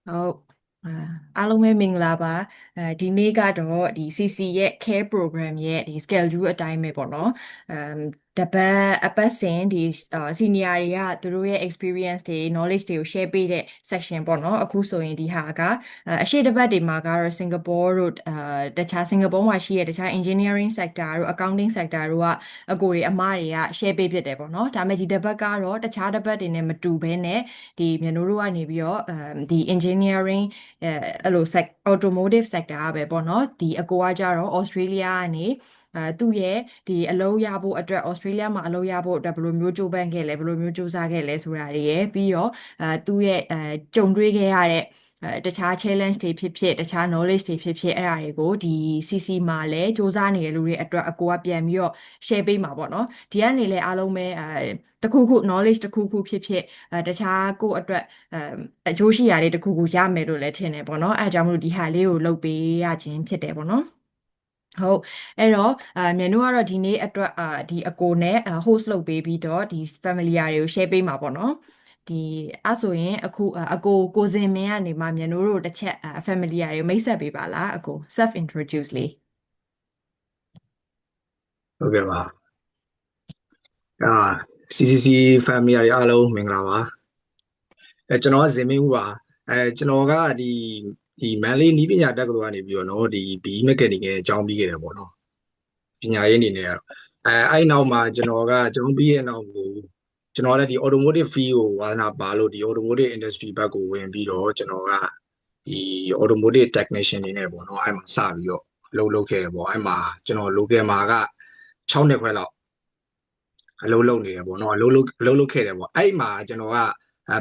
ဟုတ်အားလုံးပဲမင်္ဂလာပါဒီနေ့ကတော့ဒီ CC ရဲ့ Care Program ရဲ့ဒီ schedule အတိုင်းပဲပေါ့နော်တပတ်အပတ်စဉ်ဒီsenior တွေကသူတို့ရဲ့ experience တွေ knowledge တွေကို share ပေးတဲ့ section ပေါ့နော်အခုဆိုရင်ဒီဟာကအရှေ့တစ်ပတ်တွေမှာကတော့စင်ကာပူတို့တခြားစင်ကာပူမှာရှိတဲ့တခြား engineering sector တို့ accounting sector တို့ကအကိုတွေအမတွေက share ပေးဖြစ်တယ်ပေါ့နော်ဒါပေမဲ့ဒီတစ်ပတ်ကတော့တခြားတစ်ပတ်တွေနဲ့မတူဘဲနဲ့ဒီမြန်တို့ကနေပြီးတော့ဒီ engineering အဲ့လို automotive sector ကပဲပေါ့နော်ဒီအကိုကကြတော့ Australia ကနေသူ့ရဲ့ဒီအလုပ်ရဖို့အတွက် Australia မှာအလုပ်ရဖို့အတွက်ဘယ်လိုမျိုးကြိုးပမ်းခဲ့လဲဘယ်လိုမျိုးစူးစမ်းခဲ့လဲဆိုတာတွေရယ်ပြီးတော့သူ့ရဲ့ကြုံတွေ့ခဲ့ရတဲ့တခြား challenge တွေဖြစ်ဖြစ်တခြား knowledge တွေဖြစ်ဖြစ်အဲ့ဒါတွေကိုဒီ CC မှာလည်းစူးစမ်းနေတဲ့လူတွေအတွက်အကိုကပြန်ပြီးတော့ share ပေးမှာပေါ့နော်ဒီကနေလည်းအားလုံးပဲတခုခု knowledge တခုခုဖြစ်ဖြစ်တခြားကိုယ့်အတွက်အကျိုးရှိရာလေးတခုခုရမယ်လို့လည်းထင်တယ်ပေါ့နော်အဲအကြောင်းမလို့ဒီဟာလေးကိုလုပ်ပေးရခြင်းဖြစ်တယ်ပေါ့နော်ဟုတ်အဲ့တော့မြန်တို့ကတော့ဒီနေ့အတွက်ဒီအကိုနဲ့host လုပ်ပေးပြီးတော့ဒီ familiar တွေကို share ပေးမှာပေါ့နော်ဒီအဲ့ဆိုရင်အခုအကိုကိုစင်မင်းကနေမှမြန်တို့တစ်ချက်familiar တွေကိုမိတ်ဆက်ပေးပါလားအကို self introduce လေးဟုတ်ကဲ့ပါအာ CCC family တွေအားလုံးမင်္ဂလာပါကျွန်တော်ကဇင်မင်းဦးပါကျွန်တော်ကဒီမန်လေးနီးပညာတက္ကသိုလ်ကနေပြီးတော့နော်ဒီ BE Mechanical အကြောင်းပြီးခဲ့တယ်ပေါ့နော်ပညာရေးအနေနဲ့ကတော့အဲ့နောက်မှာကျွန်တော်ပြီးရဲ့နောက်ကိုကျွန်တော်လည်းဒီ automotive field ကိုဝါသနာပါလို့ဒီ automotive industry ဘက်ကိုဝင်ပြီးတော့ကျွန်တော်ကဒီ automotive technician နေနဲ့ပေါ့နော်အဲ့မှာစပြီးတော့အလုပ်လုပ်ခဲ့တယ်ပေါ့အဲ့မှာကျွန်တော် local မှာက6နှစ်ခွဲလောက်အလုပ်လုပ်နေတယ်ပေါ့နော်အလုပ်လုပ်ခဲ့တယ်ပေါ့အဲ့မှာကျွန်တော်က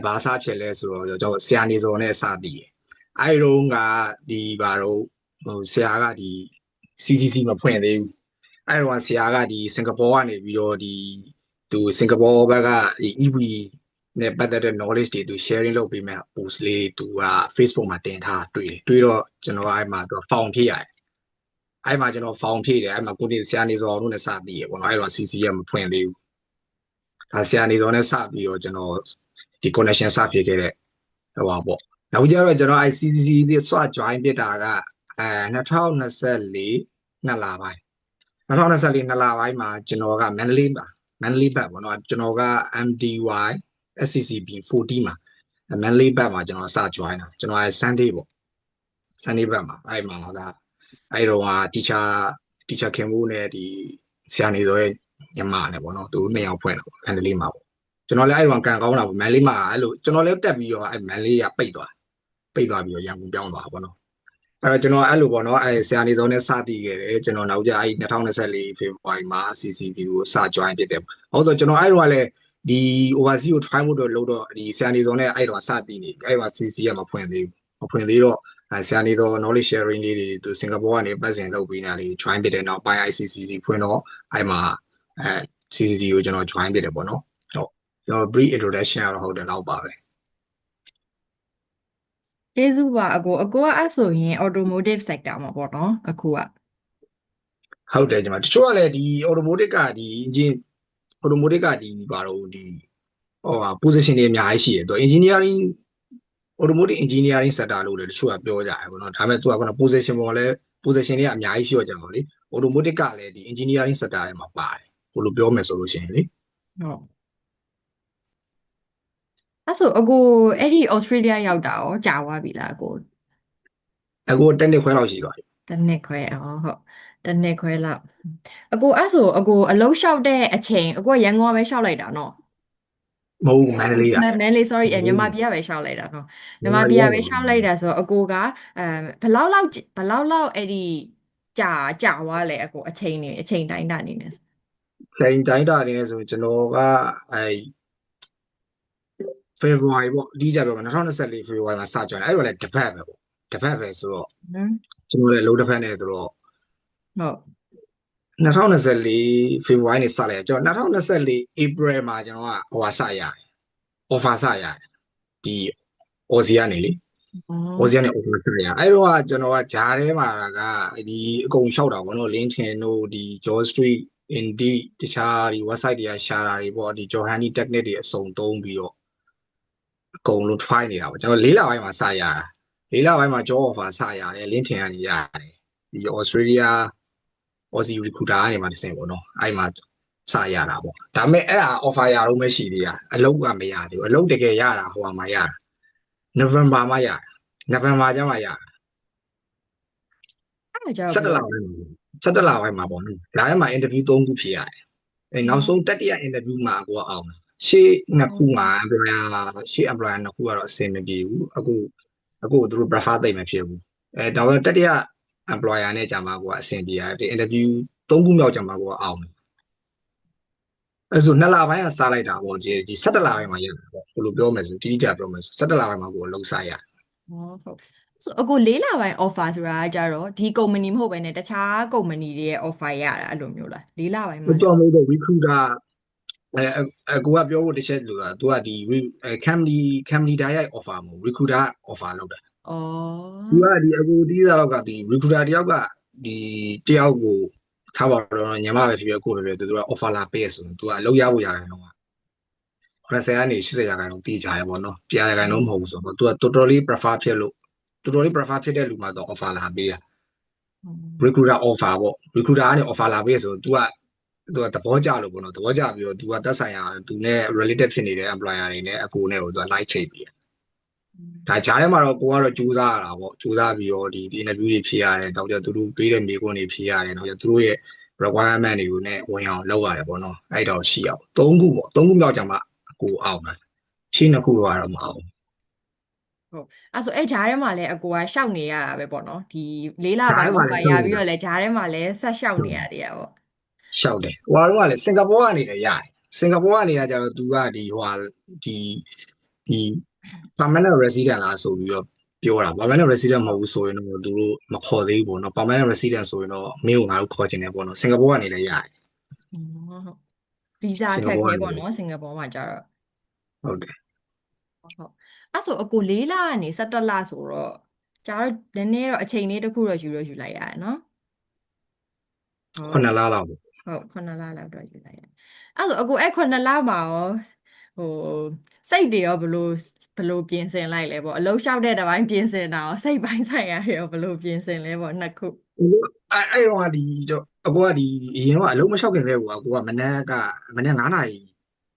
ဘာစဖြစ်လဲဆိုတော့ကျွန်တော်ဆရာနေစော်နဲ့စတည်တယ်အဲ့တုန်းကဒီဘာတော့ဟိုဆရာကဒီ CCC မဖွင့်သေးဘူးအဲ့တော့ဆရာကဒီစင်ကာပူကနေပြီးတော့ဒီသူစင်ကာပူဘက်ကဒီ EV နဲ့ပတ်သက်တဲ့ knowledge တွေသူ sharing လုပ်ပေးမဲ့ post လေးသူက Facebook မှာတင်ထားတွေ့တော့ကျွန်တော်အဲ့မှာသူ found ဖြစ်ရတယ်အဲ့မှာကျွန်တော် found ဖြစ်တယ်အဲ့မှာကိုနေဆရာနေစော်တို့နဲ့စတည်ရပေါ့နော်အဲ့တော့ CC ကမဖွင့်သေးဘူးဒါဆရာနေစော်နဲ့စပြီးတော့ကျွန်တော်ဒီ connection စဖြစ်ခဲ့တဲ့ဟိုပါပေါ့နောက်ကြတော့ကျွန်တော် ICCC ဒီဆွ join ဖြစ်တာက2024နှစ်လပိုင်း2024နှစ်လပိုင်းမှာကျွန်တော်ကမန္တလေးဘက်ပေါ့နော်ကျွန်တော်က MDY SCCB 40မှာမန္တလေးဘက်မှာကျွန်တော်စ join တာကျွန်တော်အဲ Sunday ပေါ့ Sunday ဘက်မှာအဲ့မှာကအဲ့တော့teacher ခင်မိုးနဲ့ဒီဆရာနေစောရဲ့ညီမနဲ့ပေါ့နော်သူနှစ်ယောက်ဖွင့်တာပေါ့မန္တလေးမှာပေါ့ကျွန်တော်လည်းအဲ့တော့ကန်ကောင်းတာပေါ့မန္တလေးမှာအဲ့လိုကျွန်တော်လည်းတက်ပြီးတော့အဲ့မန္တလေးကပိတ်သွားပြီးတော့ရန်ကုန်ပြောင်းသွားပေါ့နော်အဲ့တော့ကျွန်တော်အဲ့လိုပေါ့နော်အဲ့ဆရာနေစောနဲ့စတည်ခဲ့တယ်ကျွန်တော်နောက်ကြအဲ့2024ဖေဖော်ဝါရီမှာ CCB ကိုစ join ဖြစ်တယ်ဟုတ်တော့ကျွန်တော်အဲ့တော့လည်းဒီ overseas ကို try ဖို့တော့လုပ်တော့ဒီဆရာနေစောနဲ့အဲ့တော့စတည်နေအဲ့တော့ CC ကမဖွင့်သေးတော့ဆရာနေစော knowledge sharing လေးတွေသူစင်ကာပူကနေပတ်စင်လုပ်ပေးနေတာလေး join ဖြစ်တယ်နောက် ICCC ဖွင့်တော့အဲ့မှာCCC ကိုကျွန်တော် join ဖြစ်တယ်ပေါ့နော်ဟုတ်ကျွန်တော် brief introduction ကတော့ဟုတ်တယ်လောက်ပါပဲကျေးဇူးပါအကိုကအဲ့ဆိုရင် automotive sector မှာပေါ့နော်အခုကဟုတ်တယ်ကျွန်မတချို့ကလည်းဒီ automotive ကဒီ engine automotive ကဒီဘာလို့ဒီဟိုဟာ position တွေအများကြီးရှိတယ်သူ engineering automotive engineering sector လို့လည်းတချို့ကပြောကြတယ်ပေါ့နော်ဒါပေမဲ့သူကခုန position ပေါ်လဲ position တွေကအများကြီးရှိတော့ကြတော့လေ automotive ကလည်းဒီ engineering sector တွေမှာပါတယ်ဘယ်လိုပြောမယ်ဆိုလို့ရှိရင်လေဟုတ်အဲ့ဆိုအကိုအဲ့ဒီ Australia ရောက်တာရောကြာသွားပြီလားအကိုအခုတက်နှစ်ခွဲလောက်ရှိသွားပြီတစ်နှစ်ခွဲဟုတ်တစ်နှစ်ခွဲလောက်အကိုအဲ့ဆိုအကိုအလုံးလျှောက်တဲ့အချိန်အကိုကရန်ကုန်ကပဲလျှောက်လိုက်တာနော်မဟုတ်ဘူးမန္တလေးကမန်လေး sorry မဟုတ်မြန်မာဘူးပြည်ကပဲလျှောက်လိုက်တာနော်မမြန်မာပြည်ကပဲန္တလေးကလျှောက်လိုက်တာဆိုတော့အကိုကဘယ်လောက်လောက်အဲ့ဒီကြာသွားလဲအကိုအချိန်တိုင်းတာနေနဲ့ချိန်တိုင်းတာနေဆိုကျွန်တော်ကအဲ February ပေါ့အတိအကျပြောမယ်2024 February မှာစကြွတယ်အဲ့တော့လည်းတစ်ပတ်ပဲပေါ့တစ်ပတ်ပဲဆိုတော့ဟမ်ကျွန်တော်လည်းအလုပ်တစ်ဖက်နဲ့ဆိုတော့ဟုတ်2024 February နဲ့စလိုက်ကျွန်တော်2024 April မှာကျွန်တော်ကဟိုဟာစရတယ် offer စရတယ်ဒီ Aussie ကနေလေ Aussie ကနေ offer စရအဲ့တော့ကကျွန်တော်ကဂျားထဲမှာကဒီအကုန်လျှောက်တာပေါ့နော် LinkedIn တို့ဒီ Job Street Indeed တခြားဒီ website တွေကရှာတာတွေပေါ့ဒီ Job Honey Technique တွေအစုံသုံးပြီးတော့ အကုန်လုံး try နေတာပေါ့ကျွန်တော်၄လပိုင်းမှာစရတာ၄လပိုင်းမှာ job offer စရတယ် LinkedIn ကနေရတယ်ဒီ Australia Aussie recruiter ကနေမှတစ်ဆင့်ပေါ့နော်အဲ့မှာစရတာပေါ့ဒါပေမဲ့အဲ့ဒါ offer ရတော့မရှိသေးတာအလုပ်ကမရသေးဘူးအလုပ်တကယ်ရတာဟိုမှာရတာ November မှာရတာ November ကျမှရတာအဲ့ဒါကြောင့်ဘယ်17လလိုပိုင်းမှာ17လပိုင်းမှာပေါ့နော်ဒါထဲမှာ interview 3ခုဖြေရတယ်အဲနောက်ဆုံးတတိယ interview မှာကိုကအောင်ရှေ့နှစ်ခုမှာ employer ရှေ့ employer နှစ်ခုကတော့အဆင်မပြေဘူးအခုသူတို့ prefer သိမ့်မဖြစ်ဘူးအဲတော့တတိယ employer နဲ့ကြာမှာကိုကအဆင်ပြေရတယ်ဒီ interview 3ခုမြောက်ကြာမှာကိုကအောင်အဲဆို2လပိုင်းကစားလိုက်တာပေါ့ဒီ17လပိုင်းမှာရတယ်ပေါ့ဘယ်လိုပြောမလဲဆိုတိတိကျပြောမယ်ဆို17လပိုင်းမှာကိုလှုပ်ရှားရဟုတ်ဆိုအခု၄လပိုင်း offer ဆိုတာကကြတော့ဒီ company မဟုတ်ဘဲနဲ့တခြား company တွေရဲ့ offer ရတာအဲ့လိုမျိုးလား၄လပိုင်းမှာတော့မဟုတ်တော့ recruiter ကိုကပြောဖို့တစ်ချက်လို့တာသူကဒီ company ဓာတ်ရိုက် offer မဟုတ် recruiter offer လုပ်တာဩသူကဒီအခုတီးစားတော့ကဒီ recruiter တယောက်ကဒီတယောက်ကိုထားပါတော့ညီမပဲဖြစ်ဖြစ်ကိုပဲဖြစ်သူက offer လာပေးရဆိုရင်သူကအလုပ်ရဖို့ရတယ်တော့90ကနေ80ရာခိုင်နှုန်းတီးကြရပေါ့နော်100ရာခိုင်နှုန်းမဟုတ်ဘူးဆိုတော့သူက totally prefer ဖြစ်လို့ totally prefer ဖြစ်တဲ့လူမှတော့ offer လာပေးရ recruiter offer ပေါ့ recruiter ကနေ offer လာပေးရဆိုတော့သူကသဘောကျလို့ပေါ့နော်သဘောကျပြီးတော့သူကသက်ဆိုင်ရာသူနဲ့ related ဖြစ်နေတဲ့ employer တွေနဲ့အကူနဲ့ကိုသူက like ချိန်ပြီးဒါကြားထဲမှာတော့ကိုကတော့ကြိုးစားရတာပေါ့ကြိုးစားပြီးတော့ဒီ interview တွေဖြေရတယ်နောက်ကျသူတို့ပေးတဲ့မေးခွန်းတွေဖြေရတယ်နောက်ကျသူတို့ရဲ့ requirement တွေကိုနဲ့ဝင်အောင်လုပ်ရတယ်ပေါ့နော်အဲ့တော့ရှိအောင်၃ခုပေါ့၃ခုမြောက်ကြမှာကိုအောင်တယ်ရှင်းနှစ်ခုတော့မအောင်ဟုတ်အဲ့ဆိုအဲ့ဂျားထဲမှာလည်းအကိုကရှောက်နေရတာပဲပေါ့နော်ဒီ၄လကြားပိုင်း ထဲမှာလ offer ည်းရှောက်နေတာရပြီးတော့လည်းဂျားထဲမှာလည်းဆက်ရှောက်နေရတယ်ပေါ့ရှောက်တယ်ဟိုကတော့ကလည်းစင်ကာပူကနေလည်းရတယ်စင်ကာပူကနေကကြတော့သူကဒီဒီ permanent resident လားဆိုပြီးတော့ပြောတာ permanent resident မဟုတ်ဘူးဆိုရင်တော့သူတို့မခေါ်သေးဘူးပေါ့နော် permanent resident ဆိုရင်တော့မင်းကိုငါတို့ခေါ်ချင်တယ်ပေါ့နော်စင်ကာပူကနေလည်းရတယ်ဟုတ်ဗီဇာစင်အခက်ခဲကာပူကနေပေါ့နော်စင်ကာပူမှာကျတော့ဟုတ်တယ်ဟုတ်အဲ့ဆိုအကို၄လကနေ17လဆိုတော့ကျတော့နည်းနည်းတော့အချိန်လေးတစ်ခုတော့ယူလိုက်ရတယ်နော်ဟုတ်9လလောက်ပေါ့ဟုတ်9လလောက်တော့ယူလိုက်ရတယ်အဲ့ဆိုအကိုအဲ့9လမှာရောဟိုစိတ်တွေရောဘလို့ပြင်ဆင်လိုက်လဲပေါ့အလုံးလျှောက်တဲ့တစ်ပိုင်းပြင်ဆင်တာရောစိတ်ပိုင်းဆိုင်ရာတွေရောဘလို့ပြင်ဆင်လဲပေါ့နှစ်ခုအဲ့တော့ကဒီအကိုကဒီအရင်ကအလုံးမလျှောက်ခင်တည်းကကိုကမနက်ကမနက်9နာရီ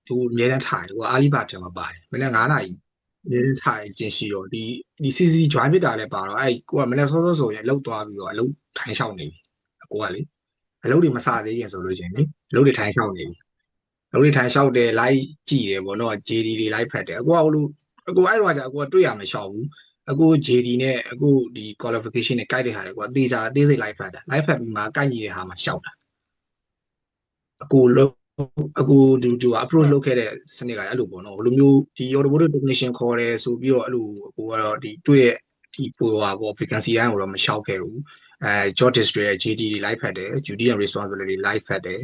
သူအများတန်းထိုင်ကိုအာလီဘာတင်မှာပါတယ်မနက်9နာရီအများတန်းထိုင်ကျင်ရှိတော့ဒီ CC join ဖြစ်တာလည်းပါတော့အဲ့ကိုကမနက်စောစောဆိုရင်အလုပ်သွားပြီးတော့အလုပ်ထိုင်လျှောက်နေပြီအကိုကလေအလုပ်တွေမစသေးရင်ဆိုလို့ရှိရင်လေအလုပ်တွေထိုင်လျှောက်နေပြီအလုပ်တွေထိုင်လျှောက်တယ် live ကြည့်တယ်ပေါ့နော် JD တွေ live ဖတ်တယ်အကိုကလို့အကိုအဲ့တော့ကြာအကိုကတွေ့ရမလျှောက်ဘူးအခု JD နဲ့အခုဒီ qualification နဲ့ကိုက်တဲ့ဟာတွေကွာအသေးစားအသေးစိတ် live ဖတ်တာ live ဖတ်ပြီးမှကိုက်ညီတဲ့ဟာမှာရှောက်တာအခုလို့အခုဒီ approach လုပ်ခဲ့တဲ့စနစ်ကအဲ့လိုပေါ့နော်ဘယ်လိုမျိုးဒီ automotive technician ခေါ်တယ်ဆိုပြီးတော့အဲ့လိုကိုကတော့ဒီတွေ့ရဲ့ဒီပေါ်ပါပေါ့ vacancy တိုင်းကိုတော့မလျှောက်ခဲ့ဘူးjob history ရဲ့ JD တွေ live ဖတ်တယ် duty and responsibility live ဖတ်တယ်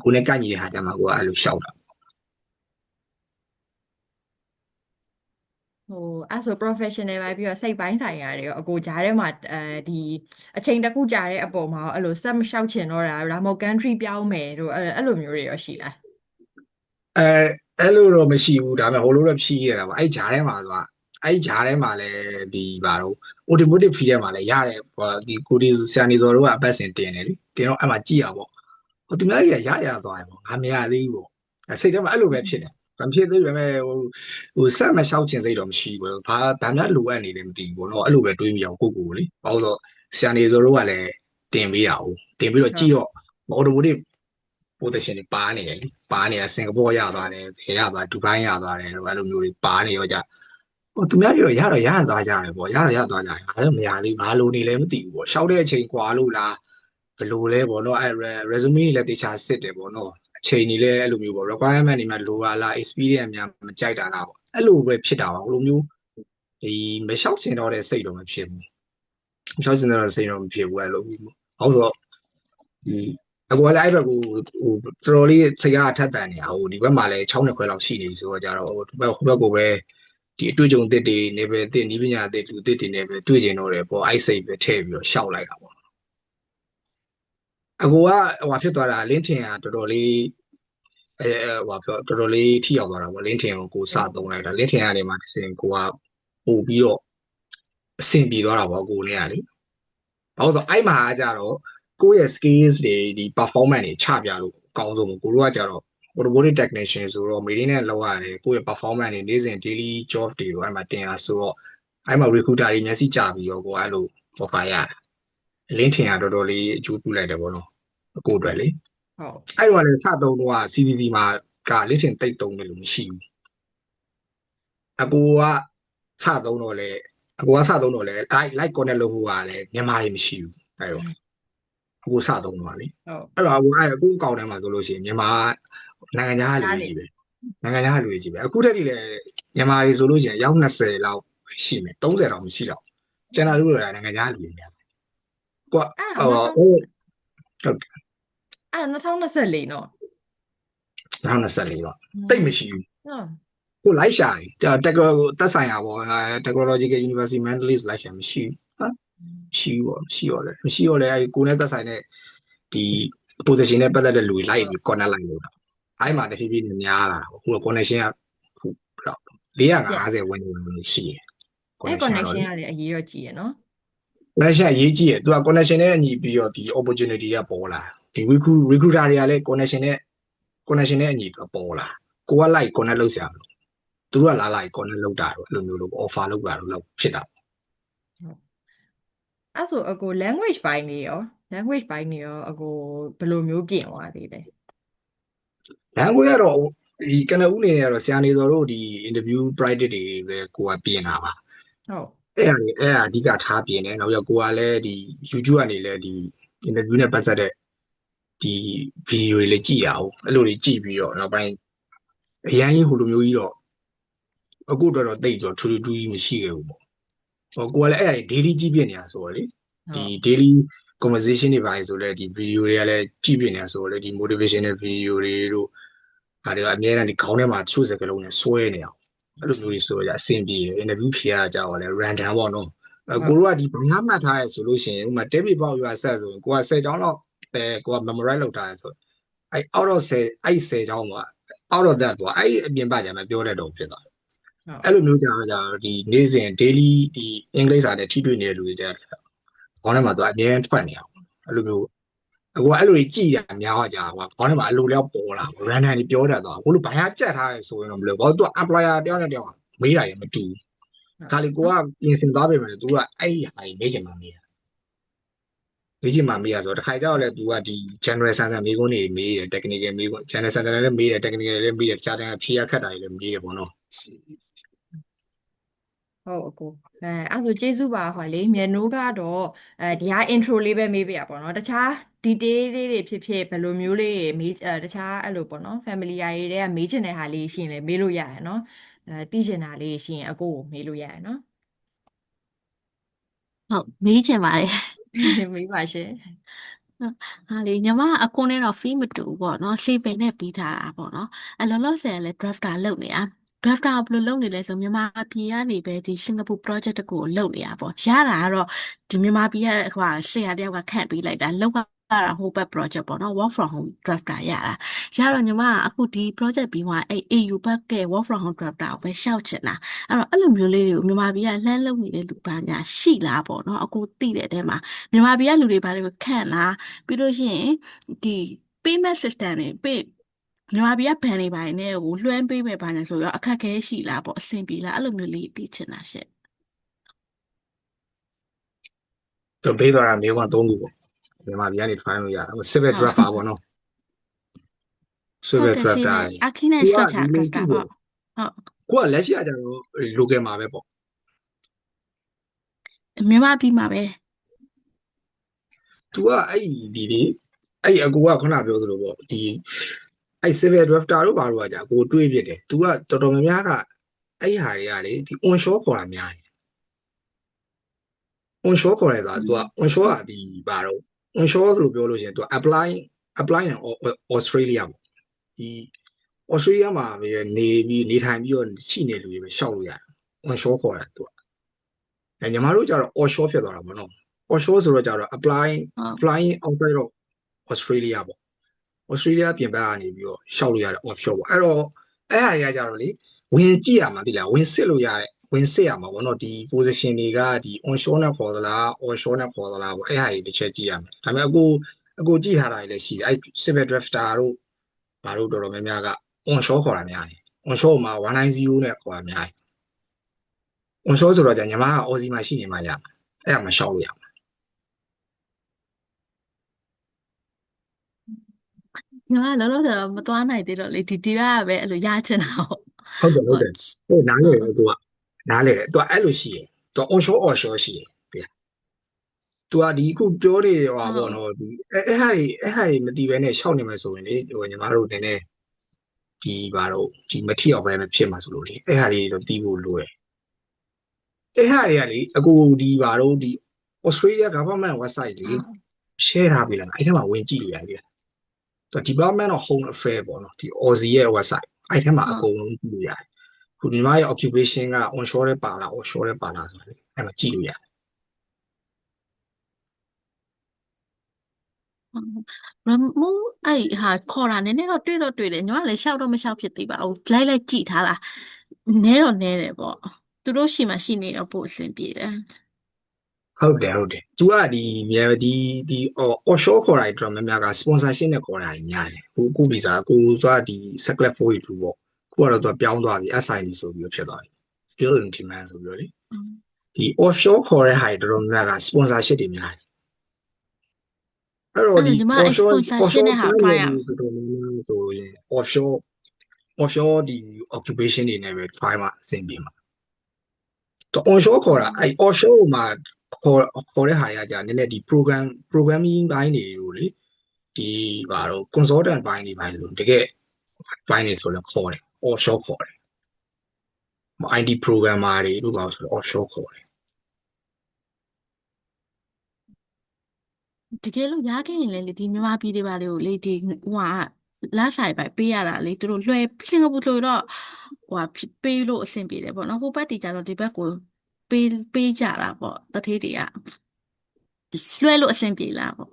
ကိုနဲ့ကိုက်ညီတဲ့ဟာကြမှာကိုကအဲ့လိုရှောက်တာဟိုအဲ့ဆို professional ပဲပြီးတော့စိတ်ပိုင်းဆိုင်ရာတွေရောအကိုကြားထဲမှာဒီအချိန်တစ်ခုကြာတဲ့အပေါ်မှာရောအဲ့လိုဆက်မလျှောက်ချင်တော့တာဒါမှမဟုတ် country ပြောင်းမယ်တို့အဲ့လိုမျိုးတွေရောရှိလားအဲအဲ့လိုတော့မရှိဘူးဒါပေမဲ့ဟိုလိုတော့ဖြီးရတာပါအဲ့ဂျားထဲမှာဆိုတာအဲ့ဂျားထဲမှာလည်းဒီပါတော့ automotive field ထဲမှာလည်းရတယ်ဟိုဒီကိုဒီဆန်နေစော်တို့ကအပတ်စဉ်တင်တယ်လေတင်တော့အဲ့မှာကြည့်ရပေါ့ဟိုသူများကြီးရသွားတယ်ပေါ့ငါမရသေးဘူးပေါ့စိတ်ထဲမှာအဲ့လိုပဲဖြစ်တယ်မဖြစ်သေးဘူးပဲဟိုဆက်မလျှောက်ချင်စိတ်တော့မရှိဘူးဘာများလိုအပ်နေလဲမသိဘူးပေါ့နော်အဲ့လိုပဲတွေးမိအောင်ကိုလေဘာလို့ဆိုဆန်နေစော်တို့ကလည်းတင်ပေးတာဟုတ်တင်ပြီးတော့ကြည့်တော့ automotive position တွေပါနေတယ်လေပါနေတာစင်ကာပူရသွားတယ်ဘယ်ရသွားဒူဘိုင်းရသွားတယ်အဲ့လိုမျိုးတွေပါနေရောကြဟိုသူများပြောရတော့ရသွားကြတယ်ပေါ့ရတော့ရသွားကြတယ်ငါလည်းမရသေးဘူးဘာလို့နေလဲမသိဘူးပေါ့ရှောက်တဲ့အချိန်ကွာလို့လားဘယ်လိုလဲပေါ့နော်အဲ့ resume တွေလည်းတေချာစစ်တယ်ပေါ့နော်အချိန်တွေလည်းအဲ့လိုမျိုးပေါ့ requirement တွေမှာလိုလား experience များမကြိုက်တာလားပေါ့အဲ့လိုပဲဖြစ်တာပါဘယ်လိုမျိုးဒီမလျှောက်ချင်တော့တဲ့စိတ်တော့မဖြစ်ဘူးမလျှောက်ချင်တော့တဲ့စိတ်တော့မဖြစ်ဘူးအဲ့လိုဟုတ်ဆိုဒီအကွာလည်းအဲ့ဘက်ကိုဟိုတော်တော်လေးစိတ်အားထက်တန်နေတာဟိုဒီဘက်မှာလည်း6နှစ်ခွဲလောက်ရှိနေပြီဆိုတော့ကြတော့ဟိုဒီဘက်ကိုပဲဒီအတွေ့အကြုံသစ်တွေနေပဲသစ်နီးပညာသစ်လူသစ်တွေနဲ့ပဲတွေ့ကျင်တော့တယ်ပေါ့အဲ့စိတ်ပဲထည့်ပြီးတော့ရှောက်လိုက်တာပေါ့အကိုကဟိုဖြစ်သွားတာလင်းထင်ကတော်တော်လေး ဟိုပြောတော်တော်လေးထိရောက်သွားတာပေါ့လင်းထင်ကိုစသုံးလိုက်တာလင်းထင်ကနေမှတစ်စင်ကိုကပို့ပြီးတော့အဆင်ပြေသွားတာပေါ့ကိုနဲ့ကလေဘာလို့ဆိုအဲ့မှာကြတော့ကိုယ့်ရဲ့ skills တွေဒီ performance တွေချပြလို့အကောင်းဆုံးကိုတို့ကကြတော့ automotive technician ဆိုတော့ maintenance လောက်ရတယ်ကိုယ့်ရဲ့ performance တွေနေ့စဉ် daily job တွေကိုအဲ့မှာတင်ရဆိုတော့အဲ့မှာ recruiter တွေမျက်စိကျပြီးတော့ကိုအဲ့လို offer ရတယ်လင်းထင်ကတော်တော်လေးအကျိုးပြုလိုက်တယ်ပေါ့နော်အကိုအတွက်လေဟုတ်အဲ့တော့လည်းစသုံးတော့ CCC မှာကလင်းထင်တိတ်သုံးတယ်လို့မရှိဘူးအကိုကစသုံးတော့လေအကိုကစသုံးတော့လေ like connect လုပ်ဖို့ကလည်းမြန်မာတွေမရှိဘူးအဲ့တော့အခုစသုံးတော့လေအဲ့တော့အခုအကောင့်ထဲမှာဆိုလို့ရှိရင်မြန်မာနိုင်ငံခြားလူတွေကြီးပဲနိုင်ငံခြားလူတွေကြီးပဲအခုတည်းကလည်းမြန်မာတွေဆိုလို့ရှိရင်ရောက်20လောက်ရှိမယ်30လောက်မရှိတော့ကျန်တာလူတွေကနိုင်ငံခြားလူတွေများကွာဟုတ်အဲ့2024နော်2024တော့တိတ်မရှိဘူးဟုတ်ကိုလိုက်ရှာတယ်တက်ကသက်ဆိုင်ရာပေါ့ Technological University Mentalist လိုက်ရှာမရှိဘူးဟာရှိရောလေမရှိရောလေအဲကိုနဲ့သက်ဆိုင်တဲ့ဒီ position နဲ့ပတ်သက်တဲ့လူတွေလိုက်ပြီး connect လိုက်လို့အဲ့မှာတဖြည်းဖြည်းများလာတာပေါ့ကို connection က450ဝန်းကျင်ရှိတယ် connection ကလည်းအရေးတော့ကြီးရယ်နော် connection အရေးကြီးရယ်သူက connection နဲ့အညီပြီးတော့ဒီ opportunity ကပေါ်လာဒီ recruiter တွေကလည်း connection နဲ့အညီပေါ်လာကိုကလိုက် connect လုပ်ဆရာလို့သူတို့ကလာလိုက် connect လုပ်တာတော့အဲ့လိုမျိုးလို့ offer လုပ်တာတော့ဖြစ်တာအဲ့ဆိုအကို language ပိုင်းနေရောအကိုဘယ်လိုမျိုးပြင်သွားသေးလဲ language ကတော့ဒီကနဦးနေရတော့ဆရာနေတော်တို့ဒီ interview practice တွေပဲကိုကပြင်တာပါဟုတ်အဲ့ဒါအဓိကထားပြင်တယ်နောက်ရကိုကလည်းဒီ YouTube ကနေလည်းဒီ interview နဲ့ပတ်သက်တဲ့ဒီ video တွေလည်းကြည့်ရအောင်အဲ့လိုတွေကြည့်ပြီးတော့နောက်ပိုင်းအရန်ကြီးဟိုလိုမျိုးကြီးတော့အခုတော့တိတ်တော့ထူးထူးကြီးမရှိခဲ့ဘူးပေါ့ဟိုကိုကလည်းအဲ့ဒါ daily ကြည့်ပြနေတာဆိုတော့လေဒီ daily conversation တွေပါဆိုလဲဒီ video တွေကလည်းကြည့်ပြနေတာဆိုတော့လေဒီ motivational video တွေတို့ဒါတွေကအများအားဒီခေါင်းထဲမှာချို့စကလုံးနဲ့စွဲနေအောင်အဲ့လိုမျိုးကြီးဆိုရအဆင်ပြေ interview ဖြေရကြတော့လေ random ပေါ့နော်ကိုတို့ကဒီဘာမှတ်ထားရဆိုလို့ရှိရင်ဥပမာ debit ပေါက်ရွာဆက်ဆိုရင်ကိုက10ကျောင်းလောက်ကိုက memorize လုပ်ထားရဆိုအဲ့ out of 10အဲ့10ကျောင်းမှာ out of that ပေါ့အဲ့အပြင်ပါကြမှာပြောတဲ့တော့ဖြစ်သွားအဲ့လိုမျိုးကြာဒီနေ့စဉ် daily ဒီအင်္ဂလိပ်စာနဲ့ထိတွေ့နေတဲ့လူတွေတဲ့ခေါင်းထဲမှာသူအမြဲတမ်းထွက်နေအောင်အဲ့လိုမျိုးအခုအဲ့လိုကြီးကြည်ရများတော့ကြာကွာခေါင်းထဲမှာအလိုလျောက်ပေါ်လာ random ကြီးပြောတတ်သွားဘလို့ဘာမှကြက်ထားရဲဆိုရင်တော့မလို့ဘာလို့သူ employer တယောက်နဲ့တယောက်မေးတာရမတူဒါလေကိုကပြင်ဆင်သွားပြီမယ်သူကအဲ့ဒီဟာကြီးမေးချင်မှမေးရဆိုတော့တခါကြောက်လဲသူကဒီ general sensor မေးခွန်းတွေမေးတယ် technical မေးခွန်း general sensor လည်းမေးတယ် technical လည်းမေးတယ်တခြားတန်းဖြေရခက်တာတွေလည်းမေးတယ်ပေါ့နော်ဟုတ်အကိုအဲ့ဆိုကျေးဇူးပါဟောလေမြန်နိုးကတော့ဒီဟာ intro လေးပဲမေးပြရပါတော့တခြား detail လေးတွေဖြစ်ဘယ်လိုမျိုးလေးမေးတခြားအဲ့လိုပေါ့နော် family တွေတဲ့ကမေးချင်တဲ့ဟာလေးရှိရင်လည်းမေးလို့ရရနော်သိချင်တာလေးရှိရင်အကိုကိုမေးလို့ရရနော်ဟုတ်မေးချင်ပါတယ်မေးပါရှင်ဟာလေညီမအကွန်းနဲ့တော့ fee မတူဘူးပေါ့နော် saving နဲ့ပြီးထားတာပေါ့နော်အဲ့လောလောဆယ်လည်း drafter လုပ်နေတာ drafter ဘယ်လိုလုပ်နေလဲဆိုမြန်မာပြည်ကနေပဲဒီ Singapore project တကူကိုလုပ်နေတာပေါ့ရတာကတော့ဒီမြန်မာပြည်ကဟိုဆရာတယောက်ကခန့်ပေးလိုက်တာလောက်ကဟိုဘက် project ပေါ့နော် work from home drafter ရတော့ညီမကအခုဒီ project ပြီးမှအဲ့ AU ဘက်က work from home drafter ကိုပဲရှောက်ချင်တာအဲ့လိုမျိုးလေးတွေကိုမြန်မာပြည်ကလှမ်းလုပ်နေတဲ့လူပါညာရှိလားပေါ့နော်အခုသိတဲ့အထဲမှာမြန်မာပြည်ကလူတွေဘာတွေကိုခန့်လားပြီးလို့ရှိရင်ဒီ payment system တွေမြန်မာပြည်ကဘဏ်တွေပိုင်းနဲ့ကိုလွှမ်းပေးမယ်ဘာညာဆိုတော့အခက်အခဲရှိလားပေါ့အဆင်ပြေလားအဲ့လိုမျိုးလေးသိချင်တာရှင့်တော့ပေးသွားတာမျိုးက3ခုပေါ့မြန်မာပြည်ကနေ try လို့ရတယ် civil drafter ပေါ့နော် civil drafter အခင်းနဲ့ structure drafter ပေါ့ဟုတ်ကိုကလက်ရှိအကြတော့ local မှာပဲပေါ့မြန်မာပြည်မှာပဲ तू ကအဲ့ဒီအဲ့အကူကခုနပြောသလိုပေါ့ဒီအဲ့ civil drafter တို့ဘာလို့ကကြာကိုတွေးပြတယ် तू ကတော်တော်များများကအဲ့ဟာတွေကလေဒီ onshore ခေါ်တာများတယ် onshore ခေါ်တယ်ဆိုတာ तू က onshore ကဒီဘာတော့ onshore ဆိုလို့ပြောလို့ရှိရင် तू apply in Australia ပေါ့ဒီ Australia မှာပဲနေထိုင်ပြီးတော့ရှိနေလူတွေပဲရှောက်လို့ရတယ် onshore ခေါ်တာ तू ညီမတို့ကျတော့ offshore ဖြစ်သွားတာပေါ့နော် offshore ဆိုတော့ကျတော့ applying outside of Australia ပေါ့ Australia ပြင်ပကနေပြီးတော့ရှောက်လို့ရတဲ့ offshore ပေါ့အဲ့တော့အဲ့ဟာတွေကကြတော့လေဝင်ကြည့်ရမှာတိလားဝင်စစ်လို့ရတဲ့ဝင်စစ်ရမှာပေါ့နော်ဒီ position တွေကဒီ onshore နဲ့ခေါ်သလား offshore နဲ့ခေါ်သလားပေါ့အဲ့ဟာတွေတစ်ချက်ကြည့်ရမယ်ဒါပေမဲ့အခုကြည့်ထားတာတွေလည်းရှိတယ်အဲ့ civil drafter တို့ဘာလို့တော်တော်များများက onshore ခေါ်တာများတယ် onshore မှာ190နဲ့ခေါ်တာများတယ် onshore ဆိုတော့じゃညီမက Aussie မှာရှိနေမှရမှာအဲ့ဒါမရှောက်လို့ရမှာ ညီမလောလောဆယ်တော့မသွားနိုင်သေးတော့လေဒီကပဲအဲ့လိုရချင်တာပေါ့ ဟုတ်တယ် ဟုတ် ဟိုနားလေတယ်သူကနားလေတယ်သူကအဲ့လိုရှိတယ်သူက onshore offshore ရှိတယ်သူကဒီအခုပြောနေဟောပေါ့နော်ဒီအဲ့ဟာတွေမတီးပဲနဲ့ရှောက်နေမယ်ဆိုရင်လေဟိုညီမတို့နည်းနည်းဒီဘာတော့ဒီမထီအောင်ပဲမဖြစ်မှာဆိုလို့လေအဲ့ဟာတွေတော့တီးဖို့လိုတယ်အဲ့ဟာတွေကလေအခုဒီဘာတော့ဒီ Australia government website တွေ share ထားပြီလားအဲ့ထဲမှာဝင်ကြည့်လို့ရတယ်သူ Department of Home Affairs ပေါ့နော်ဒီ Aussie ရဲ့ website အဲ့ထဲမှာအကုန်လုံးကြည့်လို့ရတယ်ခုဒီမှာရဲ့ occupation က onshore နဲ့ပါလား offshore နဲ့ပါလားဆိုတော့အဲ့မှာကြည့်လို့ရတယ် ရမူအဲ့ဟာခေါ်တာနည်းနည်းတော့တွေ့တယ်ညီမလည်းရှောက်တော့မရှောက်ဖြစ်သေးပါဘူးလိုက်ကြည့်ထားတာနဲတော့နဲတယ်ပေါ့သူတို့ရှိမှရှိနေတော့ပို့အဆင်ပြေတယ် ဟုတ်တယ်သူကဒီ offshore ခေါ်တာတွေတော်များများက sponsorship နဲ့ခေါ်တာတွေများတယ်ကိုဗီဇာကိုသွားဒီ Secret 42ပေါ့ခုကတော့သူကပြောင်းသွားပြီ SID ဆိုပြီးတော့ဖြစ်သွားပြီ skill in demand ဆိုပြီးတော့လေဒီ offshore ခေါ်တဲ့ဟာတွေတော်တော်များများက sponsorship တွေများတယ်အဲ့တော့ဒီ ညီမ offshore sponsorship နဲ့ဟာ try ရ တော်တော်များများဆိုရင် offshore ဒီ occupation တွေနဲ့ပဲ try မှာအဆင်ပြေမှာတော့ onshore ခေါ်တာအဲ့ offshore မှာခေါ်တဲ့ဟာတွေကကြာနည်းနည်းဒီ programming ဘိုင်းတွေကိုလေဒီဘာတော့ consultant ဘိုင်းတွေဘိုင်းဆိုတကယ်ဘိုင်းတွေဆိုလည်းခေါ်တယ် offshore ခေါ်တယ် IT programmer တွေလို့ပါဆိုတော့ offshore ခေါ်တယ် တကယ်လို့ရခဲ့ရင်လည်းလေဒီမြန်မာပြည်တွေပါလေကိုလေဒီဟိုဟာလက်ဆိုင်ပဲပေးရတာလေသူတို့လွှဲစင်ကာပူဆိုတော့ဟိုဟာပေးလို့အဆင်ပြေတယ်ပေါ့နော်ဟိုဘက်တီကြတော့ဒီဘက်ကိုပေးကြတာပေါ့တထေးတွေကလွှဲလို့အဆင်ပြေလားပေါ့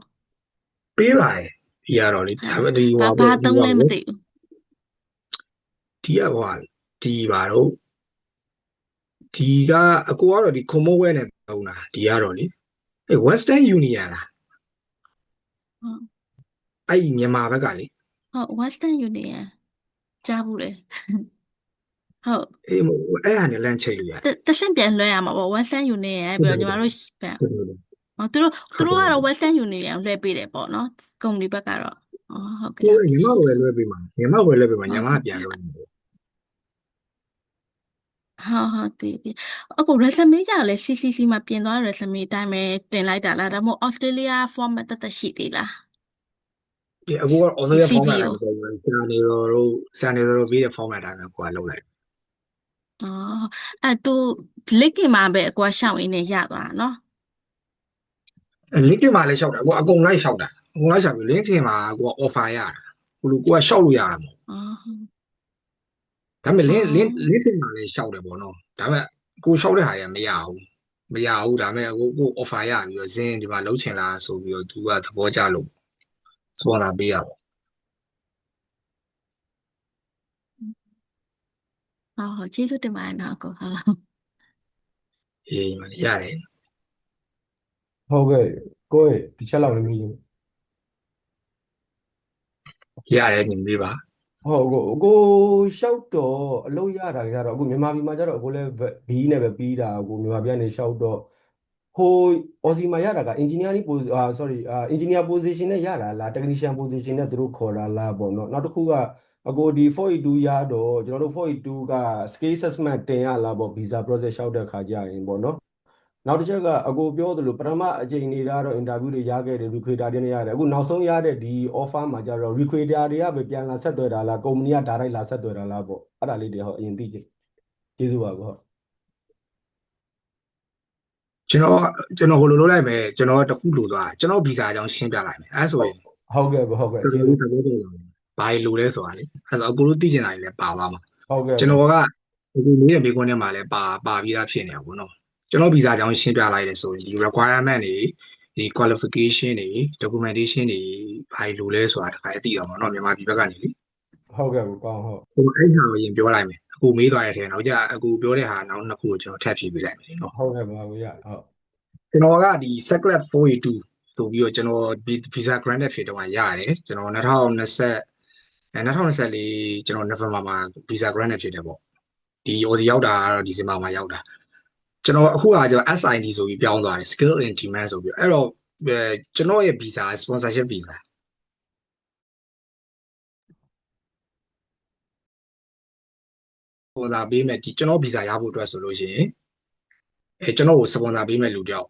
ပေးပါတယ်ဒီကတော့လေဒါပေမဲ့ဒီဟို ဘာတုံးလဲမသိဘူး ဒီကဟိုဒီဘာတော့ဒီကအကိုကတော့ဒီ Commonwealth နဲ့တုံးတာဒီကတော့လေအဲ Western Union လား ဟုတ် အဲ့ဒီမြန်မာဘက်ကလေ ဟုတ် Western Union ကြားဘူးလေဟုတ် အေးအဲ့ဟာနဲ့လမ်းချိတ်လို့ရတယ် တဆင့်ပြန်လွှဲရမှာပေါ့ Western Union ရဲ့ပြီးတော့ညီမတို့ဘက်သူတို့ကတော့ Western Union ကိုလွှဲပေးတယ်ပေါ့နော်ကုမ္ပဏီဘက်ကတော့ဟုတ်ကဲ့ ကိုညီမကိုလည်းလွှဲပေးမှာညီမကိုလည်းလွှဲပေးမှာညီမကပြန်လို့ရတယ် ဟုတ်တည်အခု resume ကြလည်း CCC မှာပြင်သွား resume အတိုင်းပဲတင်လိုက်တာလားဒါမှမဟုတ် Australia format တက်ရှိသေးလား ဒီအခုက Australia format တိုင်းပဲဆန်နေတော့ပေးတဲ့ format တိုင်းပဲကိုကလုပ်လိုက် အဲ့သူ LinkedIn မှာပဲအကွာရှောက်ရင်းနဲ့ရသွားတာနော် LinkedIn မှာလည်းရှောက်တာကိုအကုန်လိုက်ရှောက်တာအကုန်လိုက်ရှောက်ပြီး LinkedIn မှာကိုက offer ရတာကိုကရှောက်လို့ရတာမဟုတ်ဒါပေမဲ့ LinkedIn မှာလည်းရှောက်တယ်ပေါ့နော်ဒါပေမဲ့ကိုရှောက်တဲ့ဟာတွေကမရဘူးဒါပေမဲ့ကို offer ရပြီးတော့ဇင်းဒီမှာလုံးချင်လားဆိုပြီးတော့သူကသဘောကျလို့ sponsor ပေးရပါ ဟုတ်ကျေးဇူးတင်ပါတယ်နော်ကိုဟုတ် အေးရတယ် ဟုတ်ကဲ့ကိုယ်ဒီချက်လောက်လည်းမင်း ရတယ်ညီမေးပါ ဟုတ်ကိုရှောက်တော့အလုပ်ရတာကြတော့အခုမြန်မာပြည်မှာကြတော့အခုလည်းဘီးနဲ့ပဲပြီးတာအခုမြန်မာပြည်ကနေရှောက်တော့ဟို Aussie မှာရတာက engineering engineer position နဲ့ရတာလား technician position နဲ့သူတို့ခေါ်တာလားပေါ့နော်နောက်တစ်ခုကအခုဒီ482ရတော့ကျွန်တော်တို့482က skill assessment တင်ရလားပေါ့ visa process ရှောက်တဲ့ခါကြရင်ပေါ့နော်နောက်တစ်ချက်ကအကိုပြောသလိုပထမအကြိမ်တွေကတော့ interview တွေရခဲ့တယ် recruiter တွေနဲ့ရတယ်အခုနောက်ဆုံးရတဲ့ဒီ offer မှာကျတော့ recruiter တွေကပဲပြန်လာဆက်သွယ်တာလား company က direct လာဆက်သွယ်တာလားပေါ့အဲ့ဒါလေးတွေဟုတ်အရင်သိကြကျေးဇူးပါကောဟုတ် ကျွန်တော်ဟိုလိုလုပ်လိုက်မယ်ကျွန်တော်တခုလိုသွားကျွန်တော်ဗီဇာအကြောင်းရှင်းပြလိုက်မယ်အဲဆိုရင် ဟုတ်ကဲ့ဟုတ်ကဲ့ တော် ကျေး တော် ဇူး လေးသဘောပေါက်လာဘာလို့လဲဆိုတာလေအဲဆိုအကူလို့သိချင်တာတွေလည်းပါသွားမှာ ဟုတ်ကဲ့ ကျွန်တော်ကဒီနေ့မေးခွန်းထဲမှာလည်းပါပြီးသားဖြစ်နေတာပေါ့နော်ကျွန်တော်ဗီဇာအကြောင်းရှင်းပြလိုက်တယ်ဆိုရင်ဒီ requirement တွေ ဒီ qualification တွေ documentation တွေဘာလို့လဲဆိုတာတစ်ခါအသိအောင်ပေါ့နော်မြန်မာပြည်ဘက်ကနေလေ ဟုတ်ကဲ့ကိုကောင်းဟုတ် ဟိုအဲ့ဟာကိုရင်ပြောလိုက်မယ်အခုမေးသွားရတဲ့နောက်ကြအခုပြောတဲ့ဟာနောက်နှစ်ခုကိုကျွန်တော်ထပ်ဖြည့်ပေးလိုက်မယ်နော် ဟုတ်ကဲ့ပါကိုရဟုတ် ကျွန်တော်ကဒီ Seclet 482ဆိုပြီးတော့ကျွန်တော် visa granted ဖြစ်တော့ရတယ်ကျွန်တော်2024ကျွန်တော် November မှာ visa granted ဖြစ်တယ်ပေါ့ဒီ Aussie ရောက်တာကတော့ December မှာရောက်တာကျွန်တော်အခုကကျွန်တော် SID ဆိုပြီးပြောင်းသွားတယ် Skill in Demand ဆိုပြီးအဲ့တော့ကျွန်တော်ရဲ့ visa sponsorship visa ပေါ်လာပေးမယ်ဒီကျွန်တော် visa ရဖို့အတွက်ဆိုလို့ရှိရင်ကျွန်တော်ကို sponsor ပေးမယ်လူတယောက်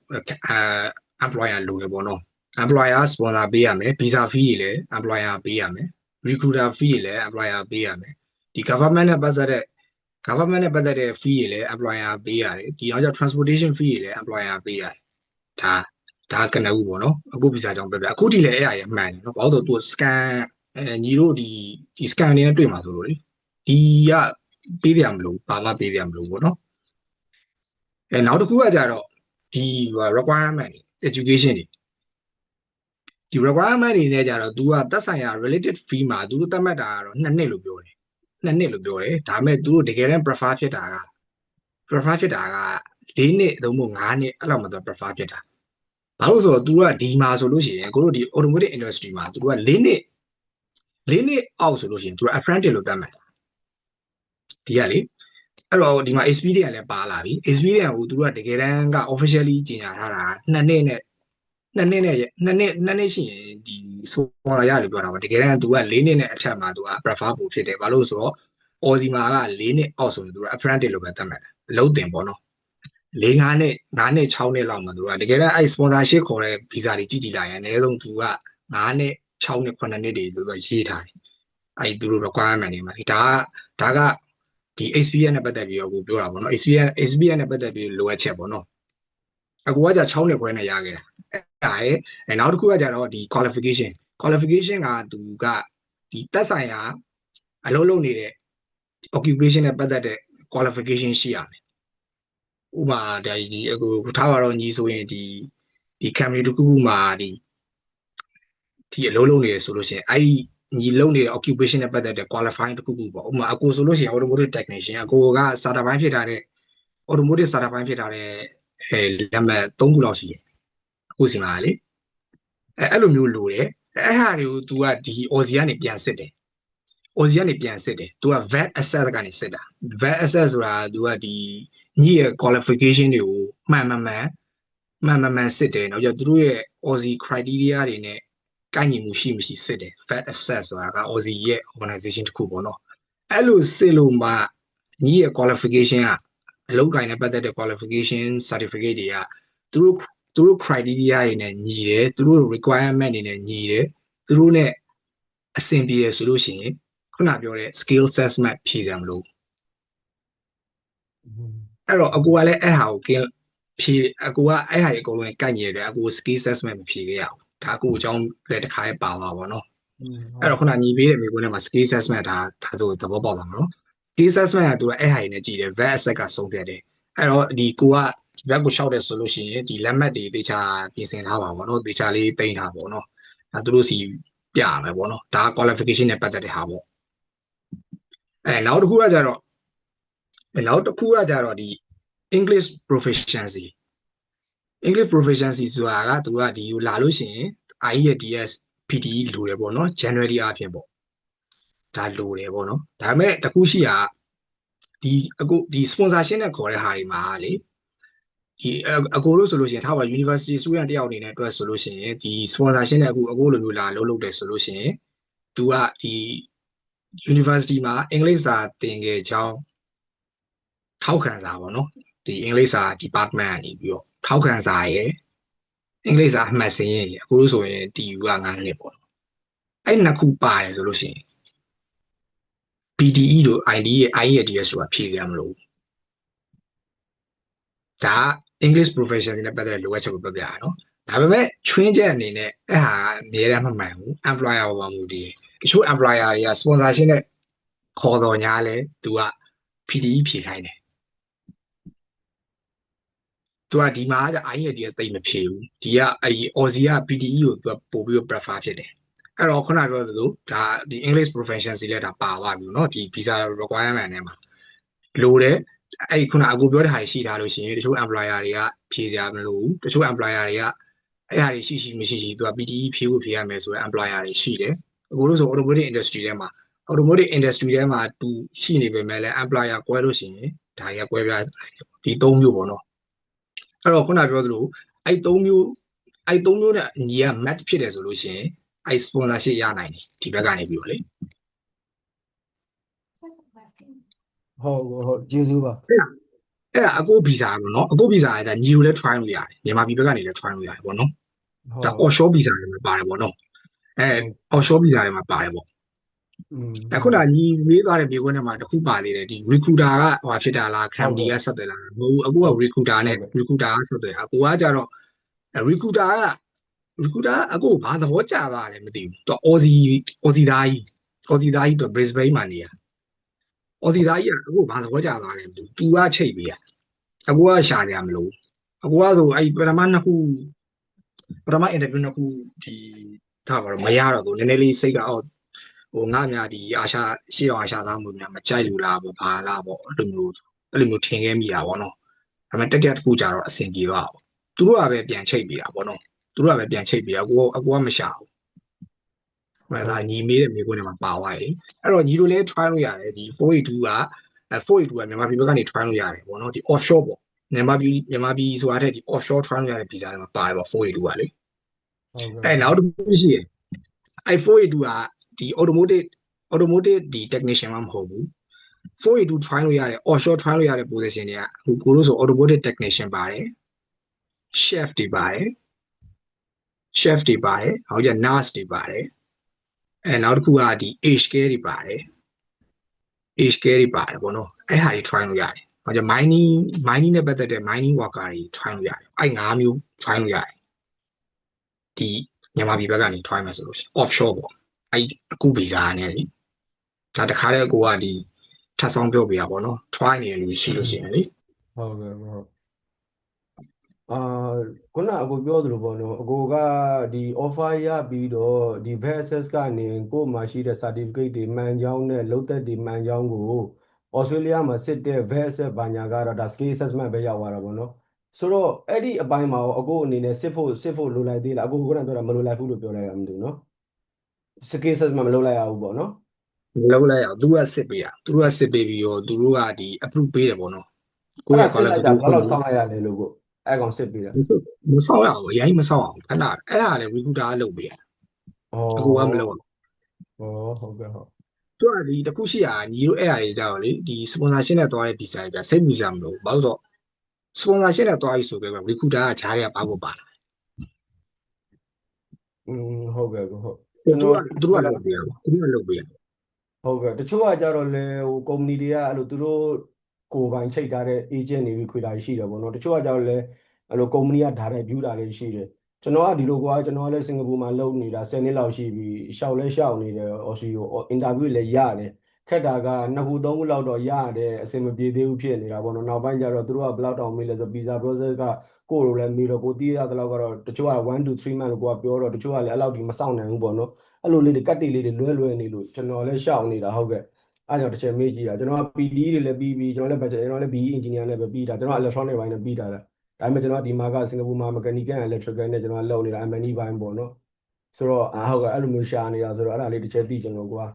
employer လိုရပေါ့နော် employer sponsor ပေးရမယ် visa fee တွေလည်း employer ပေးရမယ် recruiter fee တွေလည်း employer ပေးရမယ်ဒီ government နဲ့ပတ်သက်တဲ့ fee တွေလည်း employer ပေးရတယ်ဒီအောင်ကြောင့် transportation fee တွေလည်း employer ပေးရတယ်ဒါကနဦးပေါ့နော်အခု visa ကြောင့်ပြပြအခုထိလည်းအဲ့အရာရမှန်တယ်နော်ဘာလို့ဆိုသူ scan ညီတို့ဒီ scan တွေနဲ့တွေ့မှာဆိုလို့လေဒီကပေးပြမလို့ဘာမှပေးပြမလို့ပေါ့နော်နောက်တစ်ခုကကြတော့ဒီ requirement တွေ education တွေဒီ requirement တွေနဲ့ကြတော့ तू ကသက်ဆိုင်ရာ related fee မှာ तू သတ်မှတ်တာကတော့2နှစ်လို့ပြောတယ်2နှစ်လို့ပြောတယ်ဒါပေမဲ့ तू တို့တကယ်တမ်း prefer ဖြစ်တာက4နှစ်သို့မဟုတ်5နှစ်အဲ့လောက်မှ तू prefer ဖြစ်တာဘာလို့ဆိုတော့ तू ကဒီမှာဆိုလို့ရှိရင်ကိုတို့ဒီ automotive industry မှာ तू က4နှစ်အောက်ဆိုလို့ရှိရင် तू apprentice လို့သတ်မှတ်တာဒီကလေအဲ့တော့ဒီမှာ experience လည်းပါလာပြီ experience ကို तू ကတကယ်တမ်းက officially ကြေညာထားတာ2နှစ်နဲ့2နှစ်ရှိရင်ဒီဆိုတာရတယ်ပြောတာပါတကယ်တမ်း तू က4နှစ်နဲ့အထက်မှာ तू က prefer ပို့ဖြစ်တယ်ဘာလို့ဆိုတော့ Aussie မှာက4နှစ်အောက်ဆိုရင် तू က apprentice လို့ပဲသတ်မှတ်တယ်အလုပ်တင်ပေါ့နော်5နှစ်6နှစ်လောက်မှာ तू ကတကယ်တမ်းအဲ့ sponsorship ခေါ်တဲ့ visa တွေကြည့်လိုက်ရင်အနည်းဆုံး तू က5နှစ်6နှစ်9နှစ်တွေ तू ကရေးထားတယ်အဲ့သူတို့ requirement တွေမှာဒါကဒီ experience နဲ့ပတ်သက်ပြီးတော့ကိုပြောတာပေါ့နော် experience နဲ့ပတ်သက်ပြီးလိုအပ်ချက်ပေါ့နော်အခုကじゃ6နှစ်ခွဲနဲ့ရခဲ့တာအဲ့ဒါနောက်တစ်ခုကကြတော့ဒီ qualification ကသူကဒီသက်ဆိုင်ရာအလုပ်လုပ်နေတဲ့ occupation နဲ့ပတ်သက်တဲ့ qualification ရှိရမယ်ဥပမာဒီအခုထားပါတော့ညီဆိုရင်ဒီ company တစ်ခုခုမှာဒီအလုပ်လုပ်နေရဆိုလို့ရှိရင်အဲ့ညီလုပ်နေတဲ့ occupation နဲ့ပတ်သက်တဲ့ qualifying တစ်ခုခုပေါ့ဥပမာအကိုဆိုလို့ရှိရင် automotive technician အကိုက certified ဖြစ်ထားတဲ့ automotive certified ဖြစ်ထားတဲ့လက်မှတ်3ခုလောက်ရှိတယ်အခုစီမှာလေအဲ့လိုမျိုးလိုတယ်အဲ့ဟာတွေကို तू ကဒီ Aussie ကနေပြန်စစ်တယ် तू က VAT access ကနေစစ်တာ VAT access ဆိုတာ तू ကဒီညီရဲ့ qualification တွေကိုမှန်မှန်စစ်တယ်နောက်ကျသူတို့ရဲ့ Aussie criteria တွေနဲ့ကိုက်ညီမှုရှိမရှိစစ်တယ် VAT access ဆိုတာက Aussie ရဲ့ organization တစ်ခုပေါ့နော်အဲ့လိုစစ်လို့မှညီရဲ့ qualification ကအလုပ်ကိုင်နဲ့ပတ်သက်တဲ့ qualification certificate တွေကသူတို့ criteria တွေနဲ့ညီတယ်သူတို့ requirement တွေနဲ့ညီတယ်သူတို့ ਨੇ အဆင်ပြေရဆိုလို့ရှိရင်ခုနပြောတဲ့ skill assessment ဖြည့်ကြမလို့အဲ့တော့အကူကလည်းအဲ့ဟာကိုဖြည့်အကူကအဲ့ဟာတွေအကုန်လုံးကိုက်ညီရတယ်အကူ skill assessment မဖြည့်ခဲ့ရဘူးဒါအကူအကြောင်းလည်းတစ်ခါပဲပါသွားပါတော့အဲ့တော့ခုနညီပေးတဲ့မိကွန်းထဲမှာ skill assessment ဒါဆိုသဘောပေါက်လာမှာနော် skill assessment ကသူကအဲ့ဟာတွေနဲ့ကြည့်တယ် VAT access ကဆုံးဖြတ်တယ်အဲ့တော့ဒီကိုကဒီဘက်ကိုရှောက်တယ်ဆိုလို့ရှိရင်ဒီလက်မှတ်တွေတေချာပြင်ဆင်ထားပါပေါ့နော်တေချာလေးတင်ထားပါပေါ့နော်အဲသူတို့စီပြရမယ်ပေါ့နော်ဒါ qualification နဲ့ပတ်သက်တဲ့ဟာပေါ့နောက်တစ်ခုကကြတော့ဒီ English proficiency ဆိုတာကသူကဒီကိုလာလို့ရှိရင် IELTS PTE လိုတယ်ပေါ့နော် January အပြင်ပေါ့ဒါလိုတယ်ပေါ့နော်ဒါပေမဲ့တခုရှိတာဒီ sponsorship နဲ့ခေါ်တဲ့ဟာတွေမှာလေဒီအကိုလို့ဆိုလို့ရှိရင်ထားပါ university student တယောက်အနေနဲ့အတွက်ဆိုလို့ရှိရင်ဒီ sponsorship နဲ့အခုလိုမျိုးလာလုပ်တယ်ဆိုလို့ရှိရင် तू ကဒီ university မှာအင်္ဂလိပ်စာသင်ခဲ့ကြောင်းထောက်ခံစာပေါ့နော်ဒီအင်္ဂလိပ်စာ department ကနေပြီးတော့ထောက်ခံစာရယ်အင်္ဂလိပ်စာအမှတ်စင်းရယ်အခုလို့ဆိုရင် TU က9နှစ်ပေါ့အဲ့နှစ်ခုပါတယ်ဆိုလို့ရှိရင် PTE တို့ IELTS ဆိုတာဖြည့်ရမလို့ဒါ English proficiency နဲ့ပတ်သက်တဲ့လိုအပ်ချက်ကိုပြောပြရအောင်ဒါပေမဲ့ချွင်းချက်အနေနဲ့အဲ့ဟာအများအားမမှန်ဘူး employer ပေါ်မှာမူတည်တယ်တချို့ employer တွေက sponsorship နဲ့ခေါ်တော်ညာလဲသူက PTE ဖြည့်ခိုင်းတယ် သူကဒီမှာက IELTS သိမဖြေဘူးဒီကAussie က PTE ကိုသူကပို့ပြီး prefer ဖြစ်တယ်အဲ့တော့ခုနပြောသလိုဒါဒီ English proficiency လည်းဒါပါသွားပြီเนาะဒီ visa requirement ထဲမှာလိုတယ်အဲ့ခုနအကူပြောတဲ့ဟာရှိထားလို့ရှိရင်တချို့ employer တွေကဖြေစရာမလိုဘူးတချို့ employer တွေကအဲ့ဟာတွေရှိမရှိသူက PTE ဖြေဖို့ဖြေရမယ်ဆိုရင် employer တွေရှိတယ်အခုလို့ဆို automotive industry ထဲမှာ automotive industry ထဲမှာသူရှိနေပေမဲ့လည်း employer ကွဲလို့ရှိရင်ဒါတွေကကွဲပြားဒီ၃မျိုးပေါ့နော်အဲ့တော့ခုနပြောသလိုအဲ့၃မျိုးနဲ့ညီက match ဖြစ်တယ်ဆိုလို့ရှိရင်အဲ့ sponsorship ရနိုင်တယ်ဒီဘက်ကနေပြီးတော့လေ ဟုတ်ကျေးဇူးပါ အဲ့ဒါအကိုဗီဇာပေါ့နော်အကိုဗီဇာကဒါညီကိုလည်း try လို့ရတယ်မြန်မာပြည်ဘက်ကနေလည်း try လို့ရတယ်ပေါ့နော်ဒါ offshore ဗီဇာတွေမှာပါတယ်ပေါ့နော်offshore ဗီဇာတွေမှာပါတယ်ပေါ့အခုလာညီမေးသွားတဲ့မြေခွန်းထဲမှာတစ်ခုပါသေးတယ်ဒီ recruiter ကဟိုဖြစ်တာလား company ကဆက်သွယ်လာတာမဟုတ်ဘူးအခုက recruiter နဲ့ recruiter ကဆက်သွယ်အကိုကကြတော့ recruiter ကအကိုဘာသဘောကျသွားလဲမသိဘူးသူ Aussie သားကြီးသူ Brisbane မှာနေရAussie သားကြီးကအခုဘာသဘောကျသွားလဲမသိဘူး तू ကချိတ်ပေးရအကိုကရှာကြမလို့အကိုကဆိုအဲ့ပထမနှစ်ခုပထမ interview နှစ်ခုဒီထားပါတော့မရတော့ဘူးနည်းနည်းလေးစိတ်ကအော်ဟိုငါများဒီအာရှရှေ့အောင်အာရှသားမျိုးများမကြိုက်လို့လားပေါ့ဘာလားပေါ့အဲ့လိုမျိုးထင်ခဲ့မိတာပေါ့နော်ဒါပေမဲ့တက်တစ်ခုကြတော့အဆင်ပြေသွားပေါ့သူတို့ကပဲပြန်ချိတ်ပေးတာပေါ့နော်သူတို့ကပဲပြန်ချိတ်ပေးအကိုကမရှာဘူးဟဲ့လားညီမေးတဲ့မိကွန်းထဲမှာပါသွားပြီအဲ့တော့ညီတို့လည်း try လို့ရတယ်ဒီ482က482ကမြန်မာပြည်ဘက်ကနေ try လို့ရတယ်ပေါ့နော်ဒီ offshore ပေါ့မြန်မာပြည်ဆိုတာတဲ့ဒီ offshore try လို့ရတဲ့ visa တွေမှာပါတယ်ပေါ့482ကလေအဲ့နောက်တစ်ခုရှိတယ်အဲ့482ကဒီ automotive ဒီ technician မှမဟုတ်ဘူး482 try လို့ရတယ် offshore try လို့ရတဲ့ position တွေကဟိုကိုလို့ဆို automotive technician ပါတယ် chef တွေပါတယ်ဟောကြ nurse တွေပါတယ်နောက်တစ်ခုကဒီ age care တွေပါတယ်ပေါ့နော်အဲ့ဟာတွေ try လို့ရတယ်ဟောကြ mining နဲ့ပတ်သက်တဲ့ mining worker တွေ try လို့ရတယ်အဲ့၅မျိုး try လို့ရတယ်ဒီမြန်မာပြည်ဘက်ကနေ try မယ်ဆိုလို့ရှိရင် offshore ပေါ့အဲ့အခုဗီဇာနဲ့လေဒါတခါတည်းအကိုကဒီထပ်ဆောင်ပြောပြရပါတော့ try နေတယ်လို့ရှိလို့ရှိရင်လေဟုတ်ခုနအကိုပြောသလိုပေါ့နော်အကိုကဒီ offer ရပြီးတော့ဒီ VSS ကနေကို့မှာရှိတဲ့ certificate တွေမှန်ကြောင်းနဲ့လုပ်သက်တွေမှန်ကြောင်းကို Australia မှာစစ်တဲ့ VSS ဘာညာကတော့ဒါ skill assessment ပဲရောက်သွားတာပေါ့နော်ဆိုတော့အဲ့ဒီအပိုင်းမှာအကိုအနေနဲ့စစ်ဖို့လိုလိုက်သေးလားအကိုကပြောတာမလိုလိုက်ဘူးလို့ပြောလိုက်ရမှာမသိဘူးနော် skill assessment မလုပ်လိုက်ရဘူးပေါ့နော်မလုပ်လိုက်အောင်သူကစစ်ပေးတာသူတို့ကစစ်ပေးပြီးတော့သူတို့ကဒီ approve ပေးတယ်ပေါ့နော်ကိုယ့်ရဲ့ qualification ဘယ်လောက်ဆောင်လိုက်ရလဲလို့ကိုအဲ့ကောင်စစ်ပေးတာမဆောင်ရအောင်အရင်မဆောင်အောင်ခဏအဲ့ဒါလည်း recruiter ကလုပ်ပေးရအကိုကမလုပ်အောင်ဟုတ်ကဲ့ဟုတ်သူကဒီတခုရှိရညီတို့အဲ့အရာကြီးကြတော့လေဒီ sponsorship နဲ့တွားတဲ့ visa ကြီးစိတ်မှုကြမလို့ဘာလို့ဆို sponsorship နဲ့တွားပြီဆိုကြတော့ recruiter ကဂျားတွေကပါဖို့ပါလာဟုတ်ကဲ့ဟုတ်သူတို့ကလုပ်ပေးရဟုတ်ကဲ့တချို့ကကြတော့လေဟိုကုမ္ပဏီတွေကအဲ့လိုသူတို့ကိုယ်ပိုင်ချိတ်ထားတဲ့ agent တွေခွေတာရှိတယ်ပေါ့နော်တချို့ကကြတော့လေအဲ့လိုကုမ္ပဏီကဓာတ်တဲ့ view တာတွေရှိတယ်ကျွန်တော်ကဒီလိုကျွန်တော်ကလည်းစင်ကာပူမှာလုပ်နေတာ10နှစ်လောက်ရှိပြီရှောက်နေတယ်အော်စီကို interview လည်းရတယ်ခက်တာက2ခု3ခုလောက်တော့ရတယ်အဆင်မပြေသေးဘူးဖြစ်နေတာပေါ့နော်နောက်ပိုင်းကျတော့သူတို့ကဘယ်လောက်တောင်မေးလဲဆို visa process ကကိုယ်လိုလည်းမေးတော့ကိုတီးရတဲ့လောက်ကတော့တချို့က1 to 3 month ကိုကပြောတော့တချို့ကလည်းအဲ့လောက်ဒီမစောင့်နိုင်ဘူးပေါ့နော်အဲ့လိုလေးတွေကတ်တေးလေးတွေလွဲနေလို့ကျွန်တော်လည်းရှောက်နေတာဟုတ်ကဲ့အဲ့ကြောင့်တစ်ချက်မေးကြည့်တာကျွန်တော်က PD တွေလည်းပြီးကျွန်တော်လည်း budget ကျွန်တော်လည်း BE engineer နဲ့ပဲပြီးတာကျွန်တော် electronic ဘိုင်းနဲ့ပြီးတာဒါပေမဲ့ကျွန်တော်ဒီမှာကစင်ကာပူမှာ mechanical and electrical နဲ့ကျွန်တော်လုပ်နေတာ M&E ဘိုင်းပေါ့နော်ဆိုတော့ဟုတ်ကဲ့အဲ့လိုမျိုးရှာနေတာဆိုတော့အဲ့ဒါလေးတစ်ချက်သိကျွန်တော်ကွာ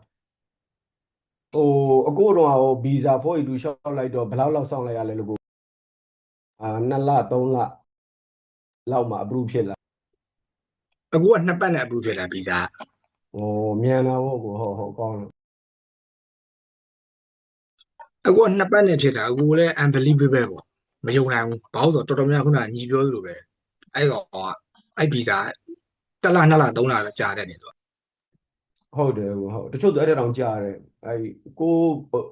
ဟိုအခုတော့ဟို visa 482ရှောက်လိုက်တော့ဘယ်လောက်စောင့်လိုက်ရလဲလို့ကို2လ3လလောက်မှာ approve ဖြစ်လာအခုက2ပတ်နဲ့ approve ဖြစ်လာ visa မြန်လာပေါ့ကိုဟုတ်ကောင်းတယ်အခုက2ပတ်နဲ့ဖြစ်တာအခုလည်း unbelievable ပေါ့မယုံနိုင်ဘူးဘာလို့ဆိုတော့တော်တော်များခုနညီပြောသလိုပဲအဲ့ကောင်ကအဲ့ visa 1လ2လ3လတော့ကြာတဲ့နေတော့ဟုတ်တယ်ဟုတ်တချို့သူအဲ့တောင်ကြားတယ်အဲ့ကို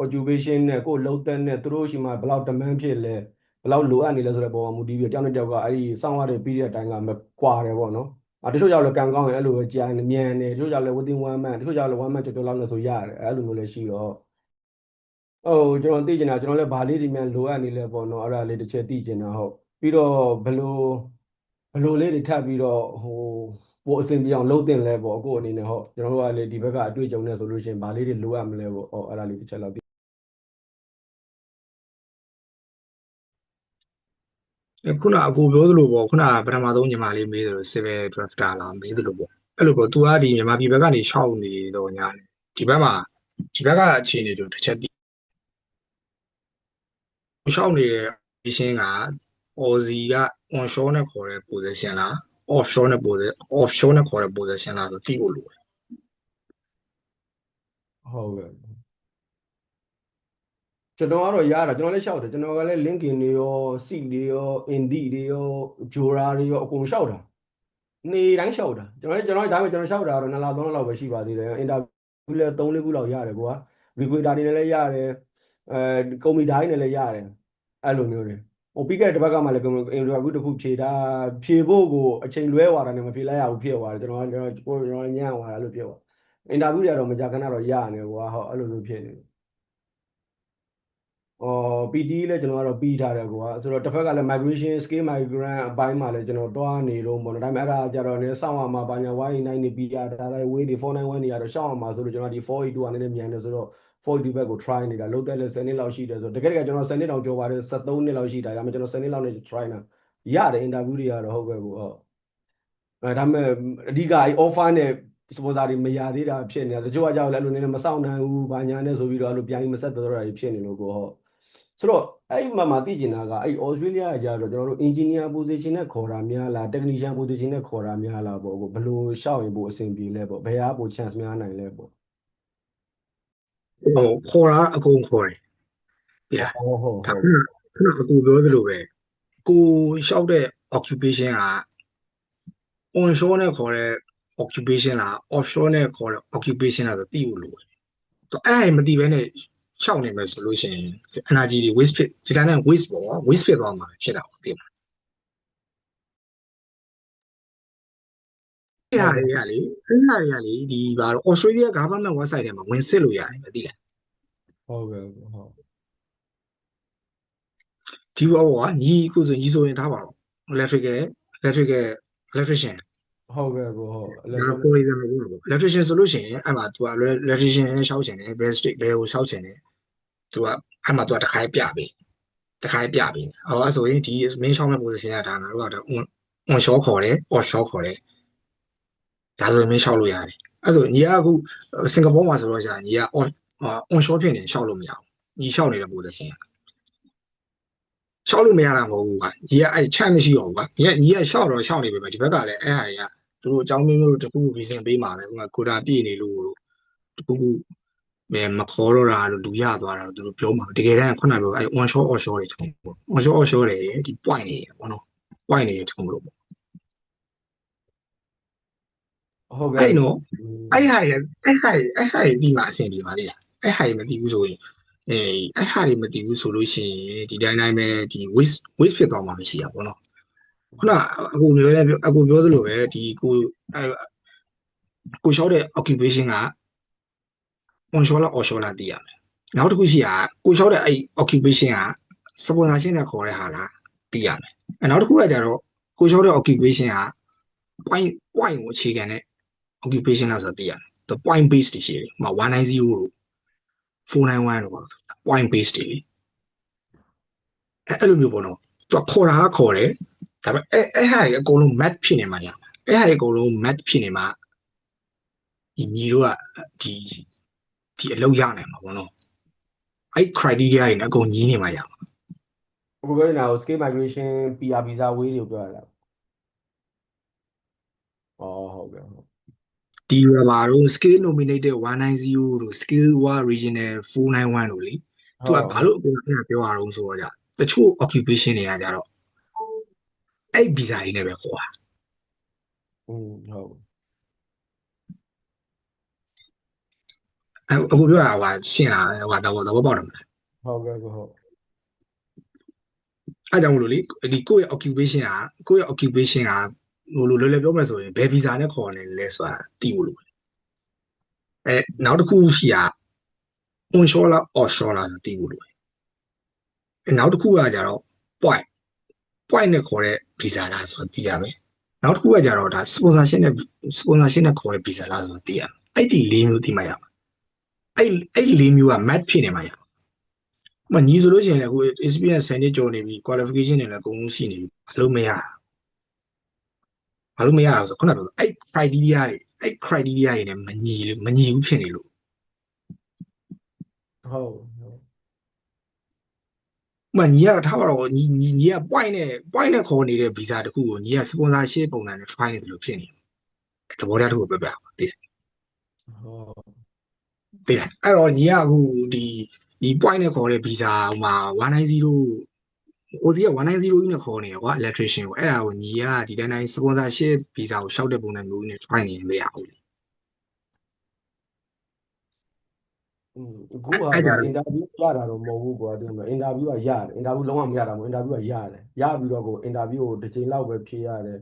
occupation နဲ့ကိုလုံးသက်နဲ့သူတို့ရှိမှဘယ်လောက် demand ဖြစ်လဲဘယ်လောက်လိုအပ်နေလဲဆိုတဲ့ပုံမှာမူတည်ပြီးတယောက်နဲ့တယောက်ကအဲ့ဒီစောင့်ရတဲ့ပြီးတဲ့အတိုင်းကမကွာတယ်ပေါ့နော်တချို့ကြောင့်လည်းကံကောင်းရင်အဲ့လိုပဲကြာနေမြန်တယ်တချို့ကြောင့်လည်း within 1 month တချို့ကြောင့်လည်း1 month ကျော်လောက်နဲ့ဆိုရတယ်အဲ့လိုမျိုးလည်းရှိတော့ကျွန်တော်သိချင်တာကျွန်တော်လည်းဗာလေးဒီမြန်လိုအပ်နေလဲပေါ့နော်အဲ့ဒါလေးတစ်ချက်သိချင်တာဟုတ် ပြီးတော့ဘယ်လိုလေးတွေထပ်ပြီးတော့ပိုအဆင်ပြေအောင်လုပ်တင်လဲပေါ့အခုအနေနဲ့ဟုတ်ကျွန်တော်တို့ကလေဒီဘက်ကအတွေ့အကြုံနဲ့ဆိုလို့ရှိရင်ဗာလေးတွေလိုအပ်မလဲပေါ့အဲ့ဒါလေးတစ်ချက်လောက် ခုနအကိုပြောသလိုပေါ့ခုနပထမဆုံးညီမလေးမေးသလို civil drafter လားမေးသလိုပေါ့အဲ့လိုပေါ့ तू ကဒီမြန်မာပြည်ဘက်ကနေရှောက်နေတော့ညာတယ်ဒီဘက်ကအခြေအနေတို့တစ်ချက်သိရှောက်နေတဲ့ရှင်းက Aussie က onshore နဲ့ခေါ်တဲ့ position လား offshore နဲ့ခေါ်တဲ့ position လားဆိုသိဖို့လိုတယ် ဟုတ်ကဲ့ကျွန်တော်ကတော့ရတာကျွန်တော်လည်းရှောက်တယ်ကျွန်တော်ကလည်း LinkedIn တွေရော Seek တွေရော Indeed တွေရော Jora တွေရောအကုန်ရှောက်တာနေတိုင်းရှောက်တာကျွန်တော်ဒါပေမဲ့ကျွန်တော်ရှောက်တာတော့2လ3လလောက်ပဲရှိပါသေးတယ်အင်တာဗျူးလည်း3 4ခုလောက်ရတယ်ကွာ recruiter တွေနဲ့လည်းရတယ်ကုမ္ပဏီတိုင်းနဲ့လည်းရတယ်အဲ့လိုမျိုးတွေပြီးခဲ့တဲ့တစ်ပတ်ကမှလည်းအင်တာဗျူးတစ်ခုဖြေဖို့ကိုအချိန်လွဲသွားတာနဲ့မဖြေလိုက်ရဘူးဖြစ်သွားတယ်ကျွန်တော်ညံ့သွားတာအဲ့လိုဖြစ်သွားအင်တာဗျူးတွေကတော့မကြာခဏတော့ရနေကွာဟုတ်အဲ့လိုမျိုးဖြစ်နေPD လည်းကျွန်တော်ကတော့ပြီးထားတယ်ကွာဆိုတော့တစ်ဖက်ကလည်း migration scale migrant အပိုင်းမှာလည်းကျွန်တော်သွားနေတော့ပေါ့နော်ဒါပေမဲ့အဲ့ဒါကြတော့လည်းစောင့်ရမှာဘာညာ Y9 နေပြီးတာဒါလည်း way တွေ491နေရတော့ရှောက်ရမှာဆိုလို့ကျွန်တော်ဒီ482ကလည်းမြန်တယ်ဆိုတော့482ဘက်ကို try နေတာလုံးသက်လည်း10နှစ်လောက်ရှိတယ်ဆိုတော့တကယ်ကျွန်တော်10နှစ်တောင်ကျော်ပါတယ်73နှစ်လောက်ရှိတာဒါပေမဲ့ကျွန်တော်10နှစ်လောက်နဲ့ try တာရတယ် interview တွေကတော့ဟုတ်ကဲ့ကိုဟုတ်ဒါပေမဲ့အဓိကအဲ့ offer နဲ့ sponsor တွေမရသေးတာဖြစ်နေတာတချို့ကကြောက်လည်းအဲ့လိုနည်းနည်းမစောင့်နိုင်ဘူးဘာညာနဲ့ဆိုပြီးတော့အဲ့လိုပြိုင်မဆက်တော်တာတွေဖြစ်နေလို့ကိုဟုတ်ဆိုတော့အဲ့မှာသိကျင်တာကအဲ့ Australia ကကြတော့ကျွန်တော်တို့ engineer position နဲ့ခေါ်တာများလား technician position နဲ့ခေါ်တာများလားပေါ့ဘယ်လိုရှောက်ရင်ပို့အဆင်ပြေလဲပေါ့ဘယ်ဟာပို chance များနိုင်လဲပေါ့ခေါ်တာအကုန်ခေါ်တယ်ဒီလားဟုတ်ဒါခုနအကူပြောသလိုပဲကိုရှောက်တဲ့ occupation က onshore နဲ့ခေါ်တဲ့ occupation လား offshore နဲ့ခေါ်တဲ့ occupation လားဆိုသိဖို့လိုတယ်အဲ့မသိဘဲနဲ့ရှောက်နေမယ်ဆိုလို့ရှိရင် energy တွေ waste ဖြစ်ဒီတိုင်းနဲ့ waste ပေါ့ waste ဖြစ်သွားမှာဖြစ်တာပေါ့သိမှာအဲ့ဟာတွေကလေဒီဘာလို့ Australia government website ထဲမှာဝင်စစ်လို့ရတယ်မသိလားဟုတ်ကဲ့ဟုတ်ဒီဘောကညီကိုဆိုရင်ထားပါတော့ electrician ဟုတ်ကဲ့ကိုဟုတ် for example ပေါ့ electrician ဆိုလို့ရှိရင်အဲ့မှာ तू က electrician နဲ့ရှောက်ချင်တယ် best stick ဘယ်ကိုရှောက်ချင်တယ် तू ကအဲ့မှာ तू တခါပြပေးအဲ့ဆိုရင်ဒီ main ရှောက်မဲ့ position ကဒါငါတို့က onshore ခေါ်တယ် offshore ခေါ်တယ်ဒါဆိုရင် main ရှောက်လို့ရတယ်အဲ့ဆိုညီကအခုစင်ကာပူမှာဆိုတော့ကြာညီက onshore ဖြစ်နေရှောက်လို့မရဘူးညီရှောက်နေတဲ့ position ရှောက်လို့မရတာမဟုတ်ဘူးကွာညီကအဲ့ chance မရှိတော့ဘူးကွာညီကရှောက်တော့ရှောက်နေပြီပဲဒီဘက်ကလည်းအဲ့ဟာတွေကသူတို့အကြောင်းမျိုးတခု reason ပေးမှာပဲကွာ quota ပြည့်နေလို့တခုမခေါ်တော့တာလို့လူရသွားတာလို့သူတို့ပြောမှာတကယ်တမ်းခုနကပြောအဲ့ onshore offshore တွေချုံပေါ့ onshore offshore တွေဒီ point တွေပေါ့နော် point တွေချုံလို့ပေါ့ဟုတ်ကဲ့အဲ့နော်အဲ့ဟာတွေဒီမှာအဆင်ပြေပါလေအဲ့ဟာတွေမသိဘူးဆိုရင်အဲ့ဟာတွေမသိဘူးဆိုလို့ရှိရင်ဒီတိုင်းပဲဒီ waste ဖြစ်သွားမှာမရှိရပါဘောနော်ခုနအကူပြောသလိုပဲဒီကိုရှောက်တဲ့ occupation က onshore လား offshore လားသိရမယ်နောက်တစ်ခုရှိတာကိုရှောက်တဲ့အဲ့ occupation က sponsorship နဲ့ခေါ်တဲ့ဟာလားသိရမယ်နောက်တစ်ခုကကြတော့ကိုရှောက်တဲ့ occupation က point ကိုအခြေခံတဲ့ occupation လားဆိုတော့သိရမယ် the point based တွေရှိတယ်ဥပမာ190တို့491တို့ပါ point based တွေအဲ့လိုမျိုးပေါ့နော်သူခေါ်တာခေါ်တယ်ဒါပေမဲ့အဲ့ဟာတွေအကုန်လုံး match ဖြစ်နေမှာရမှာအဲ့ဟာတွေအကုန်လုံး match ဖြစ်နေမှာဒီညီတို့ကဒီအလုပ်ရနိုင်မှာပေါ့နော်အဲ့ criteria တွေနဲ့အကုန်ညီးနေမှာရမှာအခုပြောနေတာကို scale migration PR visa way တွေပြောရလားဟုတ်ကဲ့ဟုတ်ဒီရပါတော့ scale nominated 190တို့ scale 1 regional 491တို့လေသူကဘာလို့အကုန်ပြောရအောင်ဆိုတော့ကြတချို့ occupation တွေကကြတော့အဲ့ visa တွေနဲ့ပဲခေါ်တာဟုတ်အခုပြောတာရှင်းလားသဘောပေါက်တယ်မလားဟုတ်ကဲ့ဟုတ်အဲ့ကြောင့်မလို့လေဒီကိုယ့်ရဲ့ occupation ကဟိုလိုလွယ်လွယ်ပြောမယ်ဆိုရင်ဘယ် visa နဲ့ခေါ်နေလဲဆိုတာသိဖို့လိုတယ်နောက်တစ်ခုရှိတာ onshore လား offshore လားသိဖို့လိုတယ်နောက်တစ်ခုကကြတော့ point point နဲ့ခေါ်တဲ့ visa လားဆိုတော့သိရမယ်နောက်တစ်ခုကကြတော့ဒါ sponsorship နဲ့ခေါ်တဲ့ visa လားဆိုတော့သိရမယ်အဲ့ဒီ၄မျိုးသိမှရမှာအဲ့၄မျိုးက match ဖြစ်နေမှာရမှာညီဆိုလို့ရှိရင်လည်းအခု experience 10နှစ်ကျော်နေပြီ qualification တွေလည်းအကုန်လုံးရှိနေပြီဘာလို့မရအောင်ဆိုခုနကပြောအဲ့ criteria တွေနဲ့မညီဘူးဖြစ်နေလို့ ဟုတ် ညီကထားပါတော့ညီက point နဲ့ခေါ်နေတဲ့ visa တခုကိုညီက sponsorship ပုံစံနဲ့ try နေတယ်လို့ဖြစ်နေတယ်သဘောတရားတစ်ခုပဲပြပါသိတယ် ဟုတ် သိတယ်အဲ့တော့ညီကအခုဒီ point နဲ့ခေါ်တဲ့ visa ဟိုမှာ190 OC က190ကြီးနဲ့ခေါ်နေရကွာ electrician ကိုအဲ့ဒါကိုညီကဒီတိုင်း sponsorship visa ကိုရှောက်တဲ့ပုံစံမျိုးနဲ့ try နေရင်မရဘူးလေ အခုဟာက interview ရတာတော့မဟုတ်ဘူးကွာဒီမှာ interview ကရတယ် interview လုံးဝမရတာမဟုတ် interview ကရတယ်ရပြီးတော့ကို interview ကိုတစ်ချိန်လောက်ပဲဖြေရတယ်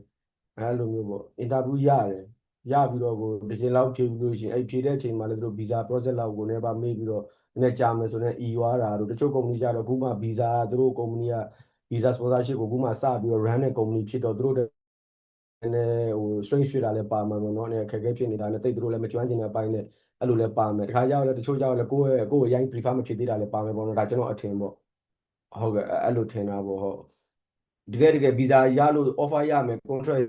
အဲ့လိုမျိုးပေါ့ interview ရတယ်ရပြီးတော့ကိုတစ်ချိန်လောက်ဖြေပြီးလို့ရှိရင်အဲ့ဖြေတဲ့အချိန်မှာလည်းသူတို့ visa process လောက်ကိုလည်းပါမေးပြီးတော့နည်းကြာမယ်ဆိုတော့EUR တာတို့တချို့ company ကြတော့အခုမှ visa သူတို့ company က visa sponsorship ကိုအခုမှစပြီးတော့ run တဲ့ company ဖြစ်တော့သူတို့လည်းဟို strange ဖြစ်တာလည်းပါမှာပေါ့နော်အဲ့ခက်ခဲဖြစ်နေတာလည်းတိတ်သူတို့လည်းမကျွမ်းကျင်တဲ့အပိုင်းနဲ့အဲ့လိုလည်းပါမယ်တခါကြောက်လည်းတချို့ကြောက်လည်းကိုယ့်ကိုရိုင်း prefer မဖြစ်သေးတာလည်းပါမယ်ပေါ့နော်ဒါကျွန်တော်အထင်ပေါ့ဟုတ်ကဲ့အဲ့လိုထင်တာပေါ့ဟုတ်တကယ် visa ရလို့ offer ရမယ် contract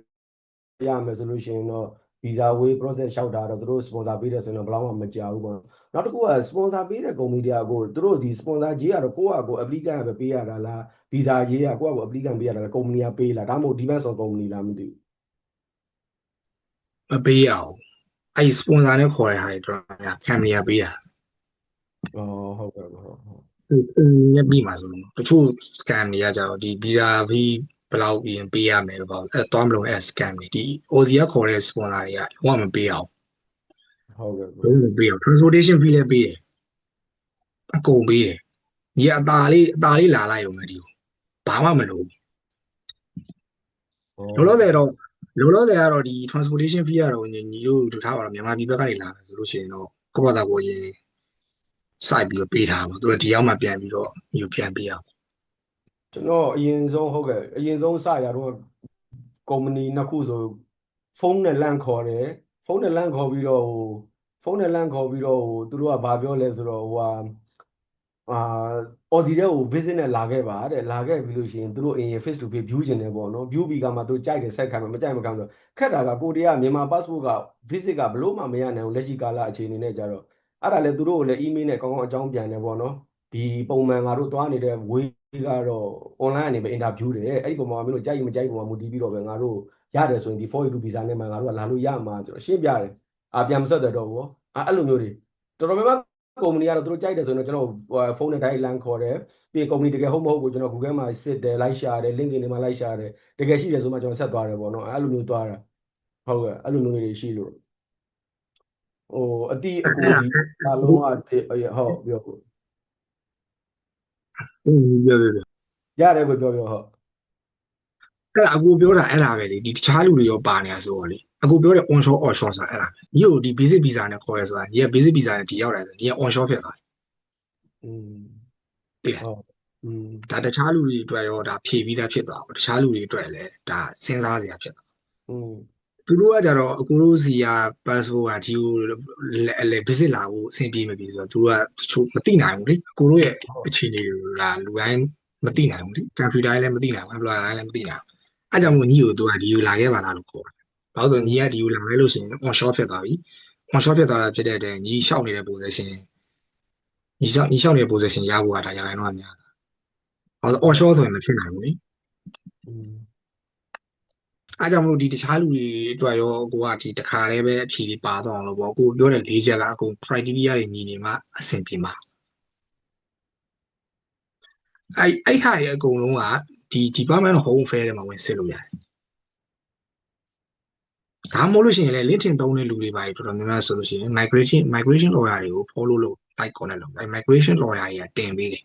ရမယ်ဆိုလို့ရှိရင်တော့ visa way process လျှောက်တာတော့သူတို့ sponsor ပေးတယ်ဆိုရင်တော့ဘယ်တော့မှမကြောက်ဘူးပေါ့နောက်တစ်ခုက sponsor ပေးတဲ့ company တွေကိုသူတို့ဒီ sponsor ကြီးကတော့ကိုယ့်အကို applicant ပဲပေးရတာလား visa ရေးကကိုယ့်အကို applicant ပေးရတာလား company ကပေးလားဒါမှမဟုတ် depends on company လားမသိဘူးမပေးရအောင်အဲ့ sponsor နဲ့ခေါ်တဲ့ဟာတွေတော့များ company ကပေးတာ ဟုတ်ကဲ့ဟုတ်ဟုတ်ညက်ပြီးမှာဆိုလို့တချို့ scam တွေကကြတော့ဒီ visa fee ဘယ်လောက်ပြင်ပေးရမယ်လို့ပေါ့အဲ့တော့မလို့အဲ့ scam တွေဒီ OC ကခေါ်တဲ့ sponsor တွေကလုံးဝမပေးအောင် ဟုတ်ကဲ့လုံးဝမပေးအောင် transportation fee လည်းပေးတယ်အကုန်ပေးတယ်ညီကအตาလေးလာလိုက်ရုံပဲဒီဘာမှမလုပ်လောလောဆယ်ကတော့ဒီ transportation fee ကတော့ညီတို့ထားပါတော့မြန်မာပြည်ဘက်ကနေလာတယ်ဆိုလို့ရှိရင်တော့ကိုယ့်ဘာသာကိုရင်စိုက်ပြီးတော့ပေးထားပါသူကဒီရောက်မှပြန်ပြီးတော့ညီပြန်ပေးအောင်ကျွန်တော်အရင်ဆုံးဟုတ်ကဲ့အရင်ဆုံးစရတော့ company နှစ်ခုဆိုဖုန်းနဲ့လန့်ခေါ်တယ်ဖုန်းနဲ့လန့်ခေါ်ပြီးတော့ဖုန်းနဲ့လန့်ခေါ်ပြီးတော့သူတို့ကဘာပြောလဲဆိုတော့ဟိုဟာAussie တဲ့ကို visit နဲ့လာခဲ့ပါတဲ့လာခဲ့ပြီးလို့ရှိရင်သူတို့အရင် face to face view ကျင်တယ်ပေါ့နော် view ပြီးကမှသူကြိုက်တယ်ဆက်ခံမှာမကြိုက်မခံဆိုခက်တာကကိုတရားမြန်မာ passport က visit ကဘလို့မှမရနိုင်ဘူးလက်ရှိကာလအခြေအနေနဲ့ကြတော့အဲ့ဒါလည်းသူတို့ကိုလည်း email နဲ့ကောင်းကောင်းအကြောင်းပြန်တယ်ပေါ့နော်ဒီပုံမှန်ငါတို့သွားနေတဲ့ way ကတော့ online ကနေပဲ interview တယ်အဲ့ဒီပုံမှာမင်းတို့ကြိုက်ရင်မကြိုက်ပုံမှာမူတည်ပြီးတော့ပဲငါတို့ရတယ်ဆိုရင်ဒီ 4U visa နဲ့မှငါတို့ကလာလို့ရမှာဆိုတော့ရှင်းပြတယ်ပြန်မဆက်တော့ဘူးအဲ့လိုမျိုးတွေတော်တော်များများ company ကတော့သူတို့ကြိုက်တယ်ဆိုရင်တော့ကျွန်တော်ဖုန်းနဲ့ direct line ခေါ်တယ်ပြီး company တကယ်ဟုတ်မဟုတ်ကိုကျွန်တော် Google မှာစစ်တယ်လိုက်ရှာတယ် link တွေမှာလိုက်ရှာတယ်တကယ်ရှိတယ်ဆိုမှကျွန်တော်ဆက်သွားတယ်ပေါ့နော်အဲ့လိုမျိုးသွားတာဟုတ်ကဲ့အဲ့လိုမျိုးတွေရှိလို့ဟိုအတိအကိုဒီအလုံးကဟုတ်ပြောပြောရတယ်ကိုပြောဟုတ်အဲ့အကူပြောတာအဲ့လားပဲလေဒီတခြားလူတွေရောပါနေတာဆိုတော့လေအကူပြောတဲ့ onshore offshore ဆိုတာအဲ့လားညီတို့ဒီ basic visa နဲ့ခေါ်ရဲဆိုတာညီက basic visa နဲ့ဒီရောက်တယ်ဆိုညီက onshore ဖြစ်သွားတယ်ဒါတခြားလူတွေအတွက်ရောဒါဖြည့်ပြီးသားဖြစ်သွားပါတခြားလူတွေအတွက်လည်းဒါစဉ်းစားစရာဖြစ်သွားသူတို့ကကြတော့အကူတို့စီက passport ကဒီကိုလေ visit လာဖို့အဆင်ပြေမပြေဆိုတော့သူကတချို့မသိနိုင်ဘူးလေအကူတို့ရဲ့အခြေအနေတွေလာလူတိုင်းမသိနိုင်ဘူးလေ country တိုင်းလည်းမသိနိုင်ဘူး employer တိုင်းလည်းမသိနိုင်ဘူးအဲ့ကြောင့်မို့ညီကိုသူကဒီကိုလာခဲ့ပါလားလို့ခေါ်တယ်။ဘာလို့ဆိုညီကဒီကိုလာခဲ့လို့ရှိရင် onshore ဖြစ်သွားပြီ။ onshore ဖြစ်သွားတာဖြစ်တဲ့အတွက်ညီလျှောက်နေတဲ့ position ညီလျှောက်နေတဲ့ position ရဖို့ကဒါရတိုင်းတော့များတာ။ဘာလို့ onshore ဆိုရင်မဖြစ်နိုင်ဘူးလေ။အဲ့ကြောင့်မို့ဒီတခြားလူတွေအတွက်ရောကိုကဒီတခါတည်းပဲအဖြေလေးပါတော့အောင်လို့ပေါ့ကိုပြောတဲ့၄ချက်ကအခု criteria တွေညီနေမှအဆင်ပြေမှာ။အဲ့ဟာတွေအကုန်လုံးကဒီ Department of Home Affairs ထဲမှာဝင်စစ်လို့ရတယ်။ဒါမှမဟုတ်လို့ရှိရင်လည်း LinkedIn သုံးတဲ့လူတွေပါတော်တော်များများဆိုလို့ရှိရင် migration lawyer တွေကို follow လုပ် like connect လုပ်အဲ့ migration lawyer တွေကတင်ပေးတယ်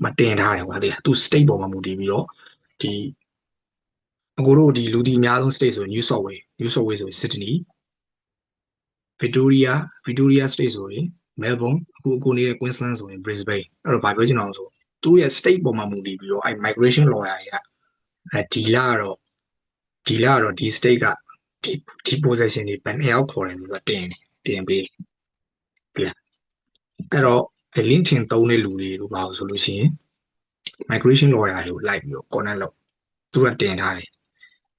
မတင်ထားတယ်ကွာသိလားသူ state ပေါ်မှာမူတည်ပြီးတော့ဒီအကိုတို့ဒီလူဒီအများဆုံး state ဆို New South Wales ဆို Sydney Victoria State ဆိုရင် Melbourne အခုနေတဲ့ Queensland ဆိုရင် Brisbane အဲ့တော့ဘာပြောချင်အောင်ဆို သူရဲ့ state ပေါ်မှာမူတည်ပြီးတော့အဲ့ migration lawyer တွေကဒီလာတော့ဒီ state ကဒီ possession တွေဘယ်နှစ်ယောက်ခေါ်တယ်ဆိုတော့တင်ပေးပြီလားအဲ့တော့ LinkedIn သုံးတဲ့လူတွေတို့ပါဆိုလို့ရှိရင် migration lawyer တွေကိုလိုက်ပြီးတော့ connect လုပ်သူကတင်ထားတယ်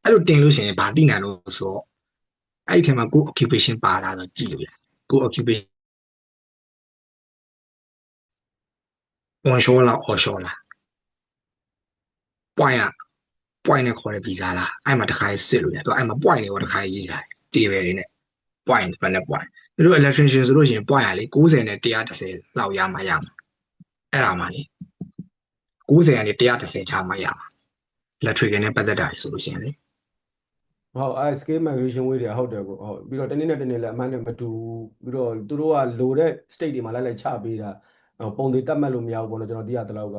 အဲ့လိုတင်လို့ရှိရင်ဗာသိနိုင်လို့ဆိုတော့အဲ့ဒီထဲမှာကို occupation ပါလာတော့ကြည့်လို့ရကို occupation onshore လား offshore လား point နဲ့ခေါ်တဲ့ visa လားအဲ့မှာတစ်ခါစစ်လို့ရသူအဲ့မှာ point တွေရောတစ်ခါရေးထားတယ် table တွေနဲ့ point ဘယ်နဲ့ point သူတို့ electrician ဆိုလို့ရှိရင် point ရလေ90နဲ့110လောက်ရမှာအဲ့ဒါမှလေ90ကနေ110ချာမှရမှာ electrical နဲ့ပတ်သက်တာဆိုလို့ရှိရင်လေ ဟုတ်အဲ scale migration way တွေဟုတ်တယ်ကိုဟုတ်ပြီးတော့တနေ့နဲ့တနေ့လည်းအမှန်နဲ့မတူပြီးတော့သူတို့ကလိုတဲ့ state တွေမှာလိုက်ချပေးတာပုံတွေတတ်မှတ်လို့မရဘူးပေါ့နော်ကျွန်တော်သိရတဲ့လောက်က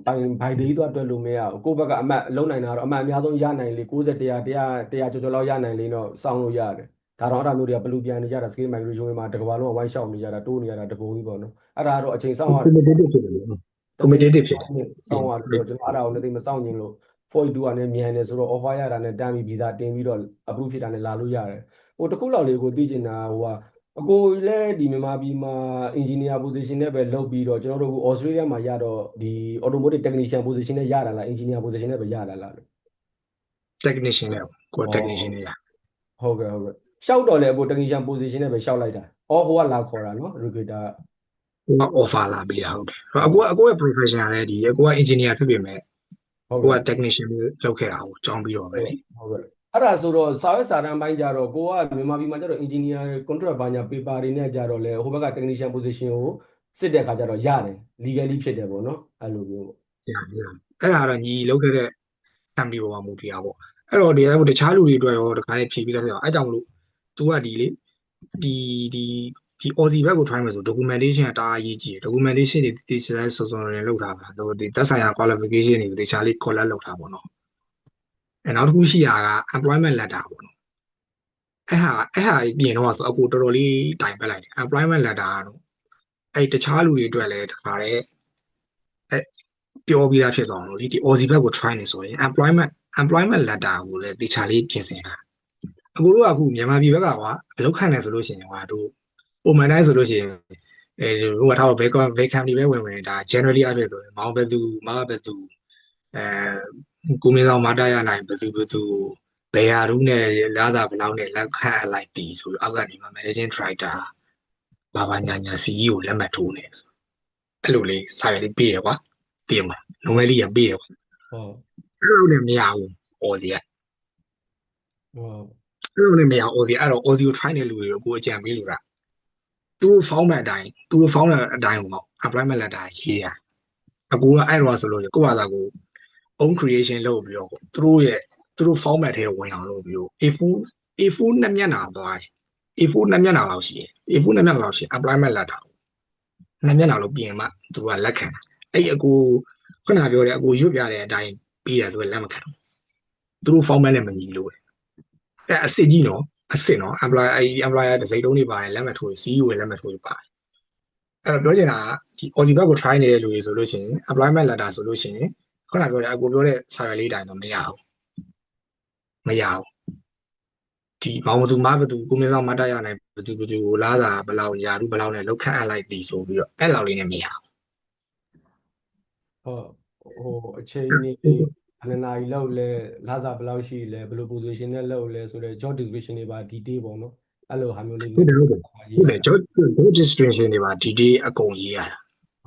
ပိုင်ဘိုင်ဒေးတော့အတွက်လို့မရဘူးကိုယ့်ဘက်ကအမှတ်လုံးနိုင်တာတော့အမှတ်အများဆုံးရနိုင်လေ90 100ကျော်လောက်ရနိုင်လေတော့စောင်းလို့ရတယ်ဒါတော့အဲ့ဒါမျိုးတွေကဘလူပြန်နေကြတာ scale migration way မှာတစ်ကမ္ဘာလုံးကဝိုင်းရှောက်နေကြတာတိုးနေကြတာတပုံကြီးပေါ့နော်အဲ့ဒါကတော့အချိန်စောင့်ရ competitive ဖြစ်တယ်လို့ competitive ဖြစ်တယ် စောင့်ရလို့ကျွန်တော်အဲ့ဒါကိုလည်းသိမစောင့်ခြင်းလို့ Foy 2ကနေမြန်နေဆိုတော့ offer ရတာနဲ့တန်းပြီး visa တင်ပြီးတော့ approve ဖြစ်တာနဲ့လာလို့ရတယ်ဟိုတစ်ခုလောက်လေးကိုသိချင်တာဟိုကအကိုလည်းဒီမြန်မာပြည်မှာ engineer position နဲ့ပဲလုပ်ပြီးတော့ကျွန်တော်တို့ Australia မှာရတော့ဒီ automotive technician position နဲ့ရတာလား engineer position နဲ့ပဲရတာလားလို့ technician နဲ့ကို technician နဲ့ရ ဟုတ်ကဲ့ရှောက်တော့လေအကို technician position နဲ့ပဲရှောက်လိုက်တာဟိုကလာခေါ်တာနော် recruiter ဟိုက offer လာပေးတာဟုတ်တယ်အကိုရဲ့ profession လည်းဒီအကိုက engineer ဖြစ်ပေမဲ့ကိုက technician လုပ်ခဲ့တာကိုကြောင်းပြီးတော့ပဲလေဟုတ်ကဲ့အဲ့ဒါဆိုတော့စာရွက်စာတမ်းပိုင်းကြတော့ကိုကမြန်မာပြည်မှာကျတော့ engineer contract ဘာညာ paper တွေနဲ့ကြတော့လေဟိုဘက်က technician position ကိုစစ်တဲ့အခါကျတော့ရတယ် legally ဖြစ်တယ်ပေါ့နော်အဲ့လိုမျိုးပေါ့အဲ့ဒါတော့ညီလုပ်ခဲ့တဲ့ company ပေါ်မှာမူတည်တာပေါ့အဲ့တော့ဒီတခြားလူတွေအတွက်ရောတခါလေးဖြည့်ပြီးသားဖြစ်အောင်အဲ့ကြောင့်မလို့ तू ကဒီလေဒီ Aussie ဘက်ကို try မယ်ဆို documentation ကတအားအရေးကြီးတယ် documentation တွေတခြားစုံနေလောက်တာပါဒီသက်ဆိုင်ရာ qualification တွေတခြားလေး collect လုပ်တာပေါ့နော်အဲ့နောက်တစ်ခုရှိတာက employment letter ပေါ့နော်အဲ့ဟာပြင်တော့ဆိုအကူတော်တော်လေးတိုင်ပတ်လိုက်တယ် employment letter ကတော့အဲ့တခြားလူတွေအတွက်လည်းတခါလေးအဲ့ပြောပြီးသားဖြစ်သွားအောင်လို့ဒီ Aussie ဘက်ကို try နေဆိုရင် employment letter ကိုလည်းတခြားလေးပြင်ဆင်တာအခုတို့ကအခုမြန်မာပြည်ဘက်ကကအလုပ်ခံနေဆိုလို့ရှိရင်တို့ပုံမှန်တိုင်းဆိုလို့ရှိရင်ဟိုကထားတော့ vacancy ပဲဝင်ဒါ generally အဖြစ်ဆိုရင်မောင်ဘယ်သူကိုမင်းဆောင်မတရနိုင်ဘယ်သူဘယ်ဟာတို့နဲ့လာတာဘယ်လောက်နဲ့လက်ခတ်လိုက်တီးဆိုအောက်ကနေမှ managing director ဘာညာ CEO လက်မှတ်ထိုးနေဆိုအဲ့လိုလေးစာရွက်လေးပေးရကွာပေးမှာလုံငယ်လေးရပေးရကွာဟုတ်အဲ့လိုနဲ့မရဘူးအော်စီကအဲ့လိုနဲ့မရအော်စီအဲ့တော့အော်စီကို try နေလူတွေကိုကိုအကြံပေးလို့တာသူတို့ format အတိုင်းပေါ့ employment letter ရေးရအကူကအဲ့တော့ဆိုလို့ကိုယ့်ဘာသာကို own creation လုပ်ပြီးတော့သူတို့ format ထဲဝင်အောင်လုပ်ပြီးတော့ A4 နှစ်မျက်နှာသွားတယ် A4 နှစ်မျက်နှာလောက်ရှိတယ် A4 နှစ်မျက်နှာလောက်ရှိ employment letter နှစ်မျက်နှာလို့ပြင်မှသူကလက်ခံအဲ့အကူခုနပြောတဲ့အကူရွတ်ပြတဲ့အတိုင်းပြီးတယ်ဆိုရင်လက်မခံသူတို့ format နဲ့မညီလို့အဲ့အစစ်ကြီးနော်အစစ်နော် employer တစ်စိတ်တုံးနေပါတယ်လက်မှတ်ထိုး CEO ရဲ့လက်မှတ်ထိုးပါတယ်အဲ့တော့ပြောချင်တာကဒီ Aussie ဘက်ကို try နေတဲ့လူတွေဆိုလို့ရှိရင် employment letter ဆိုလို့ရှိရင်ခုနပြောတဲ့အကူပြောတဲ့စာရွက်လေးတိုင်းတော့မရဘူးဒီဘောင်ဘသူမဘသူကိုမင်းဆောင်မတရနိုင်ဘသူကိုလာတာဘယ်လောက်ရာထူးဘယ်လောက်နဲ့လောက်ခန့်အပ်လိုက်သည်ဆိုပြီးတော့အဲ့လောက်လေးနဲ့မရဘူးဟိုအချိန်နေအနနာကြီးလောက်လဲလာစားဘယ်လောက်ရှိလဲဘယ်လို position နဲ့လောက်လဲဆိုတော့ job description တွေပါ detail ပေါ့နော်အဲ့လိုဟာမျိုးလေးဟုတ်တယ် job description တွေပါ detail အကုန်ရေးရတာ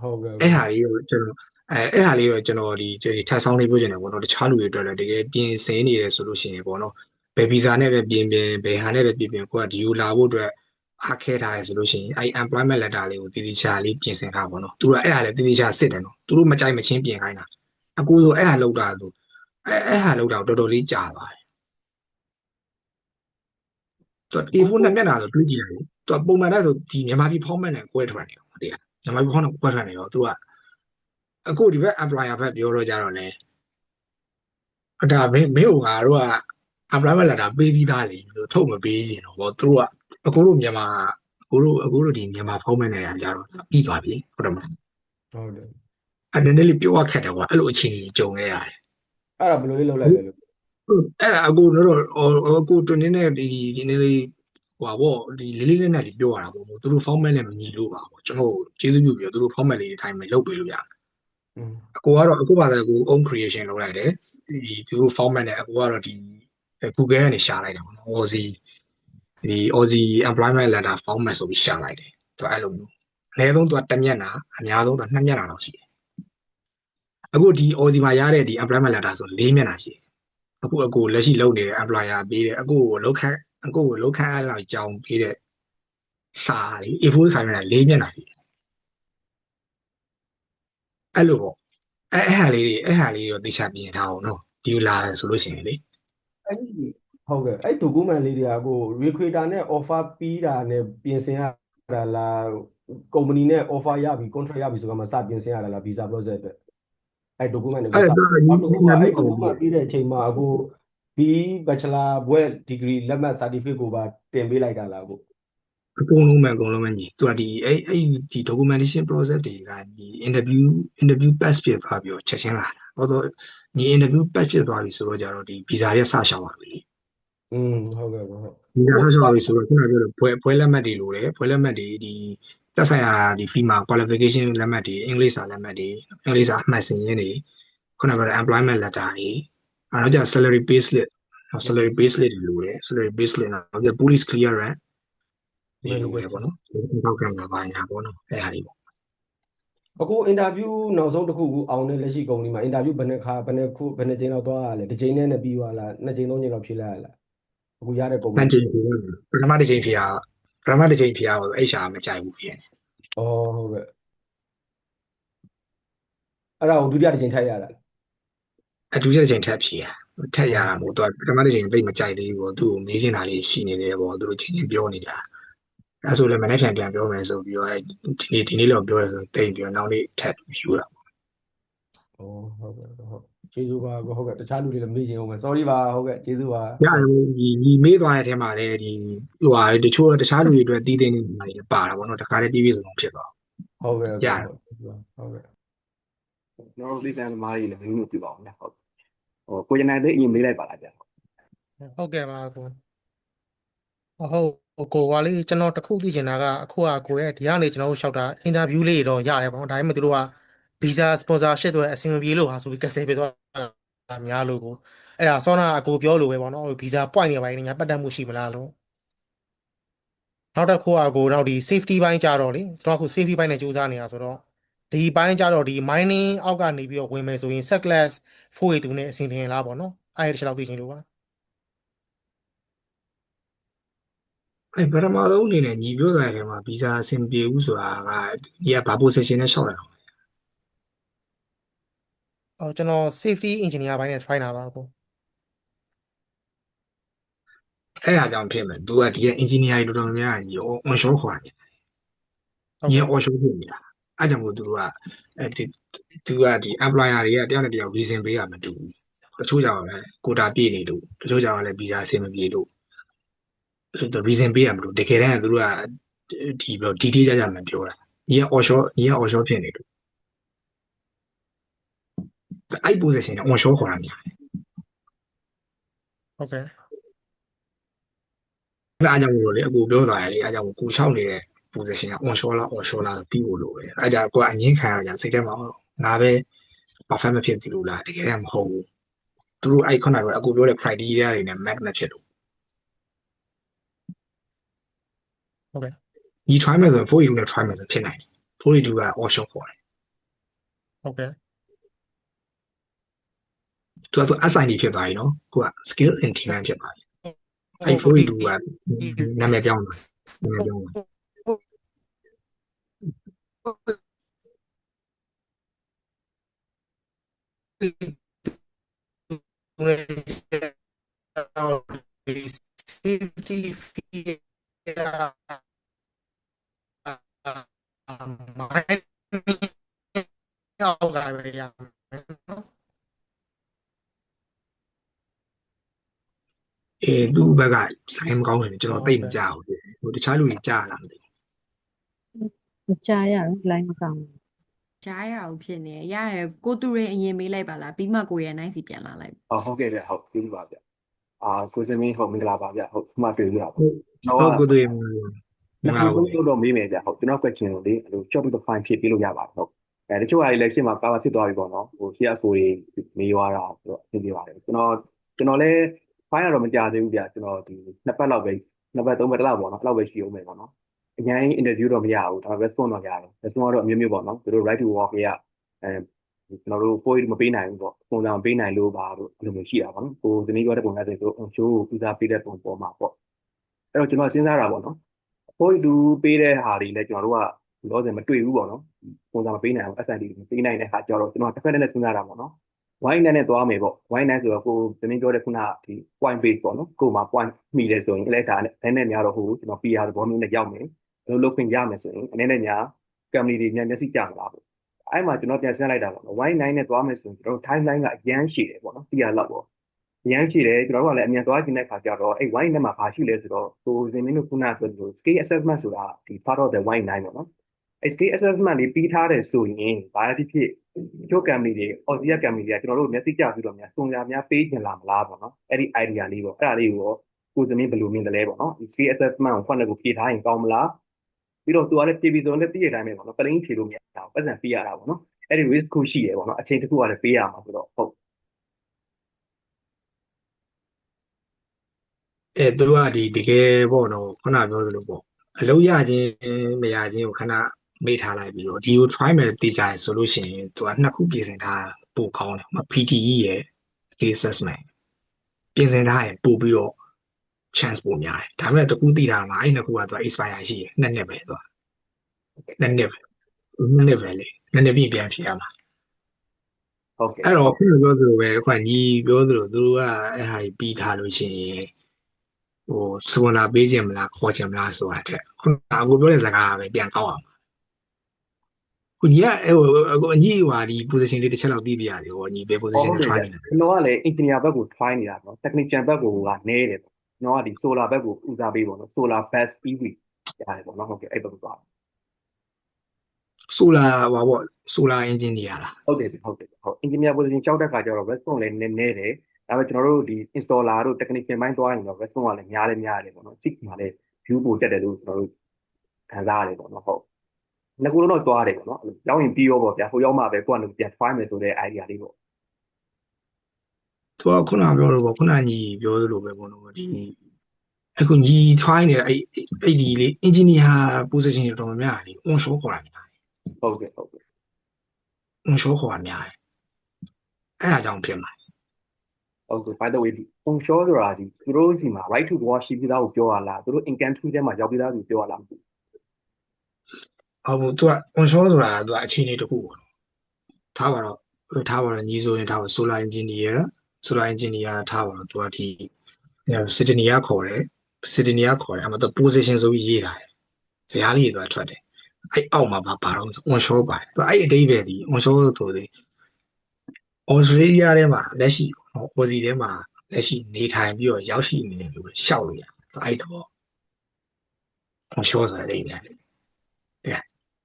ဟုတ်ကဲ့အဲ့ဟာလေးကိုကျွန်တော်အဲ့ဟာလေးတော့ကျွန်တော်ဒီထပ်ဆောင်လေးပြောချင်တယ်ပေါ့နော်တခြားလူတွေအတွက်လည်းတကယ်ပြင်ဆင်နေတယ်ဆိုလို့ရှိရင်ပေါ့နော်ဘယ်ဗီဇာနဲ့ပဲပြင်ဘယ်ဟာနဲ့ပဲပြင်ကိုကဒီကိုလာဖို့အတွက်အားခဲထားရဆိုလို့ရှိရင်အဲ့ employment letter လေးကိုတည်တည်ချာလေးပြင်ဆင်ထားပါတော့သူတို့အဲ့ဟာလည်းတည်တည်ချာစစ်တယ်နော်သူတို့မကြိုက်မချင်းပြင်ခိုင်းတာအကူဆိုအဲ့ဟာလောက်တာသူအဲ့ဟာလောက်တာတော်တော်လေးကြာသွားတယ်သူ A4 နဲ့မျက်နှာဆိုတွေးကြည့်ရတယ်သူပုံမှန်တိုင်းဆိုဒီမြန်မာပြည် format နဲ့ကွဲထွက်နေတော့တရားမြန်မာပြည် format နဲ့ကွဲထွက်နေတော့သူကအခုဒီဘက် employer ဘက်ပြောတော့ကြတော့လေဒါမင်းကိုငါတို့က employment letter ပေးပြီးသားလေလို့ထုတ်မပေးရင်တော့ဘောသူတို့ကအခုတို့မြန်မာအခုတို့ဒီမြန်မာ format နဲ့ကြတော့ပြီးသွားပြီဟုတ်တယ်မလားဟုတ်တယ် နည်းနည်းလေးပြောရခက်တယ်ကွာအဲ့လိုအခြေအနေကြုံခဲ့ရတယ် အဲ့ဒါဘယ်လိုလေးလုပ်လိုက်လဲလို့ အဲ့ဒါအကိုတို့အကိုတွင်နေတဲ့ဒီနေ့လေးဟိုပါဗောဒီလေးလေးနက်နက်လေးပြောရတာဗောသူတို့ format နဲ့မညီလို့ပါဗောကျွန်တော်ကျေးဇူးပြုပြီးတော့သူတို့ format လေးအတိုင်းပဲလုပ်ပေးလို့ရတယ် อืม အကိုကတော့အခုပါဆိုကို own creation လုပ်လိုက်တယ်ဒီသူတို့ format နဲ့အကိုကတော့ဒီ Google ကနေရှာလိုက်တာဗောနော် Aussie employment letter format ဆိုပြီးရှာလိုက်တယ်သူအဲ့လိုမျိုးအနည်းဆုံးသူကတစ်မျက်နှာအများဆုံးသူက2မျက်နှာလောက်ရှိတယ်အခုဒီ Aussie မှာရတဲ့ဒီ employment letter ဆို4မျက်နှာရှိတယ်အခုအကိုလက်ရှိလုပ်နေတဲ့ employer ပေးတယ်အကိုကိုလောက်ခန့်အဲ့လောက်ကြောင်းပေးတဲ့စာလေး A4 စာမျက်နှာ4မျက်နှာရှိတယ်အဲ့လိုပေါ့အဲ့ဟာလေးတော့သိချပြင်ထားအောင်နော်ဒီလာဆိုလို့ရှိရင်လေ အဲ့ဒီဟုတ်ကဲ့အဲ့ document လေးတွေကကို recruiter နဲ့ offer ပြီးတာနဲ့ပြင်ဆင်ရတာလား company နဲ့ offer ရပြီ contract ရပြီဆိုတော့မှစပြင်ဆင်ရတာလား visa process အတွက်အဲ့ document တွေကို အဲ့ စ တော့ နောက်တစ်ခုကအဲ့ ဒီ document ပြီးတဲ့အချိန်မှာအခု B bachelor ဘွဲ့ degree လက်မှတ် certificate ကိုပါတင်ပေးလိုက်တာလားကို အကုန်လုံးပဲညီသူကဒီဒီ documentation process တွေကဒီ interview pass ဖြစ်သွားပြီးတော့ချက်ချင်းလာတာဟောတော့ညီ interview pass ဖြစ်သွားပြီဆိုတော့ကြတော့ဒီ visa ရဲ့စရှောက်ပါပြီလေ ဟုတ်ကဲ့ဟုတ် visa စရှောက်ပါပြီဆိုတော့ခုနပြောလို့ဘွဲလက်မှတ်တွေလိုတယ်ဘွဲလက်မှတ်တွေဒီသက်ဆိုင်ရာဒီ FEMA qualification လက်မှတ်တွေအင်္ဂလိပ်စာလက်မှတ်တွေအင်္ဂလိပ်စာအမှတ်စဉ်ရင်းတွေခုနပြောတဲ့ employment letter တွေနောက်ကြ salary pay slip တွေလိုတယ် salary pay slip နောက်ကြ police clearance ဒီလိုပဲပေါ့နော်။နောက်ကန်လာပါညာပေါ့နော်။အဲ့ဟာတွေပေါ့ အခု interview နောက်ဆုံးတစ်ခုကိုအောင်တဲ့လက်ရှိ company မှာ interview ဘယ်နှစ်ခါဘယ်နှစ်ကြိမ်လောက်သွားရလဲတစ်ကြိမ်နဲ့ပြီးသွားလားနှစ်ကြိမ်သုံးကြိမ်လောက်ဖြေလိုက်ရလားအခုရတဲ့ ။ company နှစ်ကြိမ်ဖြေရတယ်။ပထမတစ်ကြိမ်ဖြေရတော့ HR မကြိုက်ဘူးဖြစ်နေ ဩဟုတ်ကဲ့အဲ့ဒါကိုဒုတိယတစ်ကြိမ်ထပ်ရတာလား ။ဒုတိယတစ်ကြိမ်ထပ်ဖြေရ။ထပ်ရတာမို့သူကပထမတစ်ကြိမ်ပြိတ်မကြိုက်သေးဘူးပေါ့။သူ့ကိုမေးချင်တာလေးရှိနေတယ်ပေါ့။သူတို့ချင်းပြောနေကြတာ။အဲ့ဆိုလည်းမနေ့ပြန်ပြောမယ်ဆိုပြီးတော့ဒီနေ့လောက်ပြောရဲဆိုတိတ်ပြီးတော့နောက်နေ့ထပ်ယူတာပေါ့ ဩဟုတ်ကဲ့ဟုတ်ကျေးဇူးပါဟုတ်ကဲ့တခြားလူတွေလည်းမေးချင်အောင်မယ် sorry ပါဟုတ်ကဲ့ကျေးဇူးပါ ။ရတယ်ဒီမေးသွားတဲ့အထဲမှာလည်းဒီဟိုဟာတချို့တခြားလူတွေအတွက်တည်တည်နေနေပါတာပေါ့နော်။တခါတည်းပြည့်စုံဖြစ်သွား ဟုတ်ကဲ့ ။ ဟုတ် ရ ကဲ့ တယ် ဟုတ်ကဲ့ ကျွန်တော်တို့လေးစံသမားကြီးလည်းမင်းတို့ပြပါအောင်ဗျာဟုတ်ဟိုကိုကျန်နိုင်တဲ့အရင်မေးလိုက်ပါလားဗျာ ဟုတ်ကဲ့ပါကိုဟုတ်ကိုကလေးကျွန်တော်တခုသိချင်တာကအခုကကိုရဲ့ဒီကနေကျွန်တော်တို့လျှောက်တာအင်တာဗျူးလေးတော့ရတယ်ပေါ့နော်ဒါပေမဲ့သူတို့က visa sponsorship တွေအဆင်မပြေလို့ဟာဆိုပြီး cancel ပေးသွားတာများလို့ကိုအဲ့ဒါစောနာအကိုပြောလို့ပဲပေါ့နော် visa point တွေပိုင်းညာပတ်သက်မှုရှိမလားလို့နောက်တစ်ခုကကိုတော့ဒီ safety ဘိုင်းကြတော့လေကျွန်တော်အခု safety ဘိုင်းနဲ့စူးစမ်းနေတာဆိုတော့ဒီဘိုင်းကြတော့ဒီ mining အောက်ကနေပြီးတော့ဝင်မယ်ဆိုရင် set class 482နဲ့အဆင်ပြေလားပေါ့နော်အဲ့ဒီတစ်ချက်တော့သိချင်လို့ပါ အဲ့ပထမဆုံးအနေနဲ့ညီပြောတဲ့နေရာမှာဗီဇာအဆင်ပြေဘူးဆိုတာကညီကဘာ position နဲ့လျှောက်ရအောင် ကျွန်တော် safety engineer ဘိုင်းနဲ့ find တာပါကို အဲ့အကြောင်းဖြစ်မယ်သူကဒီက engineer တွေတော်တော်များများညီ onshore ခေါ်တယ် ဟုတ် ညီ ကဲ့ offshore ဖြစ်နေတာအဲ့ကြောင့်မို့သူကသူကဒီ employer တွေကတယောက်နဲ့တယောက် reason ပေးရမတူဘူးတချို့ကြောင့်လည်း quota ပြည့်နေလို့တချို့ကြောင့်လည်းဗီဇာအဆင်မပြေလို့ reason ပေးရမလို့တကယ်တမ်းကသူတို့ကဒီဘယ်လို detail ကြမပြောတာညီက offshore ဖြစ်နေလို့အဲ့ position က onshore ခေါ်တာများတယ် ဟုတ်ကဲ့ အဲ့အကြောင်းမို့လို့လေအကူပြောသွားရလေအဲ့ကြောင့်ကိုချောက်နေတဲ့ position က onshore လား offshore လားသိဖို့လိုပဲအဲ့ကြောင့်ကိုကအငင်းခံရကြစိတ်ထဲမှာငါပဲ perfect မဖြစ်သေးလို့လားတကယ်တမ်းမဟုတ်ဘူးသူတို့အဲ့ခုနကအကူပြောတဲ့ criteria တွေနဲ့ match မဖြစ်လို့ ဟုတ်ကဲ့ ညီ try မယ်ဆိုရင်482နဲ့ try မယ်ဆိုဖြစ်နိုင်တယ်482က offshore ခေါ်တယ် ဟုတ်ကဲ့ သူက SID ဖြစ်သွားပြီနော်ကိုက skill in demand ဖြစ်သွားပြီအဲ့482ကနာမည်ပြောင်းတယ်နာမည်ပြောင်းတယ် safety fee မိုင်းအောက်ကပဲရမယ်နော် သူ့ဘက်ကဆိုင်မကောင်းတယ်ကျွန်တော်သိမကြောက်ဘူးဟိုတခြားလူတွေကြားလာမသိ မကြားရဘူးလိုင်းမကောင်းဘူး ကြားရအောင်ဖြစ်နေရရကိုသူရင်အရင်မေးလိုက်ပါလားပြီးမှကိုရနိုင်စီပြန်လာလိုက် ဟုတ်ကဲ့ဗျဟုတ်ကျေးဇူးပါဗျကိုစမင်းဟုတ်မင်္ဂလာပါဗျဟုတ်မှတွေ့ရပါ ဟုတ် ကျွန် ဟု တော် တ် က ကိုတွေ့မ နှစ် င်္ဂ ခု လာပါ လုံးတော့မေးမယ်ဗျဟုတ်ကျွန်တော် question ကိုလေshort to the fine ဖြည့်ပေးလို့ရပါတယ်ဟုတ်တချို့ဟာတွေလည်းရှင်းမှာကာမဖြစ်သွားပြီပေါ့နော်ရှေ့အဆိုတွေမေးသွားတာဆိုတော့အဆင်ပြေပါတယ်ကျွန်တော်လည်း fine ကတော့မကြသေးဘူးဗျကျွန်တော်ဒီနှစ်ပတ်လောက်ပဲနှစ်ပတ်သုံးပတ်လောက်ပေါ့နော်အဲ့လောက်ပဲရှိအောင်မယ်ပေါ့နော်အရင် interview တော့မရဘူးဒါပေမဲ့ response တော့ရတယ် response ကတော့အမျိုးမျိုးပေါ့နော်သူတို့ right to work ရကျွန်တော်တို့ point မပေးနိုင်ဘူးပေါ့ပုံစံမပေးနိုင်လို့ပါလို့အဲ့လိုမျိုးရှိတာပေါ့နော်ကိုဒီနေ့ပြောတဲ့ပုံစံဆိုတော့ show ကိုဦးစားပေးတဲ့ပုံပေါ်မှာပေါ့အဲ့တော့ကျွန်တော်စဉ်းစားတာပေါ့နော်point တူပေးတဲ့ဟာတွေလည်းကျွန်တော်တို့ကလောဆယ်မတွေ့ဘူးပေါ့နော်ပုံစံမပေးနိုင်ဘူး SND မပေးနိုင်တဲ့ဟာကြတော့ကျွန်တော်တစ်ဖက်နဲ့စဉ်းစားတာပေါ့နော် wine နဲ့သွားမယ်ပေါ့ wine ဆိုတော့ကိုဒီနေ့ပြောတဲ့ခုနဒီ point base ပေါ့နော်ကိုမှာ point မိတယ်ဆိုရင်လည်းဒါနဲ့များတော့ဟိုကျွန်တော် PR သဘောမျိုးနဲ့ရောက်မယ်ဘယ်လိုလုပ်ခွင့်ရမယ်ဆိုရင်အနေနဲ့ညာ company တွေမျက်စိကြမလားပေါ့အဲ့မှာကျွန်တော်ပြန်စဉ်းလိုက်တာပေါ့နော် wine နဲ့သွားမယ်ဆိုရင်ကျွန်တော် timeline ကအရန်ရှည်တယ်ပေါ့နော်PR လောက်ပေါ့အရန်ရှည်တယ်ကျွန်တော်တို့ကလည်းအမြန်သွားခြင်းတဲ့ခါကျတော့အဲ့ wine နဲ့မှာဘာရှိလဲဆိုတော့ကိုစင်မင်းတို့ခုနဆိုလို့ scale assessment ဆိုတာဒီ part of the wine 9ပေါ့နော်အဲ့ scale assessment လေးပြီးထားတယ်ဆိုရင်ဘာဖြစ်ဖြစ်ချို့ company တွေ Aussie company တွေကကျွန်တော်တို့မျက်စိကြပြီးတော့များစုံရများပေးချင်လာမလားပေါ့နော်အဲ့ဒီ idea လေးပေါ့အဲ့ဒါလေးကိုကိုစင်မင်းဘယ်လိုမြင်တယ်လဲပေါ့နော်ဒီ scale assessment ကိုဖတ်နေကိုဖြေထားရင်ကောင်းမလားပြီးတော့သူကလည်းပြည်ပြည်စုံလည်းပြည့်ရတိုင်းပဲပေါ့နော်ပလင်းဖြေလို့မရဘူးပတ်စံပေးရတာပေါ့နော်အဲ့ဒီ risk ခုရှိရပေါ့နော်အချိန်တစ်ခုကလည်းပေးရမှာဆိုတော့ဟုတ် သူတို့ကဒီတကယ်ပေါ့နော်ခုနပြောသလိုပေါ့အလုပ်ရခြင်းမရခြင်းကိုခဏမေ့ထားလိုက်ပြီးတော့ဒီကို try မယ်တေးကြရဆိုလို့ရှိရင်သူကနှစ်ခုပြင်ဆင်ထားပို့ကောင်းတယ်။ PTE ရဲ့ skill assessment ပြင်ဆင်ထားရင်ပို့ပြီးတော့ chance ပိုများတယ်။ဒါပေမဲ့တခုသိထားမှာအဲ့နှစ်ခုကသူက expire ရှိတယ်နှစ်နှစ်ပဲသူကနှစ်နှစ်ပဲလေနှစ်နှစ်ပြည့်ပြန်ဖြေရမှာ ဟုတ်ကဲ့ အဲ့တော့ခုနပြောသလိုပဲခုနညီပြောသလိုသူတို့ကအဲ့ဟာကြီးပြီးထားလို့ရှိရင်စုံလာပေးခြင်းမလားခေါ်ခြင်းမလားဆိုတာတဲ့ခုနအခုပြောတဲ့စကားကပဲပြန်ကောက်အောင်ခုညီကအခုအညီဟွာဒီ position လေးတစ်ချက်လောက်သိပြရတယ်ဟောညီဘယ် position ဟုတ် နဲ့ ကဲ့ try ဗျ နေလဲ ကျွန်တော်ကလည်း engineer ဘက်ကို try နေတာပေါ့ technician ဘက်ကိုကနည်းတယ်ပေါ့ကျွန်တော်ကဒီ solar ဘက်ကိုဦးစားပေးပေါ့နော် solar bus EV ရတယ်ပေါ့နော်ဟုတ်ကဲ့အဲ့ဘက်ကိုသွား solar ဟွာပေါ့ solar engineer လား ဟုတ်တယ်ဟုတ် engineer position ကြောက်တဲ့ခါကျတော့ response လည်းနည်းတယ်ဒါပေမဲ့ကျွန်တော်တို့ဒီ installer တို့ technician ဘိုင်းသွားရင်တော့ response ကလည်းများတယ်ပေါ့နော် seek မှာလည်း view ပိုတက်တယ်လို့ကျွန်တော်တို့ခံစားရတယ်ပေါ့နော်ဟုတ်နှစ်ခုလုံးတော့သွားတယ်ပေါ့နော်ရောက်ရင်ပြီးရောပေါ့ဗျာဟိုရောက်မှပဲကိုယ့်အနေနဲ့ပြန် try မယ်ဆိုတဲ့ idea လေးပေါ့ သူကခုနပြောလို့ပေါ့ခုနညီပြောသလိုပဲပေါ့နော်ဒီအခုညီ try နေတဲ့အဲ့ဒီလေ engineer position တော်တော်များတယ် onshore ခေါ်တာများတယ် ဟုတ်ကဲ့ onshore ခေါ်တာများတယ်အဲ့ဒါကြောင့်ဖြစ်မှာ ဟုတ်ကဲ့ by the way onshore ဆိုတာဒီသူတို့စီမှာ right to work ရှိပြီးသားကိုပြောရလားသူတို့ in country ထဲမှာရောက်ပြီးသားကိုပြောရလားမသိဘူးသူက onshore ဆိုတာသူကအခြေအနေတစ်ခုပေါ့ထားပါတော့ညီဆိုရင်ထားပါ solar engineer ထားပါတော့သူကဒီ Sydney ကခေါ်တယ်အမှတော့ position ဆိုပြီးရေးထားတယ်ဇာတ်လေးတွေထွက်တယ်အဲ့အောက်မှာဘာတော့ onshore ပါတယ်သူအဲ့အတိတ်ပဲဒီ onshore ဆိုတဲ့ Australia ထဲမှာလက်ရှိ Aussie ထဲမှာလက်ရှိနေထိုင်ပြီးတော့ရောက်ရှိနေတယ်လို့ရှောက်လို့ရတယ်အဲ့တော့ onshore ဆိုတဲ့နေရာလေး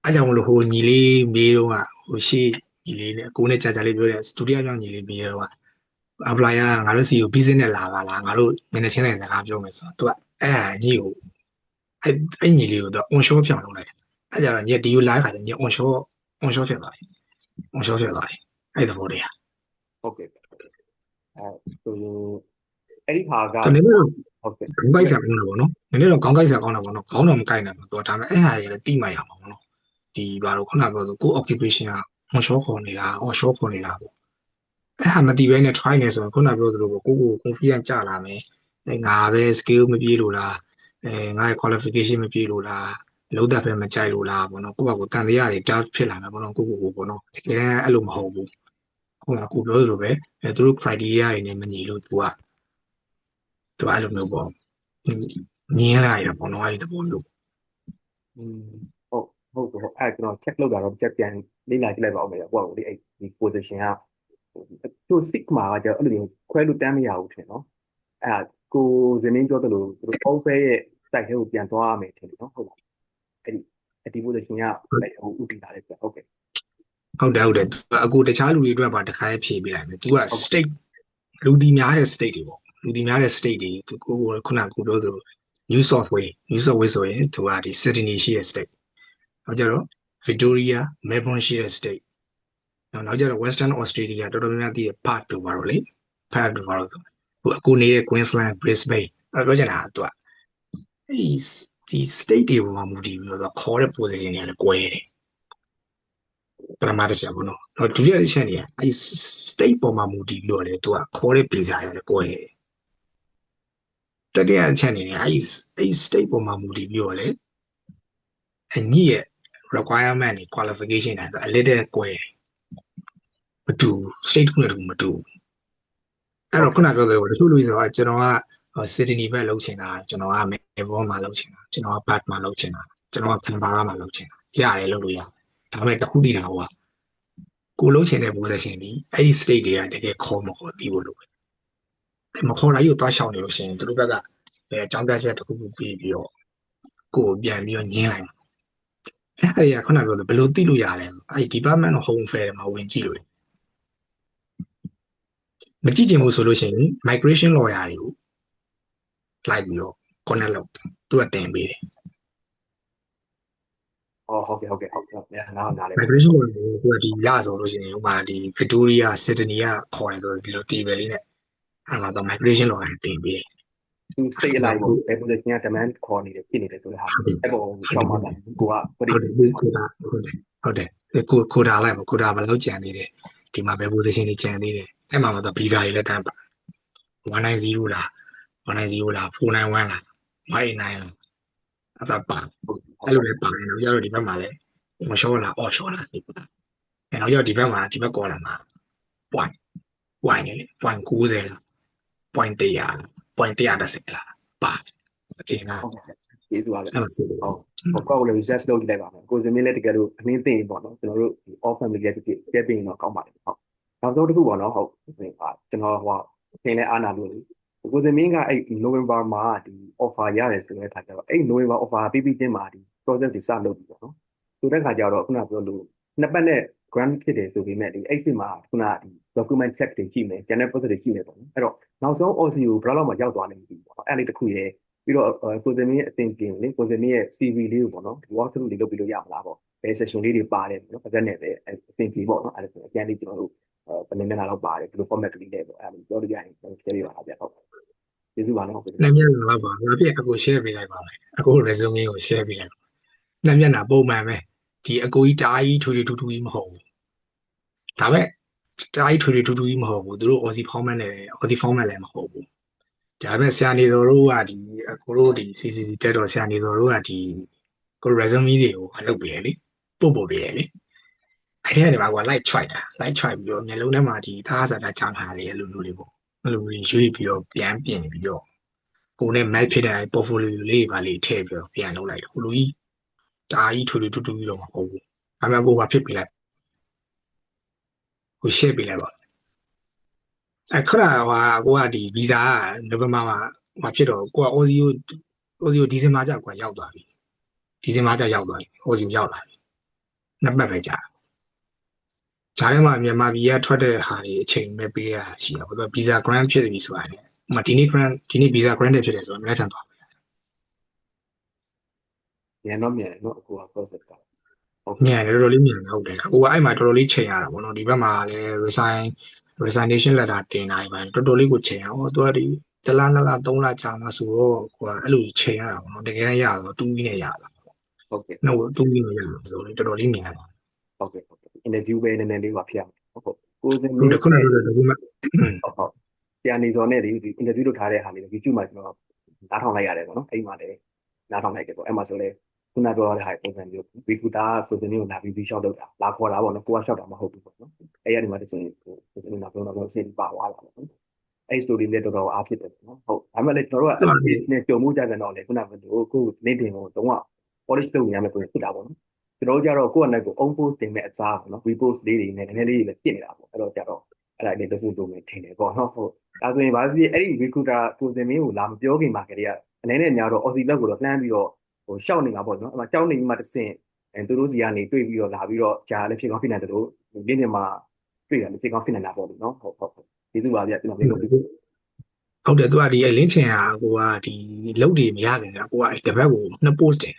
အဲ့ကြောင့်မလို့ဟိုညီလေးမေးတော့ဟိုရှေ့ညီလေးနဲ့ကိုနဲ့ကြာလေးပြောတဲ့ဒုတိယပြောင်းညီလေးမေးတော့apply ကငါတို့စီကို business နဲ့လာပါလားငါတို့နည်းနည်းချင်းတဲ့စကားပြောမယ်ဆိုတော့သူကအဲ့ညီကိုအဲ့ညီလေးကိုသူ onshore ပြောင်းလုပ်လိုက်တယ်အဲ့ကြတော့ညီဒီကို live ခါကျညီ onshore ဖြစ်သွားတယ်အဲ့သဘောတည်းဟုတ်ကဲ့ဆိုရင်အဲ့ဒီဟာကတနည်းတော့ ဟုတ်ကဲ့ ခေါင်းကိုက်စားကောင်းတယ်ပေါ့နော်နည်းနည်းတော့ခေါင်းကိုက်စားကောင်းတယ်ပေါ့နော်ခေါင်းတော့မကိုက်နိုင်ဘူးသူကဒါပေမဲ့အဲ့ဟာတွေလည်းတိမှရမှာပေါ့နော်ဒီဘာလို့ခုနပြောဆိုကို occupation က onshore ခေါ်နေတာ offshore ခေါ်နေတာပေါ့အဲ့ဟာမတိဘဲနဲ့ try နေဆိုရင်ခုနပြောသလိုပေါ့ကို confidence ကျလာမယ်ငါပဲ skill မပြေလို့လားငါရဲ့ qualification မပြေလို့လားလုံးသက်ပဲမကြိုက်လို့လားပေါ့နော်ကိုယ့်ဘာကိုတန်တရားတွေ doubt ဖြစ်လာမယ်ပေါ့နော်ကိုပေါ့နော်တကယ်တမ်းအဲ့လိုမဟုတ်ဘူးခုနကကိုပြောသလိုပဲသူတို့ criteria တွေနဲ့မညီလို့သူအဲ့လိုမျိုးပေါ့ငင်းလာရပေါ့နော်အဲ့ဒီသဘောမျိုးဟုတ်အဲ့ကျွန်တော် check လုပ်တာတော့ check ပြန်လေ့လာကြည့်လိုက်ပါဦးမယ်ပေါ့ဒီ position ကသူ sigma ကကျတော့အဲ့လိုခွဲလို့တန်းမရဘူးထင်နော်အဲ့ကိုဇင်းင်းပြောသလိုသူတို့ offer ရဲ့ site ထဲကိုပြန်သွားရမယ်ထင်နော်ဟုတ်လားအဲ့ဒီ position ကဟိုဥတည်လာတယ်ဟုတ်ကဲ့ ဟုတ်တယ်အခုတခြားလူတွေအတွက်ပါတခါရေးဖြေပေးလိုက်မယ် तू က ဟုတ် state လူဒီများတဲ့ state တွေပေါ့လူဒီများတဲ့ state တွေသူခုနကပြောသလို New South Wales ဆိုရင်သူကဒီ Sydney ရှိတဲ့ state နောက်ကြတော့ Victoria Melbourne ရှိတဲ့ state နောက်ကြတော့ Western Australia တော်တော်များများသိရ Perth တို့ပါတော့လေ Perth တို့ပါတော့အခုနေတဲ့ Queensland Brisbane အဲ့ပြောချင်တာကသူကဒီ state တွေပေါ်မှာမူတည်ပြီးတော့ခေါ်တဲ့ position တွေကလည်းကွဲတယ်ပထမတစ်ချက်ပေါ့နော်ဒုတိယတစ်ချက်နေအဲ့ state ပေါ်မှာမူတည်ပြီးတော့လေသူကခေါ်တဲ့ visa တွေလည်းကွဲတယ်တတိယတစ်ချက်နေအဲ့ state ပေါ်မှာမူတည်ပြီးတော့လေအညီရဲ့ requirement တွေ qualification တွေအလက်တဲ့ကွဲတယ်မတူ state ခုနဲ့တူမတူအဲ့တော့ခုနပြောသလိုတချို့လူတွေဆိုတော့ကျွန်တော်က Sydney ဘက်လောက်ချင်တာကျွန်တော်က Melbourne မှာလောက်ချင်တာကျွန်တော်က Perth မှာလောက်ချင်တာကျွန်တော်က Canberra မှာလောက်ချင်တာရတယ်လို့လို့ရဒါပေမဲ့တခုတည်တာဟိုကကိုလုံးချင်တဲ့ position ဒီအဲ့ဒီ state တွေကတကယ်ခေါ်မခေါ်ပြီးဖို့လို့မခေါ်တာကြီးကိုသွားရှောင်နေလို့ရှိရင်သူတို့ဘက်ကအကြောင်းပြချက်တစ်ခုခုပြီးပြီးတော့ကိုယ်ပြန်ပြီးတော့ညင်းလိုက်မှာအဲ့ဒါကခုနပြောသလိုဘယ်လိုသိလို့ရလဲအဲ့ Department of Home Affairs မှာဝင်ကြည့်လို့မကြည့်ချင်ဘူးဆိုလို့ရှိရင် migration lawyer တွေကိုလိုက်ပြီးတော့ connect လုပ်သူကတင်ပေးတယ် ဟုတ်ကဲ့နားနားလေး migration lawyer ကိုသူကဒီရဆိုလို့ရှိရင်ဥပမာဒီ Victoria Sydney ကခေါ်တယ်ဆိုဒီလိုတီးပဲလေးနဲ့အဲ့မှာတော့ migration lawyer တင်ပေးတယ် သူ state အလိုက်ပေါ့ဘယ် position က demand ခေါ်နေတယ်ဖြစ်နေတယ်ဆိုတဲ့ဟာအဲ့ပေါ်ရှောက်မှာတာကိုကပရိဟုတ်တယ်ကိုတာလိုက်ပေါ့ကိုတာဘယ်လောက်ကြံနေတယ်ဒီမှာပဲ position တွေကြံသေးတယ်အဲ့မှာတော့ visa တွေလည်းတန်းပါ190လား491လား189လားအဲ့ဒါပါအဲ့လိုလည်းပါတယ်တော့ရတော့ဒီဘက်မှာလည်းမရှော့လား off short လားဒီပါအဲ့တော့ရဒီဘက်ကောလာမှာ point နေလေ point 90လား point 100လား point 130လားပါအကင်းက ကျေးဇူးပါလေ အဲ့လိုဆိုတော့ဟုတ်ကောက်လည်း research လုပ်ကြည့်လိုက်ပါမယ်ကိုစင်းမင်းလည်းတကယ်လို့အမင်းသိရင်ပေါ့နော်ကျွန်တော်တို့ဒီ all family ရဲ့ပြည့်ပြည့်တော့ကောင်းပါတယ်ဟုတ်နောက်ဆုံးတစ်ခုပေါ့နော်ဟုတ်ကျွန်တော်ဟိုအချိန်လဲအားနာလို့ကိုစင်းမင်းကအဲ့ November မှာဒီ offer ရတယ်ဆိုတဲ့အခါကျတော့အဲ့ November offer ပြီးချင်းမှာဒီ process တွေစလုပ်ပြီပေါ့နော်ဆိုတဲ့အခါကျတော့ခုနပြောလို့နှစ်ပတ်နဲ့ grant ဖြစ်တယ်ဆိုပေမဲ့ဒီအဲ့ဒီမှာခုနဒီ document check တွေကြည့်မယ် general process တွေကြည့်မယ်ပေါ့နော်အဲ့တော့နောက်ဆုံး OCO ဘယ်လောက်မှရောက်သွားနိုင်ပြီပေါ့နော်အဲ့လေးတစ်ခုရဲ့ပြီးတော့ကိုစင်မင်းရဲ့အသင်ပြင်လေကိုစင်မင်းရဲ့ CV လေးကိုပေါ့နော်ဒီ walk through လေးလုပ်ပြီးလို့ရမလားပေါ့ဘယ် session လေးတွေပါတယ်နော်ပတ်သက်နဲ့ပဲအသင်ပြင်ပေါ့နော်အဲ့ဒါဆိုအကျန်းလေးကျွန်တော်တို့ဘယ်နည်းနဲ့လောက်ပါတယ်ဒီလို format ကလေးနဲ့ပေါ့အဲ့ဒါပြောလို့ရရင်ကျွန်တော် share ပြပါဗျာဟုတ်ကျေးဇူးပါနော်ဟုတ်ကဲ့နှစ်မျက်နှာလောက်ပါငါပြအကို share ပေးလိုက်ပါမယ်အကို resume ကို share ပေးလိုက်နှစ်မျက်နှာပုံမှန်ပဲဒီအကိုကြီးတားကြီးထွေထွေထူးထူးကြီးမဟုတ်ဘူးဒါပေမဲ့တားကြီးထွေထွေထူးထူးကြီးမဟုတ်ဘူးသူတို့ Aussie format လည်းမဟုတ်ဘူးဒါပေမဲ့ဆရာနေတော်တို့ကဒီအကိုတို့ဒီ CCC တက်တော့ဆရာနေတော်တို့ကဒီကို resume တွေကိုအလုပ်ပေးရလေပို့ပေးရလေအဲ့ဒီကနေမှကို like try ပြီးတော့မျိုးလုံးထဲမှာဒီသားစားတာကြားထားလေအဲ့လိုမျိုးလေးပေါ့အဲ့လိုမျိုးရွေးပြီးတော့ပြန်ပြင်ပြီးတော့ကိုနဲ့ match ဖြစ်တဲ့ portfolio လေးပါလေးထည့်ပြီးတော့ပြန်လုပ်လိုက်တော့ဟိုလိုကြီးဒါကြီးထွေထွေထူးထူးကြီးတော့မဟုတ်ဘူးအမှန်ကိုပါဖြစ်ပြီးလိုက်ကို share ပေးလိုက်ပါခဏကိုကဒီ visa က November မှာဖြစ်တော့ကိုက Aussie ဒီဇင်ဘာကျကိုရောက်သွားပြီAussie ရောက်လာပြီနှစ်ပတ်ပဲကြာဂျားထဲမှာမြန်မာပြည်ကထွက်တဲ့ဟာတွေအချိန်ပဲပေးရရှိတာပေါ့သူက visa grant ဖြစ်ပြီဆိုတာလေဒီနေ့ visa grant ဖြစ်တယ်ဆိုတော့မလက်ထန်သွားမြန်တော့အခုက process ကမြန်တယ်တော်တော်လေးမြန်တယ်ဟုတ်တယ်အခုကအဲ့မှာတော်တော်လေးချိန်ရတာပေါ့နော်ဒီဘက်မှာလည်း resignation letter တင်တာပဲတော်တော်လေးကိုချိန်ရအောင်သူကဒီ1လ2လ3လကြာမှဆိုတော့ကိုကအဲ့လိုချိန်ရတာပေါ့နော်တကယ်လည်းရတော့2 week နဲ့ရတာဟုတ်ကဲ့နော်2 week နဲ့ရတာဆိုတော့တော်တော်လေးမြန်တယ်ဟုတ်ကဲ့ interview ပဲနည်းနည်းလေးပါဖြစ်အောင်ဟုတ်ကိုစင်မင်းခုနကပြောတဲ့ document ဟုတ်ပြန်နေစော်နဲ့ဒီ interview လုပ်ထားတဲ့ဟာလေး YouTube မှာကျွန်တော်နားထောင်လိုက်ရတယ်ပေါ့နော်အဲ့မှာလည်းနားထောင်လိုက်တယ်ပေါ့အဲ့မှာဆိုလဲခုနပြောတဲ့ဟာပုံစံမျိုးဝီကူတာဆိုတဲ့မျိုးကိုလာပြီးရှောက်လုပ်တာလာခေါ်တာပေါ့နော်ကိုကရှောက်တာမဟုတ်ဘူးပေါ့နော်အဲ့ရဒီမှာတစ်စင်ဟိုဒီနောက်တော့အစီအပါသွားတာပေါ့နော်အဲ့ story လေးတော်တော်အားဖြစ်တယ်နော်ဟုတ်ဒါပေမဲ့လည်းကျွန်တော်တို့ကအဲ့ဒီနဲ့ကြုံမှုကြတဲ့တော့လေခုနကပြောကိုနေတင်ကိုတော့ polish လုပ်နေရမယ်ဆိုရင်ဖြစ်တာပေါ့နော်ကျွန်တော်တို့ကြတော့ကိုယ့်အနေကို own post တင်မဲ့အစားပေါ့နော် repost လေးတွေနဲ့နည်းနည်းလေးလည်းဖြစ်နေတာပေါ့အဲ့တော့ကြတော့အဲ့ဒါလေးတစ်ခုလုပ်မယ်ထင်တယ်ပေါ့နော်ဟုတ်ဒါဆိုရင်ဘာဖြစ်အဲ့ဒီ recruiter ကိုစင်မင်းကိုလာမပြောခင်မှာကလေးကအနေနဲ့ညာတော့ Aussie လောက်ကိုတော့လှမ်းပြီးတော့ဟိုရှောက်နေမှာပေါ့နော်အဲ့မှာကြောက်နေပြီးမှတစ်ဆင့်သူတို့စီကနေတွေ့ပြီးတော့လာပြီးတော့ဂျာလည်းဖြစ်ကောင်းဖြစ်နေတယ်လို့ လင်းနေမှာတွေ့ရတယ်ဖြစ်ကောင်းဖြစ်နေတာပေါ့လေနော်ဟုတ်ကျေးဇူးပါဗျကျွန်တော်ပြောလို့ ဟုတ်တယ်သူကဒီလင်းချင်တာကိုကဒီလုပ်တွေမရခင်ကကိုကတပတ်ကို2 post တင်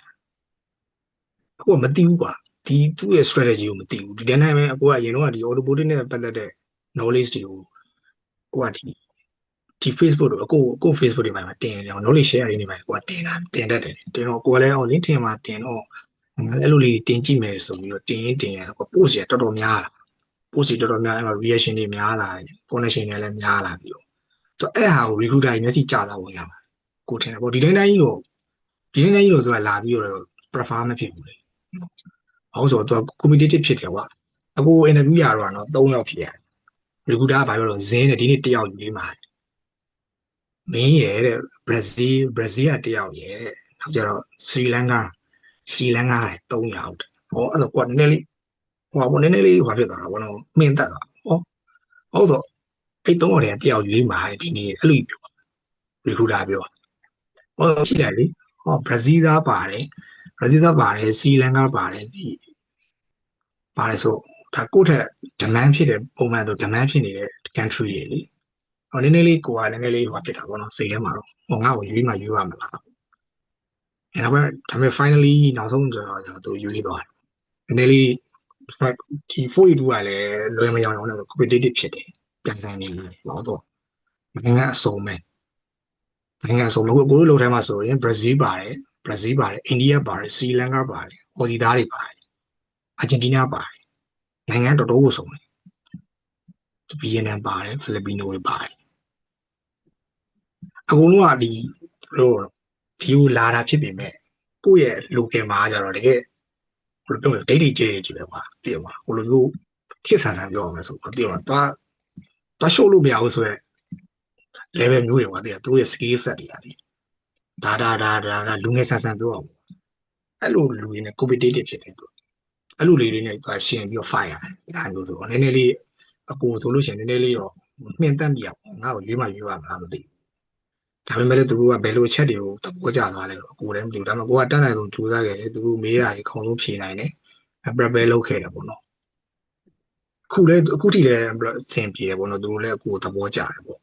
အခုမသိဘူးကွာဒီသူ့ရဲ့ strategy ကိုမသိဘူးဒီတိုင်းတိုင်းပဲအခုကအရင်တော့ဒီ automotive နဲ့ပတ်သက်တဲ့ knowledge တွေကိုကိုကဒီ Facebook တို့အခု Facebook တွေမှာတင်တယ် knowledge share တွေနေမှာကိုကတင်တတ်တယ်တင်တော့ကိုကလည်းလင်းထင်မှာတင်တော့အဲ့လိုလေးတင်ကြည့်မယ်ဆိုပြီးတော့တင်ရတော့ post ရတော်တော်များလာ post တွေတော်တော်များအဲ့မှာ reaction တွေများလာတယ် connection တွေလည်းများလာပြီးတော့အဲ့ဟာကို recruiter ကြီးမျက်စိကျတာဝင်ရမှာကိုထင်တယ်ပေါ့ဒီတိုင်းတိုင်းကြီးတော့သူကလာပြီးတော့ prefer မဖြစ်ဘူးလေဟုတ်ဆိုတော့သူက competitive ဖြစ်တယ်ကွာအခု interview ရတော့နော်3ယောက်ဖြစ်ရတယ် recruiter ကဘာပြောတော့ဇင်းနဲ့ဒီနေ့1ယောက်ယူလေးမှာမင်းရဲ့တဲ့ Brazil က1ယောက်ရဲ့တဲ့နောက်ကျတော့ Sri Lanka က3ယောက်တဲ့ဟောအဲ့တော့ကွာနည်းနည်းလေးဟိုဖြစ်သွားတာဘောနော်မင်းတက်သွားဟုတ်တော့အဲ့3ယောက်တည်း1ယောက်ယူလေးမှာဒီနေ့အဲ့လိုပြော recruiter ပြောဟောကြည့်လိုက်လေဟော Brazil သားပါတယ်Sri Lanka ပါတယ်ဒီပါတယ်ဆိုဒါကိုယ့်ထက် demand ဖြစ်တဲ့ပုံမှန်ဆို demand ဖြစ်နေတဲ့ country တွေလေဟောနည်းနည်းလေးကိုကနည်းနည်းလေးဟိုဖြစ်တာပေါ့နော်စိတ်ထဲမှာတော့ဟောငါ့ကိုရွေးမှရွေးရမလားအဲ့ဒါပေမဲ့ finally နောက်ဆုံးကျတော့သူရွေးသွားတယ်နည်းနည်းလေးဒီ 482 ကလည်းလွယ်မရောင်နဲ့ဆို competitive ဖြစ်တယ်ပြန်ဆိုင်နေတယ်ပေါ့တော့နိုင်ငံအစုံပဲကိုတို့လောက်ထဲမှာဆိုရင် Brazil ပါတယ်အိန္ဒိယပါတယ် Sri Lanka ပါတယ်အော်ဒီသားတွေပါတယ်အာဂျင်တီးနားပါတယ်နိုင်ငံတော်တော်ကိုစုံတယ်ဗီယက်နမ်ပါတယ်ဖိလစ်ပီနိုတွေပါတယ်အကုန်လုံးကဒီကိုလာတာဖြစ်ပေမဲ့ကိုယ့်ရဲ့ local မှာကျတော့တကယ်ဘယ်လိုပြောလဲဒိတ်ကြီးပဲကွာသိရမှာဟိုလိုမျိုးခက်ဆန်ပြောအောင်လဲဆိုတော့သိရမှာသွား show လို့မရဘူးဆိုရက် level မျိုးတွေကွာသိရသူတို့ရဲ့ skill set တွေရတယ်ဒါလူငယ်ဆန်ပြောအောင်အဲ့လိုလူတွေနဲ့ competitive ဖြစ်တယ်သူအဲ့လိုလေးတွေနဲ့သူရှင်ပြီးတော့ fire ဒါမျိုးဆိုတော့နည်းနည်းလေးအကိုဆိုလို့ရှိရင်နည်းနည်းလေးတော့မြင့်တက်ပြရအောင်ငါ့ကိုရွေးမှရွေးရမလားမသိဘူးဒါပေမဲ့လည်းသူတို့ကဘယ်လိုချက်တွေကိုသဘောကျသွားလဲတော့အကိုလည်းမသိဘူးဒါပေမဲ့ကိုကတက်နိုင်ဆုံးကြိုးစားခဲ့တယ်သူတို့မေးတာတွေအကုန်လုံးဖြေနိုင်တယ် prepare လုပ်ခဲ့တယ်ပေါ့နော်အခုထိလည်းအဆင်ပြေတယ်ပေါ့နော်သူတို့လည်းအကိုသဘောကျတယ်ပေါ့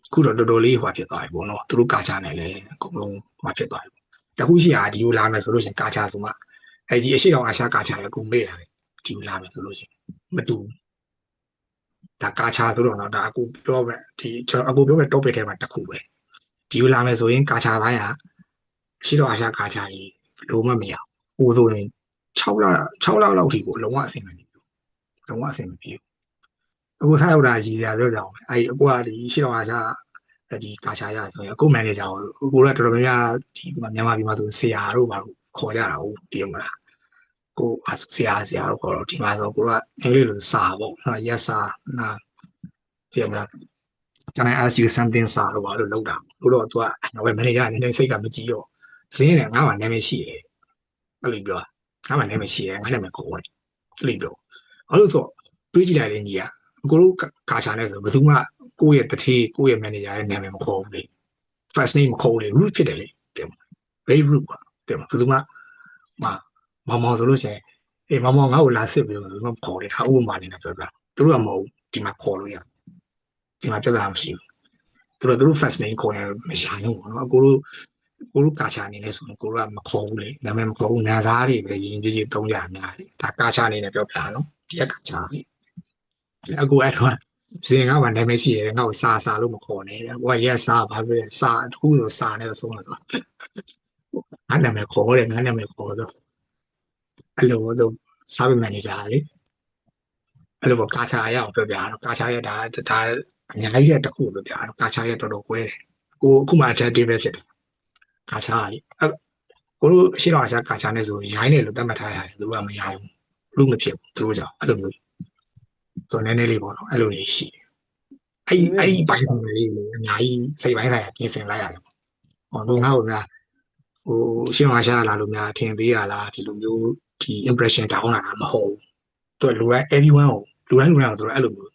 အခုတော့တော်တော်လေးဟွာဖြစ်သွားပြီပေါ့နော်သူတို့ကာချာနဲ့လည်းအကုန်လုံးဟွာဖြစ်သွားပြီတခုရှိရာဒီကိုလာမယ်ဆိုလို့ရှိရင်ကာချာဆိုမှအဲ့ဒီအရှိတောင်အာရှကာချာရဲ့အကုန်မေ့လာတယ်ဒီကိုလာမယ်ဆိုလို့ရှိရင်မတူဒါကာချာဆိုတော့နော်ဒါအကူပြောမယ်ဒီကျွန်တော်အကူပြောမယ် topic ထဲမှာတစ်ခုပဲဒီကိုလာမယ်ဆိုရင်ကာချာပိုင်းကအရှိတောင်အာရှကာချာကြီးလုံးဝမရဘူးဆိုရင်6လလောက်ထိကိုလုံးဝအဆင်မပြေဘူးအခုဆက်ရောက်တာကြီးစရာပြောကြအောင်အဲ့အကူကဒီအရှိတောင်အာရှဒီကာချာရဆိုရင်အခု manager ကိုလည်းတော်တော်များများဒီမြန်မာပြည်မှာဆိုဆရာတို့ဘာလို့ခေါ်ကြတာဟုတ်တည်မလားကိုဆရာတို့ခေါ်တော့ဒီမှာဆိုကိုကအင်္ဂလိပ်လိုစာပေါ့နော် yes sir နာတည်မလား can I ask you something sir လို့ဘာလို့လောက်တာလို့တော့သူကဘယ် manager အနေနဲ့စိတ်ကမကြည့်တော့ဈေးနဲ့ငါ့မှာနာမည်ရှိတယ်အဲ့လိုပြောငါ့မှာနာမည်ရှိတယ်ငါနာမည်ခေါ်တယ်အဲ့လိုပြောအဲ့လိုဆိုတွေးကြည့်လိုက်တဲ့ညီကကိုတို့ကာချာနဲ့ဆိုဘယ်သူမှကိုယ့်ရဲ့တတိကိုယ့်ရဲ့ manager ရဲ့နာမည်မခေါ်ဘူးလေ first name မခေါ်ဘူးလေ root ဖြစ်တယ်လေတင်မ very root ပါတင်မဘယ်သူမှမောင်ဆိုလို့ရှိရင်အေးမောင်ငါ့ကိုလာစစ်ပြီးတော့မခေါ်တယ်ဒါဥပမာနေနဲ့ပြောပြသူတို့ကမဟုတ်ဒီမှာခေါ်လို့ရဒီမှာပြဿနာမရှိဘူးသူတို့ first name ခေါ်ရင်မရှာဘူးပေါ့နော်ကိုတို့ကာချာအနေနဲ့ဆိုရင်ကိုတို့ကမခေါ်ဘူးလေနာမည်မခေါ်ဘူးနာစားတွေပဲရင်းကြီးသုံးကြအများကြီးဒါကာချာအနေနဲ့ပြောပြနော်ဒီကကာချာလေအကူအဲ့တော့ဇင်ကမှနာမည်ရှိရတယ်ငါ့ကိုစာလို့မခေါ်နဲ့တဲ့ကိုကရက်စာဘာဖြစ်လဲစာတခုဆိုစာနဲ့ဆုံးလို့ဆိုငါနာမည်ခေါ်တယ်ငါနာမည်ခေါ်တော့အဲ့လိုတော့ service manager လေအဲ့လိုပေါ့ကာချာရအောင်ပြောပြတော့ကာချာရဒါအများကြီးတခုပြောပြတော့ကာချာရတော်တော်ကွဲတယ်ကိုအခုမှ adaptive ပဲဖြစ်တယ်ကာချာလေကိုတို့အရှိတော်အရှာကာချာနဲ့ဆိုရိုင်းတယ်လို့သတ်မှတ်ထားရတယ်သူကမရိုင်းဘူးလို့မဖြစ်ဘူးသူတို့ကြောင့်အဲ့လိုမျိုးဆိုနည်းနည်းလေးပေါ့နော်အဲ့လိုလေးရှိတယ်အဲ့ဒီပိုင်းဆိုင်လေးကိုအများကြီးစိတ်ပိုင်းဆိုင်ရာပြင်ဆင်လိုက်ရတယ်ပေါ့ဟောသူငါ့ကိုများဟိုရှင်းပါရှာလာလို့များထင်သေးရလားဒီလိုမျိုးဒီ impression တောင်းလာတာမဟုတ်ဘူးသူလူတိုင်း everyone ကိုလူတိုင်းသူတို့အဲ့လိုမျိုး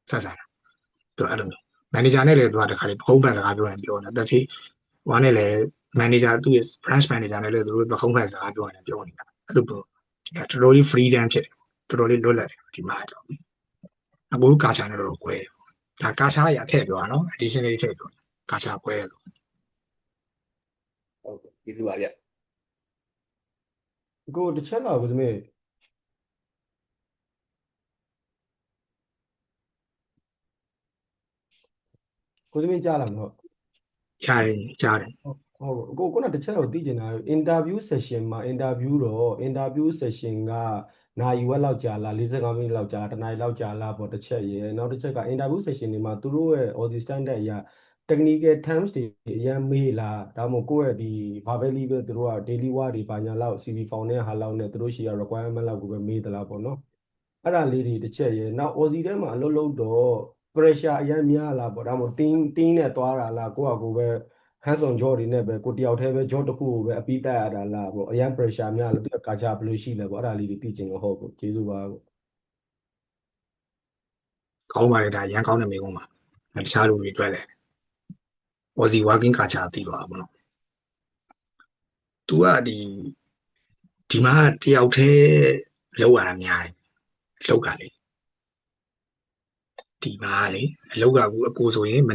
ဆက်ဆံတာသူအဲ့လိုမျိုး manager နဲ့လည်းသူကတခါလေဘုံပန်စကားပြောရင်ပြောတယ်တတိဟိုနဲ့လည်း manager သူ့ရဲ့ branch manager နဲ့လည်းသူတို့ဘုံပန်စကားပြောရင်ပြောနေတာအဲ့လိုပေါ့ဒီကတော်တော်လေး freedom ဖြစ်တယ် တော်တော်လေးလွတ်လပ်တယ်ဒီမှာကြောင့်အကိုတို့ကာချာနဲ့တော့ကွဲတယ်ဒါကာချာရထည့်ပြောတာနော် addition လေးထည့်ပြောကာချာကွဲတယ်လို့ ဟုတ်ကဲ့ကျေးဇူးပါဗျ ကိုတစ်ချက်တော့ကိုသမီးကိုသမီးကြားလားမဟုတ် ရတယ်ကြားတယ် ဟုတ်ကိုကတစ်ချက်တော့သိချင်တာ interview session မှာ interview session ကနာရီဝက်လောက်ကြာလား45မိနစ်လောက်ကြာလားတစ်နာရီလောက်ကြာလားပေါ့တစ်ချက်ရယ်နောက်တစ်ချက်က interview session တွေမှာသူတို့ရဲ့ Aussie standard အရ technical terms တွေအရင်မေးလားဒါမှမဟုတ်ကိုယ့်ရဲ့ဒီ verbally ပဲသူတို့က daily work တွေဘာညာလောက် CV form နဲ့ဟာလောက်နဲ့သူတို့ရှိရ requirement လောက်ကိုပဲမေးသလားပေါ့နော်အဲ့ဒါလေးတွေတစ်ချက်ရယ်နောက် Aussie ထဲမှာအလုပ်လုပ်တော့ pressure အရင်များလားပေါ့ဒါမှမဟုတ် team နဲ့သွားတာလားကိုယ့်ဟာကိုယ်ပဲ hands on job တွေနဲ့ပဲကိုတယောက်တည်းပဲ job တစ်ခုကိုပဲအပြီးတက်ရတာလားပေါ့အရင် pressure များလို့သူကကာချာဘယ်လိုရှိလဲပေါ့အဲ့ဒါလေးတွေသိချင်လို့ဟုတ်ကိုကျေးဇူးပါကို ကောင်းပါလေဒါရန်ကောင်းတဲ့မိကုန်းပါတခြားလူတွေတွေ့လဲ Aussie working culture သိသွားပါဘောနော်သူကဒီမှာတယောက်တည်းလောက်ရတာများတယ်လောက်ကလေဒီမှာလေအလောက်ကအကိုဆိုရင်မ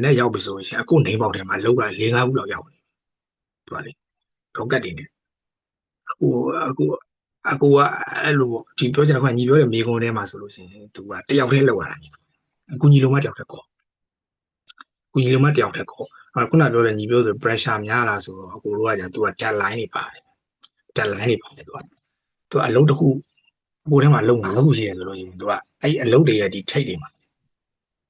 နဲ့ရောက်ပြီဆိုရင်အခုနေပေါက်ထဲမှာလောက်က၄-၅ခုလောက်ရောက်နေသူကလေတော့ကတ်တင်နေအခုကအဲ့လိုဒီပြောချင်တာကညီပြောတဲ့မိကုန်းထဲမှာဆိုလို့ရှိရင်သူကတယောက်တည်းလောက်ရတာအခုညီလုံးမတယောက်တည်းကောခုညီလုံးမတယောက်တည်းကောခုနပြောတဲ့ညီပြောဆို pressure များလာဆိုတော့အကိုတို့ကじゃသူက deadline တွေပါတယ် deadline တွေပါတယ်သူကအလုပ်တစ်ခုကိုယ်ထဲမှာလုံငါလုပ်ရှိရဆိုလို့ရှိရင်သူကအဲ့အလုပ်တွေရဲ့ဒီထိတ်တွေမှာ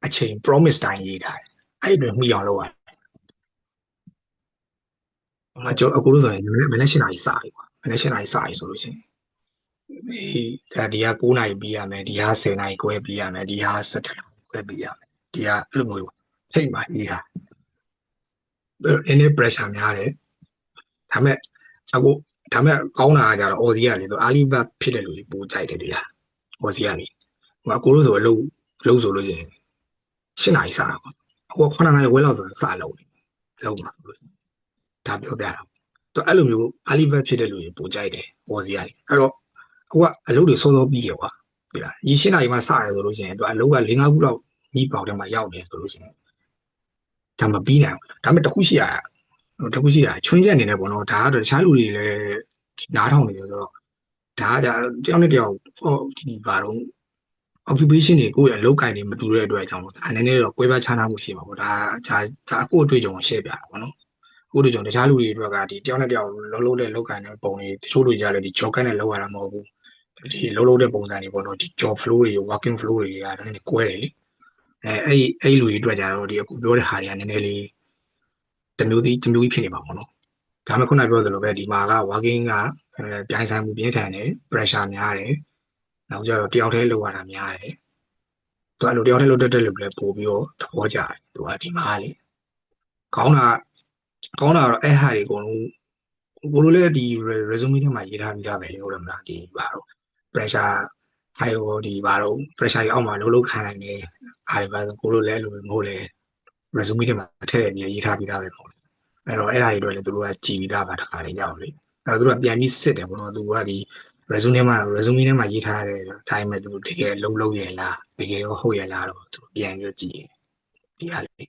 အချိန် promise တိုင်းရေးထားတယ်အဲ့တွေမှီအောင်လုပ်ရတယ်ကျွန်တော်အကိုတို့ဆိုရင်မနေ့7 နာရီစပြီကွာမနေ့7 နာရီစပြီဆိုလို့ရှိရင်ဒီက9 နာရီပြီးရမယ်ဒီက10 နာရီခွဲပြီးရမယ်ဒီက17 နာရီခွဲပြီးရမယ်ဒီကအဲ့လိုမျိုးထိတ်မှာရေးထားနည်းနည်း pressure များတယ်ဒါပေမဲ့ကောင်းတာကကြတော့ Aussie ကလေသူ early bird ဖြစ်တဲ့လူတွေပိုကြိုက်တယ်ဒီလား Aussie ကလေအကိုတို့ဆိုအလုပ်ဆိုလို့ရှိရင်7 နာရီစတာပေါ့အကို9 နာရီဝဲလောက်ဆိုစလုပ်မှာဆိုလို့ဒါပြောပြတာသူအဲ့လိုမျိုး early bird ဖြစ်တဲ့လူတွေပိုကြိုက်တယ် Aussie ကလေအဲ့တော့အကိုကအလုပ်တွေစောစောပြီးရကွာဒီလားဒီ7 နာရီမှစတယ်ဆိုလို့ရှိရင်သူအလုပ်က4-5ခုလောက်ညီးပေါက်ထဲမှာရောက်နေဆိုလို့ရှိရင်ဒါမပြီးနိုင်ဘူးဒါပေမဲ့တစ်ခုရှိရချွင်းချက်အနေနဲ့ပေါ့နော်ဒါကတော့တခြားလူတွေလည်းနားထောင်နေတယ်ဆိုတော့ဒါကတယောက်နဲ့တယောက်ဒီဘာတော့ occupation တွေကိုယ့်ရဲ့အလုပ်ကိုင်တွေမတူတဲ့အတွက်အကြောင်းပေါ့ဒါနည်းနည်းတော့ကွဲပြားခြားနားမှုရှိမှာပေါ့ဒါအခုအတွေ့အကြုံကို share ပြတာပေါ့နော်အခုအတွေ့အကြုံတခြားလူတွေအတွက်ကဒီတယောက်နဲ့တယောက်လုံးတဲ့လုပ်ကိုင်တဲ့ပုံတွေတချို့လူကြလည်းဒီ job နဲ့လောက်ရတာမဟုတ်ဘူးဒီလုံးတဲ့ပုံစံတွေပေါ့နော်ဒီ job flow တွေ working flow တွေကနည်းနည်းကွဲတယ်လေအဲ့လူတွေအတွက်ကြတော့ဒီအခုပြောတဲ့ဟာတွေကနည်းနည်းလေးတမျိုးကြီးဖြစ်နေပါပေါ့နော်ဒါမှခုနပြောသလိုပဲဒီမှာက working ကပြိုင်ဆိုင်မှုပြင်းထန်တယ် pressure များတယ်နောက်ကြတော့တယောက်တည်းလောက်ရတာများတယ်သူအဲ့လိုတယောက်တည်းလောက်တဲ့လူလည်းပို့ပြီးတော့သဘောကျတယ်သူကဒီမှာလေကောင်းတာတော့အဲ့ဟာတွေအကုန်လုံးကိုလိုလည်းဒီ resume ထဲမှာရေးထားပြီးသားပဲဟုတ်တယ်မလားဒီပါတော့ pressure high ဟိုဒီပါတော့ pressure တွေအောက်မှာလုံးခံနိုင်တယ်အားတွေပါဆိုကိုလိုလည်းလိုမဟုတ်လေ resume ထဲမှာထည့်ပြီးရေးထားပြီးသားပဲပေါ့အဲ့တော့အဲ့ဟာတွေတော့လည်းသူတို့ကကြည်ပြီးသားပါတခါလေးရောက်လေအဲ့တော့သူတို့ကပြန်ပြီးစစ်တယ်ပေါ့နော်သူကဒီ resume ထဲမှာရေးထားတဲ့အတိုင်းပဲသူတကယ်လုံးရလားတကယ်ရောဟုတ်ရလားတော့သူပြန်ပြီးကြည့်ဒီဟာလေး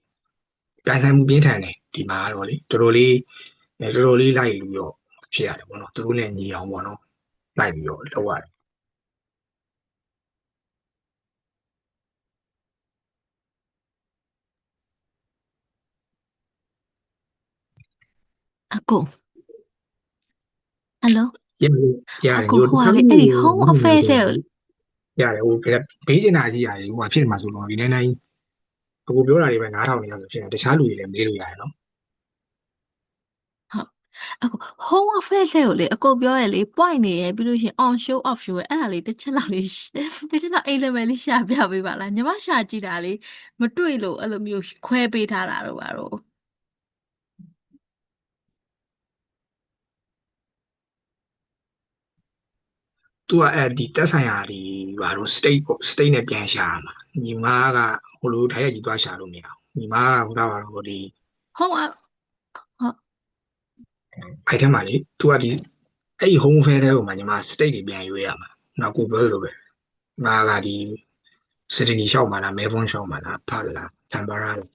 ပြန်ဆိုင်မှုပြင်းထန်တယ်ဒီမှာတော့လေတော်တော်လေးလိုက်လို့ရောဖြစ်ရတယ်ပေါ့နော်သူတို့လည်းညီအောင်ပေါ့နော်လိုက်ပြီးတော့လောက်ရတယ်အကိုဟယ်လို ရတယ် အကိုဟိုကလေအဲ့ဒီ home affairs ရဲ့ ရတယ်ဟိုဘေးကျင်တာကြီးရတယ်ဟိုကဖြစ်နေမှာဆိုတော့ဒီတိုင်းအခုပြောတာတွေပဲနားထောင်နေရဆိုဖြစ်နေတခြားလူတွေလည်းမေးလို့ရတယ်နော် အကို home affairs ရဲ့ကိုလေအကိုပြောရလေ point နေရပြီးလို့ရှိရင် on show off show ရဲ့အဲ့ဒါလေးတစ်ချက်လောက်လေးတစ်ချက်လောက် A level လေးရှာပြပေးပါလားညီမရှာကြည့်တာလေမတွေ့လို့အဲ့လိုမျိုးခွဲပေးထားတာတော့ပါတော့ သူကဒီတက်ဆိုင်ရာဒီဘာလို့ state နဲ့ပြန်ရှာရမှာညီမကဟိုလိုထိုင်ရကြီးသွားရှာလို့မရဘူးညီမကဟိုတော့ဒီ home အဲ့ထဲမှာလေသူကဒီအဲ့ home fair ထဲမှာညီမ state တွေပြန်ရွေးရမှာ နောက်ကိုပြောသလိုပဲငါကဒီစစ်ဒနီရှောက်မှာလားမဲဘွန်းရှောက်မှာလားဖတ်လားတမ်ဘာရာလား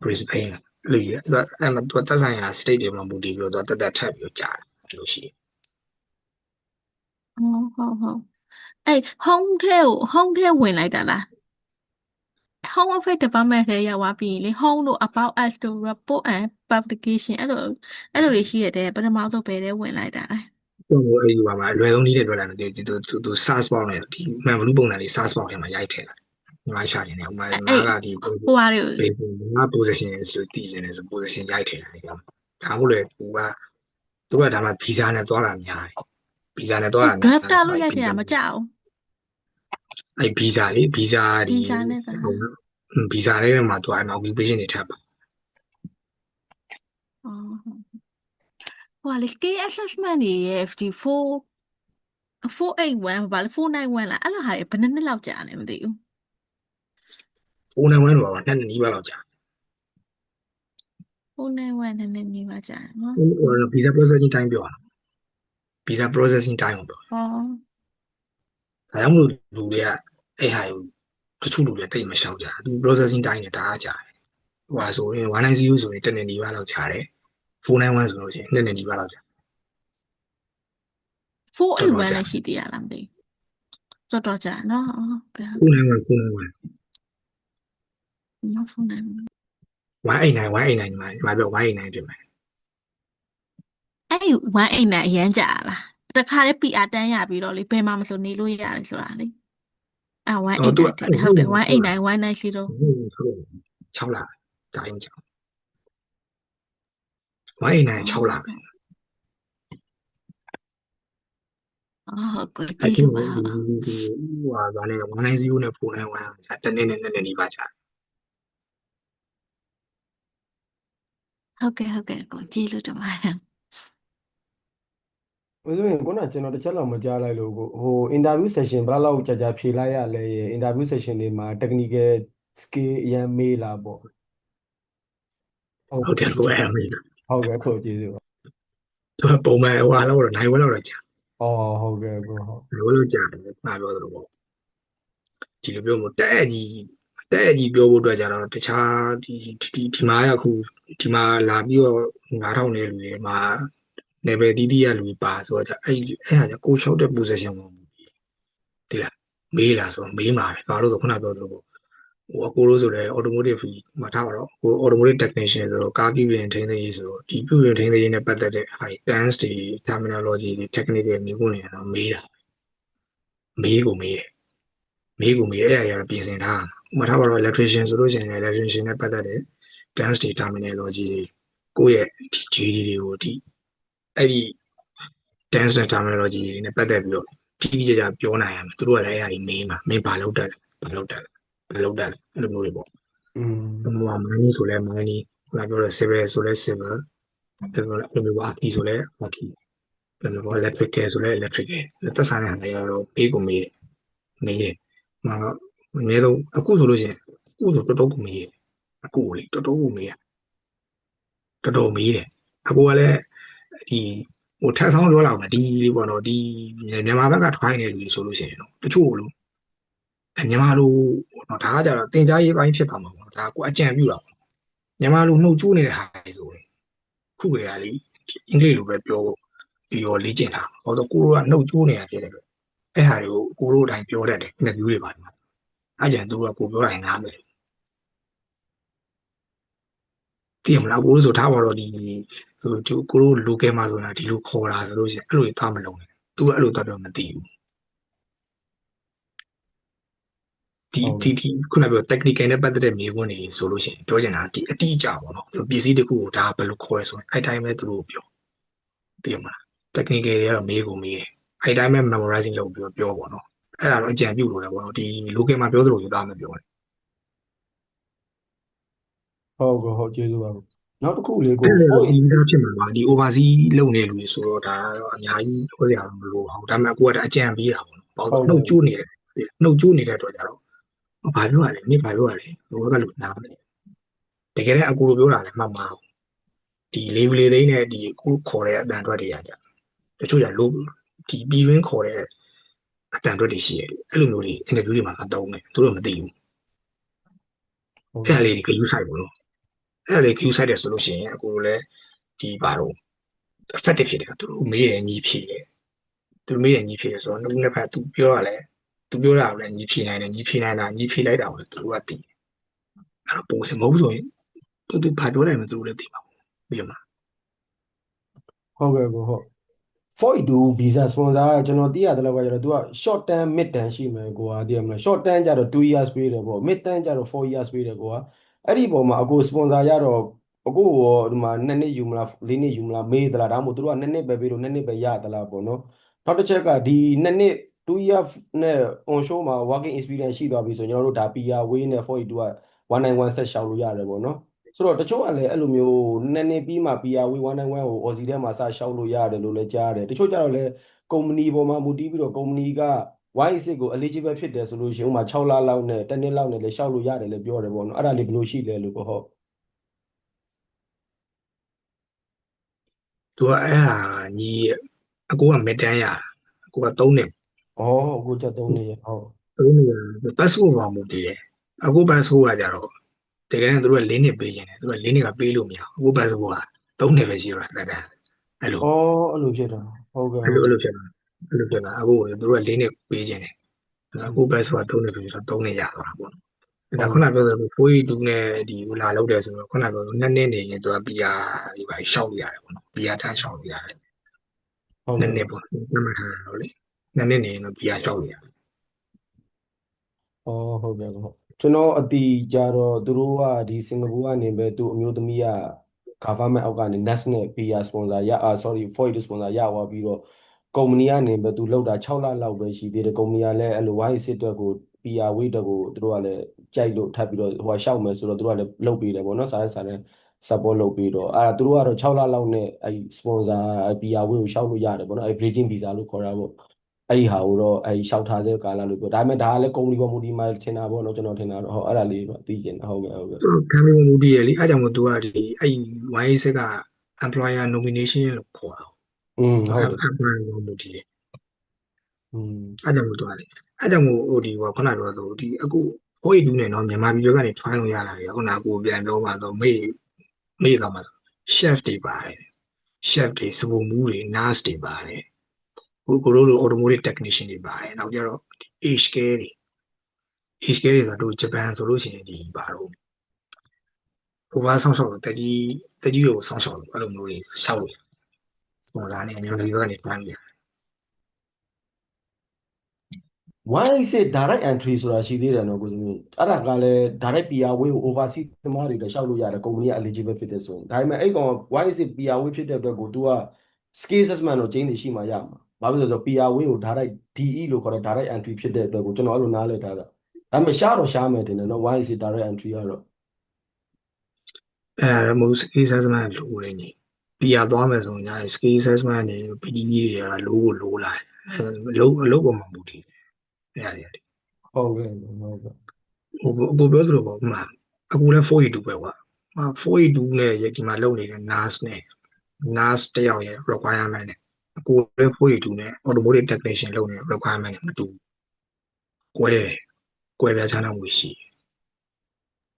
Brisbane လားအဲ့လိုကြီးအဲ့မှာသူတက်ဆိုင်ရာ state တွေမှာမူတည်ပြီးတော့သူတက်ထပ်ပြီးတော့ကြားတယ်အဲ့လိုရှိတယ် ဟုတ်အဲ့ home ထဲဝင်လိုက်တာလား home office department ထဲရောက်သွားပြီးလေ home တို့ about us တို့ report and publication အဲ့လိုတွေရှိရတဲ့ပထမဆုံးပဲထဲဝင်လိုက်တာလေ တော့အဲ့ဒီပါမှာအလွယ်ဆုံးနည်းနဲ့ပြောလိုက်မယ်သူ SaaS ပေါင်းနဲ့ဒီမှန်ဘလူးပုံစံလေး SaaS ပေါင်းထဲမှာရိုက်ထည့်လိုက်ငါရှာခြင်းနဲ့ဥမာငါကဒီ ဟိုဟာတွေ ငါ position ဆိုတည်ခြင်းနဲ့ဆို position ရိုက်ထည့်လိုက်ဒါမှမဟုတ်လေသူကဒါမှ visa နဲ့သွားတာများတယ် visa နဲ့သွားတာများ drafter လို့ရိုက်ထည့်တာမကြောက် အဲ့ visa လေ visa ဒီ visa နဲ့သာ visa လေးမှာသူအဲ့မှာ occupation တွေထပ်ပါ ဟိုလေ skill assessment တွေရဲ့ 481ဘာလဲ491လားအဲ့လိုဟာတွေဘယ်နှစ်လောက်ကြာလဲမသိဘူး ပုံနဲ့ဝန်းတော့နှစ်နီးပါးလောက်ကြာ 491နည်းနည်းနေပါကြာနော် visa processing time ပြောတာ visa processing time ကိုပြော ဟော ဒါကြောင့်မလို့လူတွေကအဲ့ဟာကိုတချို့လူတွေတိတ်မရှောက်ကြသူ processing time နဲ့တအားကြာတယ်ဟိုဟာဆိုရင်190ဆိုရင်တစ်နှစ်နီးပါးလောက်ကြာတယ်491ဆိုလို့ရှိရင်နှစ်နှစ်နီးပါးလောက်ကြာ 481လည်းရှိသေးရလားမသိဘူးတော်ကြာနော်ဟုတ်ကဲ့ 491 နော်491 189ဒီမှာပြော189ပြင်မယ် အဲ့189အရန်ကြာလားတခါလေး PR တန်းရပြီးတော့လေဘယ်မှာမဆိုနေလို့ရတယ်ဆိုတာလေအဲ့189ဟုတ်တယ်189 190တော့ 6လတိုင်းကြာ189 6လပဲ ဟုတ်ကဲ့ကျေးဇူးပါ ဟိုဟာဗာလဲ190နဲ့491တစ်နေ့နဲ့နှစ်နှစ်နီးပါးကြာ ဟုတ်ကဲ့ကိုကျေးဇူးတင်ပါတယ် ဆိုရင်ခုနကကျွန်တော်တစ်ချက်လောက်မကြားလိုက်လို့ကိုဟို interview session ဘယ်လောက်ကြာဖြေလိုက်ရလဲရေ interview session တွေမှာ technical skill အရင်မေးလာပေါ့ ဟုတ်တယ်ကိုအဲ့မေးတယ် ဟုတ်ကဲ့ကိုကျေးဇူးပါ သူကပုံမှန်ဟိုဟာလောက်တော့နိုင်ဝက်လောက်တော့ကြာ ဟုတ်ကဲ့ကိုဟုတ် လိုလိုကြာတယ်မှာပြောသလိုပေါ့ဒီလိုပြောမို့တဲ့ကြီးပြောဖို့အတွက်ကြတော့တခြားဒီမှာရခုဒီမှာလာပြီးတော့9000နဲ့လူတွေမှာ level တီးတီးရလူပါဆိုတော့အဲ့ဟာကကိုရှောက်တဲ့ position ကိုဒီလားမေးလာဆိုမေးမှာပဲဘာလို့ဆိုခုနပြောသလိုပေါ့ဟိုအကိုလို့ဆိုလဲ automotive မှာထားပါတော့ဟို automotive technician ဆိုတော့ကားပြုပြင်ထိန်းသိမ်းရေးဆိုတော့ဒီပြုပြင်ထိန်းသိမ်းရေးနဲ့ပတ်သက်တဲ့ terms တွေ terminology တွေ technical မျိုးကိုနေတော့မေးတာမေးတယ်အဲ့အရာတွေပြင်ဆင်ထားမှာထားပါတော့ electrician ဆိုလို့ရှိရင် electrician နဲ့ပတ်သက်တဲ့ terms တွေ terminology တွေကိုယ့်ရဲ့ဒီ GD တွေကိုဒီအဲ့ဒီ terms နဲ့ terminology တွေနဲ့ပတ်သက်ပြီးတော့တိတိကျကျပြောနိုင်ရမယ်သူတို့ကလည်းအဲ့အရာတွေမေးမှာမင်းဘာလုပ်တတ်လဲအဲ့လိုမျိုးတွေပေါ့ဟိုမှာ mining ဆိုလဲ mining ခုနပြောတဲ့ civil ဆိုလဲ civil အဲ့လိုမျိုး archi ဆိုလဲ archi အဲ့လိုမျိုး electrical ဆိုလဲ electrical သက်ဆိုင်တဲ့နေရာတော့ဘေးကိုမေးတယ်မှာအနည်းဆုံးအခုဆိုလို့ရှိရင်အခုဆိုတော်တော်ကိုမေးတယ်အခုလေတော်တော်ကိုမေးတယ်တော်တော်မေးတယ်အခုကလည်းဒီဟိုထပ်ဆောင်ပြောလောက်မှာဒီပေါ့နော်ဒီမြန်မာဘက်ကထိုင်းနေလူဆိုလို့ရှိရင်တော့တချို့လို့မြန်မာလိုတော့ဒါကကြတော့တင် जा ရေးပိုင်းဖြစ်သွားမှာပေါ့ဒါကိုအကြံပြုတာပေါ့မြန်မာလိုနှုတ်ကျိုးနေတဲ့ဟာဆိုရင်ခုကလေးအင်္ဂလိပ်လိုပဲပြောပြီးတော့လေ့ကျင့်တာဟောတော့ကိုတို့ကနှုတ်ကျိုးနေတာဖြစ်တယ်ပဲအဲ့ဟာတွေကိုကိုတို့အတိုင်းပြောတတ်တယ် interview တွေပါမှာအဲ့ကြံသူကကိုပြောတိုင်းနားမယ်သိမလားကိုတို့ဆိုထားပါတော့ဒီဆိုကိုတို့ local မှာဆိုတာဒီလိုခေါ်တာဆိုလို့ရှိရင်အဲ့လိုသားမလုံးနဲ့သူကအဲ့လိုတော့မသိဘူးဒီခုနကပြော technical နဲ့ပတ်သက်တဲ့မျိုးဝင်နေဆိုလို့ရှိရင်ပြောချင်တာဒီအတိအကျပေါ့နော်ပစ္စည်းတစ်ခုကိုဒါဘယ်လိုခေါ်ရဲဆိုရင်အဲ့တိုင်းပဲသူတို့ပြောသိမလား technical တွေကတော့မေးကုန်မေးတယ်အဲ့တိုင်းပဲ memorizing လုပ်ပြီးပြောပေါ့နော်အဲ့ဒါတော့အကြံပြုလို့လည်းပေါ့နော်ဒီ local မှာပြောသလိုယူသားမပြောနဲ့ ဟုတ်ကျေးဇူးပါနောက်တစ်ခုလေးကို အဲ့လိုဒီလိုဖြစ်မှာပါဒီ oversea လုပ်နေလူတွေဆိုတော့ဒါတော့အများကြီးပြောစရာမလိုပါဘူးဒါပေမဲ့ကိုကဒါအကြံပေးတာပေါ့နော်ဘာလို့နှုတ်ကျိုးနေတဲ့အတွက်ကြတော့ဘာပြောရလဲမင်းဘာပြောရလဲဘယ်ဘက်ကလို့နားမလဲတကယ်တမ်းအကူလိုပြောတာလည်းမှတ်မှာဒီလေးလေးသိန်းနဲ့ဒီကိုခေါ်တဲ့အတန်ထွက်တွေကကြတချို့ကလို့ဒီပြည်တွင်းခေါ်တဲ့ အတန်အတွက်တွေရှိတယ်အဲ့လိုမျိုးတွေ interview တွေမှာအသုံးတယ်သူတို့မသိဘူး ဟုတ် အဲ့ ကဲ့ ဒါလေးတွေ queue site ပေါ့နော်အဲ့ဒါလေး queue site တယ်ဆိုလို့ရှိရင်အကိုလည်းဒီပါတော့ effective ဖြစ်တယ်သူတို့မေးတယ်ညီဖြေတယ်သူမေးတယ်ညီဖြေတယ်ဆိုတော့နှစ်ဖက်သူပြောရလဲသူပြောတာကိုလည်းညီဖြေနိုင်တယ်ညီဖြေနိုင်တာညီဖြေလိုက်တာကိုလည်းသူတို့ကသိတယ်အဲ့တော့ပုံစံမဟုတ်ဆိုရင်သူဘာပြောတယ်မသူတို့လည်းသိမှာပေါ့ပြီးတော့မှ ဟုတ်ကဲ့ကိုဟုတ် 42 visa sponsor ကကျွန်တော်သိရတယ်လို့ကကျတော့ तू က short term mid term ရှိမယ်ကိုကသိရမလား short term ကျတော့2 years ပေးတယ်ပေါ့ mid term ကျတော့4 years ပေးတယ်ကိုကအဲ့ဒီပုံမှာအကို sponsor ရတော့အကိုရောဒီမှာ2နှစ်ယူမလား4နှစ်ယူမလားမေးသလားဒါမှမဟုတ်သူတို့က2နှစ်ပဲပေးလို့2နှစ်ပဲရသလားပေါ့နော်နောက်တစ်ချက်ကဒီ2နှစ်2 year နဲ့ on show မှာ working experience ရှိသွားပြီဆိုရင်ကျွန်တော်တို့ဒါ PR way နဲ့42က191ဆက်ရှောက်လို့ရတယ်ပေါ့နော်ဆိုတော့တချို့ကလည်းအဲ့လိုမျိုးနှစ်နှစ်ပြီးမှ PR way 191ကို Aussie ထဲမှာစရှောက်လို့ရတယ်လို့လည်းကြားတယ်တချို့ကြတော့လည်းကုမ္ပဏီပေါ်မှာမူတည်ပြီးတော့ကုမ္ပဏီက Y6 ကို eligible ဖြစ်တယ်ဆိုလို့ရှိရင်ဥပမာ6လလောက်နဲ့တစ်နှစ်လောက်နဲ့လည်းရှောက်လို့ရတယ်လည်းပြောတယ်ပေါ့နော်အဲ့ဒါလေးဘယ်လိုရှိလဲလို့ပေါ့ဟုတ် သူကအဲ့ဟာညီအကိုကမတန်းရအကိုက3နှစ် ဩအခုချက်3နှစ်ရဟုတ် 3နှစ်ပတ်စပို့ပါမှုတည်တယ်အကိုပတ်စပို့ကကြတော့တကယ်နဲ့သူတို့က4နှစ်ပေးခြင်းတယ်သူက4နှစ်ကပေးလို့မရဘူးအကိုပတ်စပို့က3နှစ်ပဲရှိတော့တက်တယ်အဲ့လို ဩအဲ့လိုဖြစ်တာဟုတ်ကဲ့ အဲ့ ဟုတ် လိုဖြစ်တာအဲ့လိုဖြစ်တာအကိုကသူတို့က4နှစ်ပေးခြင်းတယ်အကိုပတ်စပို့က3နှစ်ပေးဆိုတော့3နှစ်ရသွားတာပေါ့ဒါခုနပြောသလို42နဲ့ဒီလာလောက်တယ်ဆိုတော့ခုနပြော2နှစ်နေရင်သူက PR ဒီပါရှောက်ရတယ်ပေါ့နော် PR တန်းရှောက်ရတယ် ဟုတ် နှစ် ကဲ့ နှစ်ပေါ့နံပါတ်ထားတော့လေ2နှစ်နေရင်တော့ PR ရှောက်ရတယ် ဩဟုတ်ကဲ့ဟုတ်ကျွန်တော်အတီကြတော့သူတို့ကဒီစင်ကာပူကနေပဲသူ့အမျိုးသမီးက government အောက်ကနေ national PR sponsor ရsorry 42 sponsor ရသွားပြီးတော့ကုမ္ပဏီကနေပဲသူလောက်တာ6လလောက်ပဲရှိသေးတယ်ကုမ္ပဏီကလည်းအဲ့လို Y6 အတွက်ကို PR way အတွက်ကိုသူတို့ကလည်းကြိုက်လို့ထပ်ပြီးတော့ဟိုရှောက်မယ်ဆိုတော့သူတို့ကလည်းလုပ်ပေးတယ်ပေါ့နော်စာနဲ့ support လုပ်ပြီးတော့အဲ့ဒါသူတို့ကတော့6လလောက်နဲ့အဲ့ sponsor PR way ကိုရှောက်လို့ရတယ်ပေါ့နော်အဲ့ bridging visa လို့ခေါ်တာပေါ့အဲ့ဒီဟာကိုတော့အဲ့ရှောက်ထားတဲ့ကာလလို့ပြောဒါပေမဲ့ဒါကလည်းကုမ္ပဏီပေါ်မူတည်မှထင်တာပေါ့နော်ကျွန်တော်ထင်တာတော့ဟုတ်အဲ့ဒါလေးတော့သိကျင်တာဟုတ်ကဲ့ဟုတ်ကဲ့ သူတို့ခံပြီးမှုတည်ရလေအဲ့ကြောင့်မို့သူကဒီအဲ့ Y6 က employer nomination လို့ခေါ်တာ ဟုတ်တယ် employer မှုတည်တယ် อืม အဲ့ကြောင့်မို့သူကလေအဲ့ကြောင့်မို့ဟိုဒီခုနပြောသလိုဒီအခု42နဲ့နော်မြန်မာပြည်ကနေ try လို့ရတာလေခုနကကိုပြန်ပြောမှတော့မေ့တော့မှ chef တွေပါတယ် chef တွေစပူမူးတွေ nurse တွေပါတယ်ကိုတို့လို automotive technician တွေပါတယ်နောက်ကြတော့ age care တွေ age care တွေဆိုတော့ဂျပန်ဆိုလို့ရှိရင်ဒီပါတော့ဟိုဘာဆောင်းဆောက်တက်ကြီးကိုဆောင်းဆောက်အဲ့လိုမျိုးတွေရှောက်လို့စပွန်ဆာနဲ့မြန်မာပြည်ကနေ try လို့ရ Y6 direct entry ဆိုတာရှိသေးတယ်နော်ကိုစမင်းအဲ့ဒါကလည်း direct PR way ကို overseas သမားတွေလည်းရှောက်လို့ရတယ်ကုမ္ပဏီက eligible ဖြစ်တယ်ဆိုရင်ဒါပေမဲ့အဲ့ကောင် Y6 PR way ဖြစ်တဲ့အတွက်ကို तू က skill assessment တော့ကျင်းနေရှိမှရမှာဘာဖြစ်လို့လဲဆိုတော့ PR way ကို direct DE လို့ခေါ်တဲ့ direct entry ဖြစ်တဲ့အတွက်ကိုကျွန်တော်အဲ့လိုနားလည်ထားတာဒါပေမဲ့ရှားတော့ရှားမယ်တင်တယ်နော် Y6 direct entry ကတော့ အဲမို့ skill assessment လိုနေနေပြရသွားမယ်ဆိုရင်ညာ skill assessment တွေ PDE တွေကလိုလာအလုပ်ပေါ်မှာမူတည်တယ်အဲ့ဒါတွေ ဟုတ်ကဲ့ဟုတ်ကဲ့ ဟိုအကိုပြောသလိုပေါ့ဥမာအခုလည်း482ပဲကွာ482နဲ့ဒီမှာလုပ်နေတဲ့ nurse တယောက်ရဲ့ requirement နဲ့အကိုလည်း482နဲ့ automotive technician လုပ်နေတဲ့ requirement နဲ့မတူကွဲပြားခြားနားမှုရှိ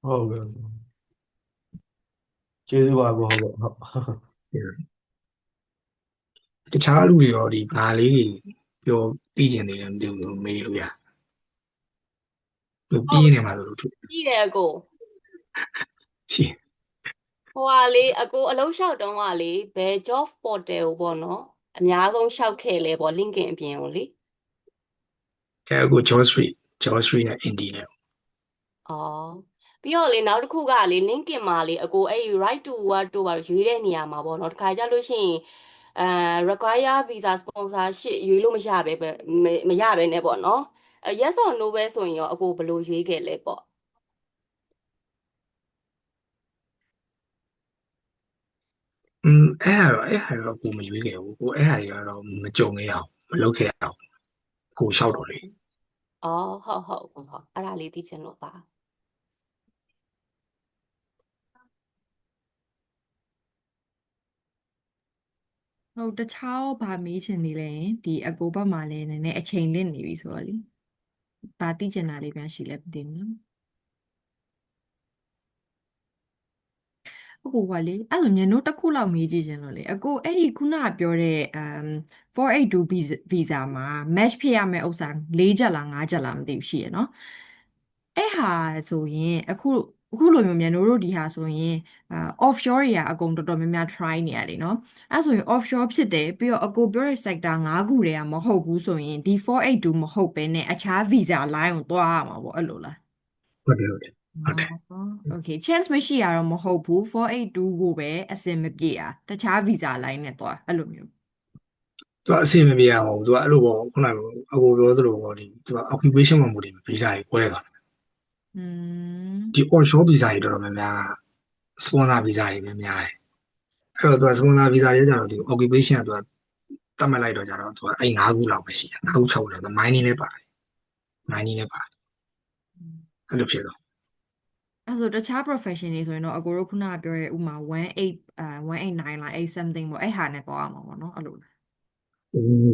ဟုတ်ကဲ့ကျေးဇူးပါကိုဟုတ်ကဲ့ဟုတ် တခြားလူတွေရောဒီဘာလေးတွေပြောသိကျင်နေတယ်မသိဘူးမေးလို့ရသူပြီးနေမှာလို့သူ ကြည့်တယ်အကို ရှိ ဟိုဟာလေအကိုအလုံးလျှောက်တုံးကလေဘယ် job portal ကိုပေါ့နော်အများဆုံးလျှောက်ခဲ့လဲပေါ့ LinkedIn အပြင်ကိုလေ အဲအခု George Street နဲ့ Indy နဲ့ ဩပြီးတော့လေနောက်တစ်ခုကလေ LinkedIn မှာလေအကိုအဲ့ right to work တို့ပါရွေးတဲ့နေရာမှာပေါ့နော်တခါကြလို့ရှိရင်require visa sponsorship ရွေးလို့မရပဲနဲ့ပေါ့နော်yes or no ပဲဆိုရင်ရောအကိုဘယ်လိုရွေးခဲ့လဲပေါ့ အဲ့ဟာတော့ကိုမရွေးခဲ့ဘူးကိုအဲ့ဟာတွေကတော့မကြုံခဲ့အောင်မလုပ်ခဲ့အောင်ကိုလျှောက်တော့လေ ဩဟုတ်အဲ့ဒါလေးသိချင်လို့ပါ ဟုတ်တခြားရောဗာမေးချင်နေလဲဒီအကိုဘက်မှာလည်းနည်းနည်းအချိန်လင့်နေပြီဆိုတော့လေဗာသိချင်တာလေးပြန်ရှိလဲမသိဘူးနော်အကိုကလေအဲ့လိုမြန်တို့တစ်ခုလောက်မေးကြည့်ချင်လို့လေအကိုအဲ့ဒီခုနကပြောတဲ့482 visa မှာ match ဖြစ်ရမယ့်ဥစ္စာ၄ချက်လား၅ချက်လားမသိဘူးရှိရနော်အဲ့ဟာဆိုရင်အခုလိုမျိုးမြန်တို့ဒီဟာဆိုရင်offshore တွေကအကုန်တော်တော်များများ try နေရလေနော်အဲ့ဆိုရင် offshore ဖြစ်တယ်ပြီးတော့အကိုပြောတဲ့ sector ၅ခုတည်းကမဟုတ်ဘူးဆိုရင်ဒီ482မဟုတ်ဘဲနဲ့အခြား visa line ကိုသွားရမှာပေါ့အဲ့လိုလားဟုတ်တယ်ဟုတ်တယ် Okay chance မရှိရတော့မဟုတ်ဘူး482ကိုပဲအစင်မပြေတာတခြား visa line နဲ့သွားအဲ့လိုမျိုးသူကအဆင်မပြေအောင်သူကအဲ့လိုပေါ့ခုနကအကိုပြောသလိုပေါ့ဒီသူက occupation မှာမူတည်ဗီဇာကြီးကွဲသွားတယ်ဒီ onshore ဗီဇာကြီးတော်တော်များများ sponsor ဗီဇာတွေများများတယ်အဲ့တော့သူက sponsor ဗီဇာတွေကြတော့ဒီ occupation ကသူကတတ်မှတ်လိုက်တော့ကြတော့သူကအဲ့၅ခုလောက်ပဲရှိတယ်၅ခု6ခုလောက် mining နဲ့ပါတယ် mining နဲ့ပါတယ်အဲ့လိုဖြစ်တော့အဲ့ဆိုတခြား profession တွေဆိုရင်တော့အကိုတို့ခုနကပြောတဲ့ဥမာ18 189လား8 something ပေါ့အဲ့ဟာနဲ့သွားရမှာပေါ့နော်အဲ့လိုလား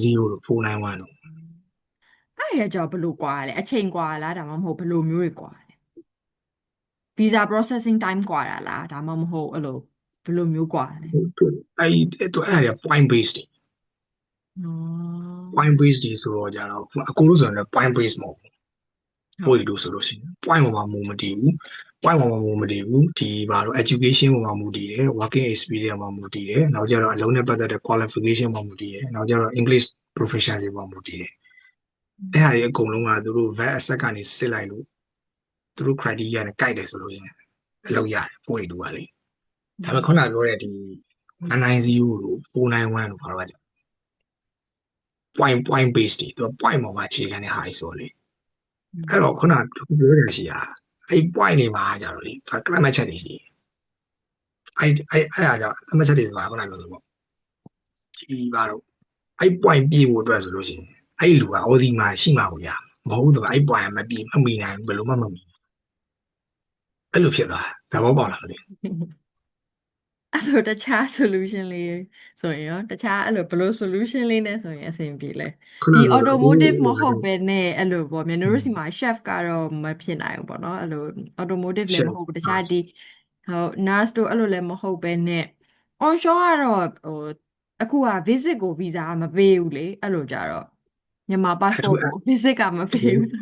0491တော့အဲ့ရကြောဘယ်လိုကွာလဲအချိန်ကွာလားဒါမှမဟုတ်ဘယ်လိုမျိုးတွေကွာလဲ visa processing time ကွာတာလားဒါမှမဟုတ်အဲ့လိုဘယ်လိုမျိုးကွာလဲအဲ့က point based တွေ point based တွေဆိုတော့ကြတော့အကိုလို့ဆိုရင် point based မဟုတ်ဘူးပို့လို့ဆိုလို့ရှိရင် point ပေါ်မှာမူမတည်ဘူး point ပေါ်မှာမူမတည်ဘူးဒီဘာလို့ education ပေါ်မှာမူတည်တယ် working experience ပေါ်မှာမူတည်တယ်နောက်ကြတော့အလုံးနဲ့ပတ်သက်တဲ့ qualification ပေါ်မှာမူတည်တယ်နောက်ကြတော့ English proficiency ပေါ်မှာမူတည်တယ်အဲ့ဟာတွေအကုန်လုံးကသူတို့ vet asset ကနေစစ်လိုက်လို့သူတို့ criteria နဲ့ကိုက်တယ်ဆိုလို့ရင်အလုပ်ရတယ်ပို့ရတူပါလေဒါပေမဲ့ခုနပြောတဲ့ဒီ190လို့491လို့ဘာလို့ကကြ point based တွေသူက point ပေါ်မှာအခြေခံတဲ့ဟာတွေဆိုလေအဲ့တော့ခုနကပြောရရှိတာအဲ့ point တွေမှာကြတော့လေသူကမှတ်ချက်တွေရှိအဲ့ဟာကြောင့်မှတ်ချက်တွေဆိုတာခုနပြောလို့ပေါ့ဒီပါတော့အဲ့ point ပြေးဖို့အတွက်ဆိုလို့ရှိရင်အဲ့လူက OD မှာရှိမှာကိုရမဟုတ်တော့အဲ့ point မပြေးမမီနိုင်ဘယ်လိုမှမမီအဲ့လိုဖြစ်သွားတာဘောပေါက်လာတယ်အဲ့ဆိုတခြား solution လေးဆိုရင်ရောတခြားအဲ့လိုဘယ်လို solution လေးနဲ့ဆိုရင်အဆင်ပြေလဲဒီ automotive မဟုတ်ပဲနဲ့အဲ့လိုပေါ့မြန်တို့စီမှာ chef ကတော့မဖြစ်နိုင်ဘူးပေါ့နော်အဲ့လို automotive လည်းမဟုတ်ဘူးတခြားဒီဟုတ် nurse တို့အဲ့လိုလည်းမဟုတ်ပဲနဲ့ onshore ကတော့ဟိုအခုက visit ကို visa မပေးဘူးလေအဲ့လိုကြတော့မြန်မာ passport ကို visit ကမပေးဘူးဆို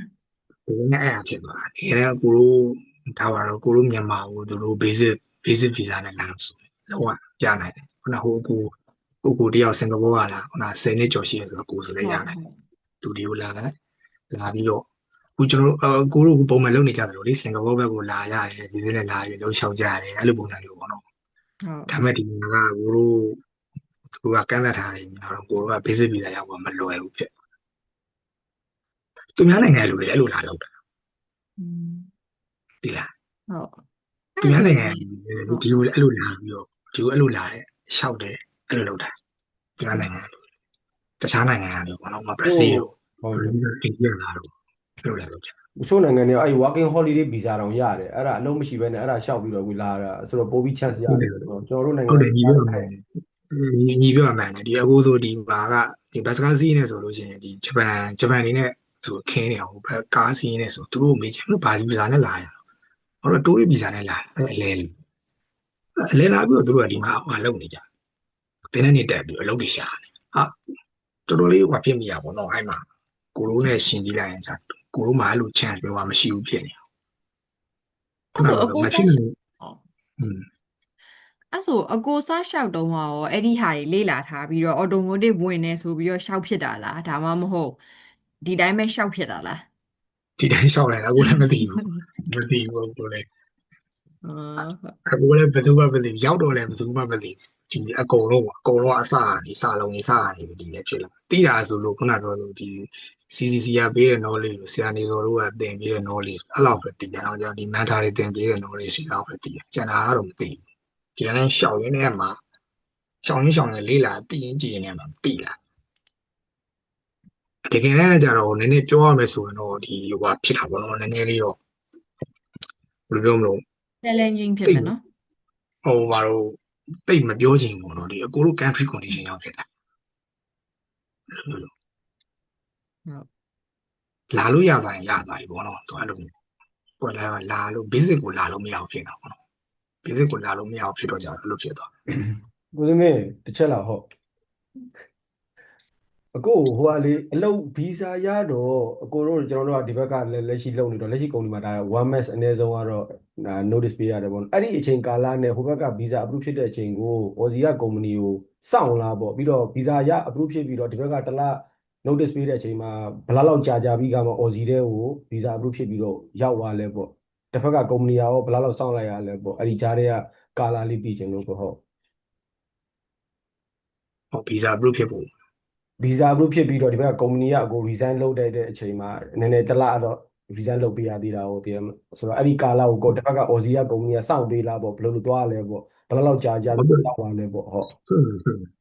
ဒီနေ့အဲ့အဖြစ်သွားတယ်ဒါလည်းကိုတို့ဒါပါတော့ကိုတို့မြန်မာကိုသူတို့ basic visa နဲ့လာလို့ဆိုတော့ကြားနိုင်တယ်ခုနဟိုကိုတယောက်စင်ကာပူကလာခုန10နှစ်ကျော်ရှိရဆိုတော့ကိုဆိုလည်းရနိုင်သူတွေကိုလာပြီးတော့ခုကျွန်တော်ကိုတို့ပုံမှန်လုပ်နေကြတယ်လို့လေစင်ကာပူဘက်ကိုလာရတယ် visa နဲ့လာပြီးလှုပ်ရှားကြရတယ်အဲ့လိုပုံစံမျိုးပေါ့နော်ဒါမဲ့ဒီကကိုတို့သူကကန့်သတ်ထားတယ်များတော့ကိုတို့က basic visa ရောက်ဖို့မလွယ်ဘူးဖြစ်သူများနိုင်ငံလူတွေအဲ့လိုလာလောက်တာဒီလားဟုတ်သူများနိုင်ငံဒီလိုအဲ့လိုလာပြီးတော့ဒီလိုအဲ့လိုလာတဲ့ရှောက်တယ်အဲ့လိုလုပ်တာသူများနိုင်ငံတခြားနိုင်ငံတွေပေါ့နော်ဘရာဇီးတို့ဟုတ်တယ်အိန္ဒိယလာတော့အဲ့လိုလာလုပ်ကြတချို့နိုင်ငံတွေအဲ့ working holiday visa တောင်ရတယ်အဲ့ဒါအလုံးမရှိဘဲနဲ့အဲ့ဒါရှောက်ပြီးတော့ဝင်လာတာဆိုတော့ပိုပြီး chance ရတယ်ကျွန်တော်တို့နိုင်ငံဟုတ်တယ်ညီပြောမှန်ညီပြောမှန်တယ်ဒီအခုဆိုဒီဘာကဒီဘတ်စကားစီးနေဆိုလို့ရှိရင်ဒီဂျပန်နေနဲ့ဆိုခင်းနေအောင်ကားစီးနေဆိုသူတို့မေးချင်လို့ဘာဗီဇာနဲ့လာရအောင်တော့တိုးရီဗီဇာနဲ့လာအလဲလာပြီးတော့သူတို့ကဒီမှာဟာလုပ်နေကြတင်းနေတက်ပြီးအလုပ်တွေရှာနေဟာတော်တော်လေးဟိုဖြစ်မိရပါတော့အဲ့မှာကိုရိုးနဲ့ရှင်ကြည့်လိုက်ရင်ကိုရိုးမှာအဲ့လို chance ပြောမှမရှိဘူးဖြစ်နေအောင်ခုနကမဖြစ်နေအဲ့ဆိုအကိုစားလျှောက်တုံးရောအဲ့ဒီဟာတွေလေ့လာထားပြီးတော့ automotive ဝင်နေဆိုပြီးတော့ရှောက်ဖြစ်တာလားဒါမှမဟုတ်ဒီတိုင်းပဲရှောက်ဖြစ်တာလားဒီတိုင်းရှောက်လိုက်တာကိုလည်းမသိဘူးကိုလည်းအခုလည်းဘယ်သူမှမသိရောက်တော့လည်းဘယ်သူမှမသိဒီအကုန်လုံးအစကနေစလုံးနေစကနေဒီလည်းဖြစ်လာတိတာဆိုလို့ခုနပြောလို့ဒီ CCC ကပေးတဲ့ knowledge ကိုဆရာနေတော်တို့ကသင်ပေးတဲ့ knowledge အဲ့လောက်ပဲသိတယ်အောင်ကြောင့်ဒီ mentor တွေသင်ပေးတဲ့ knowledge ရှိတော့ပဲသိတယ်ကျန်တာကတော့မသိဘူးဒီတိုင်းရှောက်ရင်းနဲ့မှာရှောင်းရလေးလာသိရင်ကြည့်ရင်လည်းသိလာတကယ်လည်းကြတော့နည်းနည်းပြောရမယ်ဆိုရင်တော့ဒီဟိုဖြစ်တာပေါ့နော်နည်းနည်းလေးတော့ဘယ်လိုပြောမလို့ challenging ဖြစ်မယ်နော်ဟိုဘာလို့ တိတ်မပြောချင်ဘူးနော်ဒီအကိုတို့ country condition ရောက်ဖြစ်တာအဲ့လိုမျိုး ဟုတ် လာလို့ရသွားရင်ရသွားပြီပေါ့နော်သူအဲ့လိုမျိုးကိုယ်လာလို့ basic ကိုလာလို့မရအောင်ဖြစ်တာပေါ့နော် basic ကိုလာလို့မရအောင်ဖြစ်တော့ကြအဲ့လိုဖြစ်သွား ကိုသမင်းတစ်ချက်လောက်ဟုတ်အကိုဟိုကလေအလုပ်ဗီဇာရတော့အကိုတို့ကျွန်တော်တို့ကဒီဘက်ကလက်ရှိလုပ်နေတော့လက်ရှိကုမ္ပဏီမှာဒါ 1 month အနည်းဆုံးကတော့ဒါ notice ပေးရတယ်ပေါ့နော်အဲ့ဒီအချိန်ကာလနဲ့ဟိုဘက်ကဗီဇာ approve ဖြစ်တဲ့အချိန်ကိုအော်စီကကုမ္ပဏီကိုစောင့်လာပေါ့ပြီးတော့ဗီဇာရ approve ဖြစ်ပြီးတော့ဒီဘက်ကတစ်လ notice ပေးတဲ့အချိန်မှာဘယ်လောက်ကြာပြီးကမှအော်စီတဲ့ကိုဗီဇာ approve ဖြစ်ပြီးတော့ရောက်သွားလဲပေါ့တစ်ဖက်ကကုမ္ပဏီရောဘယ်လောက်စောင့်လိုက်ရလဲပေါ့အဲ့ဒီကြားထဲကကာလာလေးပြီးချင်လို့ပေါ့ဟုတ် ဟုတ် visa approve ဖြစ်ဖို့ ဗီဇာ approve ဖြစ်ပြီးတော့ဒီဘက်ကကုမ္ပဏီကအကို resign လုပ်တဲ့အချိန်မှာနည်းနည်းတစ်လတော့ resign လုပ်ပေးရသေးတာဟုတ်တည်ဆိုတော့အဲ့ဒီကာလာကိုတစ်ဖက်ကအော်စီကကုမ္ပဏီကစောင့်ပေးလာပေါ့ဘယ်လိုလုပ်သွားလဲပေါ့ဘယ်လောက်ကြာပြီးရောက်သွားလဲပေါ့ဟုတ် သူ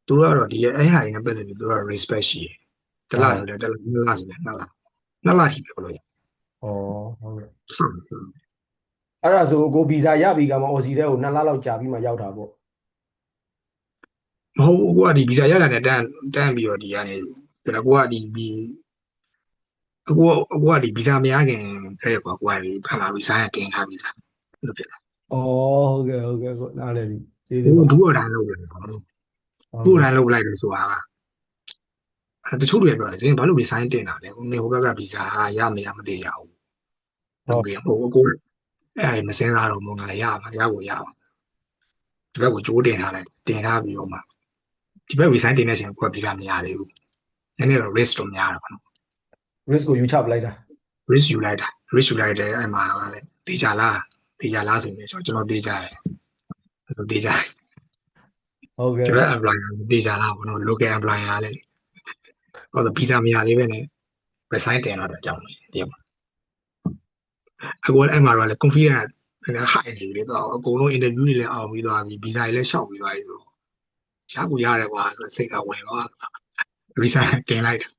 တို့ကတော့ဒီအဲ့ဟာတွေနဲ့ပတ်သက်ပြီးသူတို့က respect ရှိတယ်တစ်လဆိုလည်းတစ်လနှစ်လဆိုလည်းနှစ်လထိပြောလို့ရ ဩဟုတ်ကဲ့ ဆောက် အဲ့ဒါဆိုကိုဗီဇာရပြီးကမှအော်စီတဲ့ကို2လလောက်ကြာပြီးမှရောက်တာပေါ့ မဟုတ်ဘူးကိုကဒီ visa ရတာနဲ့တန်းပြီးတော့ဒီကနေကျွန်တော်ကိုကဒီအကိုကဒီ visa မရခင်တည်းကွာကိုကဒီဖန်လာ visa ရတင်ထားပြီးသားလို့ဖြစ်တာ ဩဟုတ်ကဲ့ကိုနားလည်ပြီကျေးဇူးပါ ဒူရတိုင်းလုပ်တယ်နော်ဒူရတိုင်းလုပ်လိုက်လို့ဆိုတာကတချို့တွေပြောတယ်ဘာလို့ visa တင်တာလဲဟိုဘက်က visa ရမရမသိရဘူးဟုတ်ကဲ့ဟိုကိုအဲ့မစင်းစားတော့မငါရမှာရကိုရမှာဒီဘက်ကိုကြိုးတင်ထားလိုက်တင်ထားပြီးတော့မှဒီဘက် visa တင်တဲ့အချိန်ကိုက visa မရသေးဘူးနည်းနည်းတော့ risk တော့များတာပေါ့နော် risk ကိုယူချပလိုက်တာ risk ယူလိုက်တယ်အဲ့မှာလည်းတေချာလားဆိုရင်ကျွန်တော်တေချာတယ်တေချာ ဟုတ်ကဲ့ ဒီဘက် employer တေချာလားဘောနော် local employer ကလည်းဟောတော့ visa မရသေးပဲနဲ့ resign တင်တော့အကြောင်းလေးတကယ်အခုအဲ့မှာတော့လည်း confidence နဲ့ high နေပြီလေတော့အကုန်လုံး interview တွေလည်းအောင်ပြီးသွားပြီ visa တွေလည်းရှောက်ပြီးသွားပြီဆိုရကိုရတယ်ကွာဆိုစိတ်ကဝင်သွား visa တင်လိုက်တယ်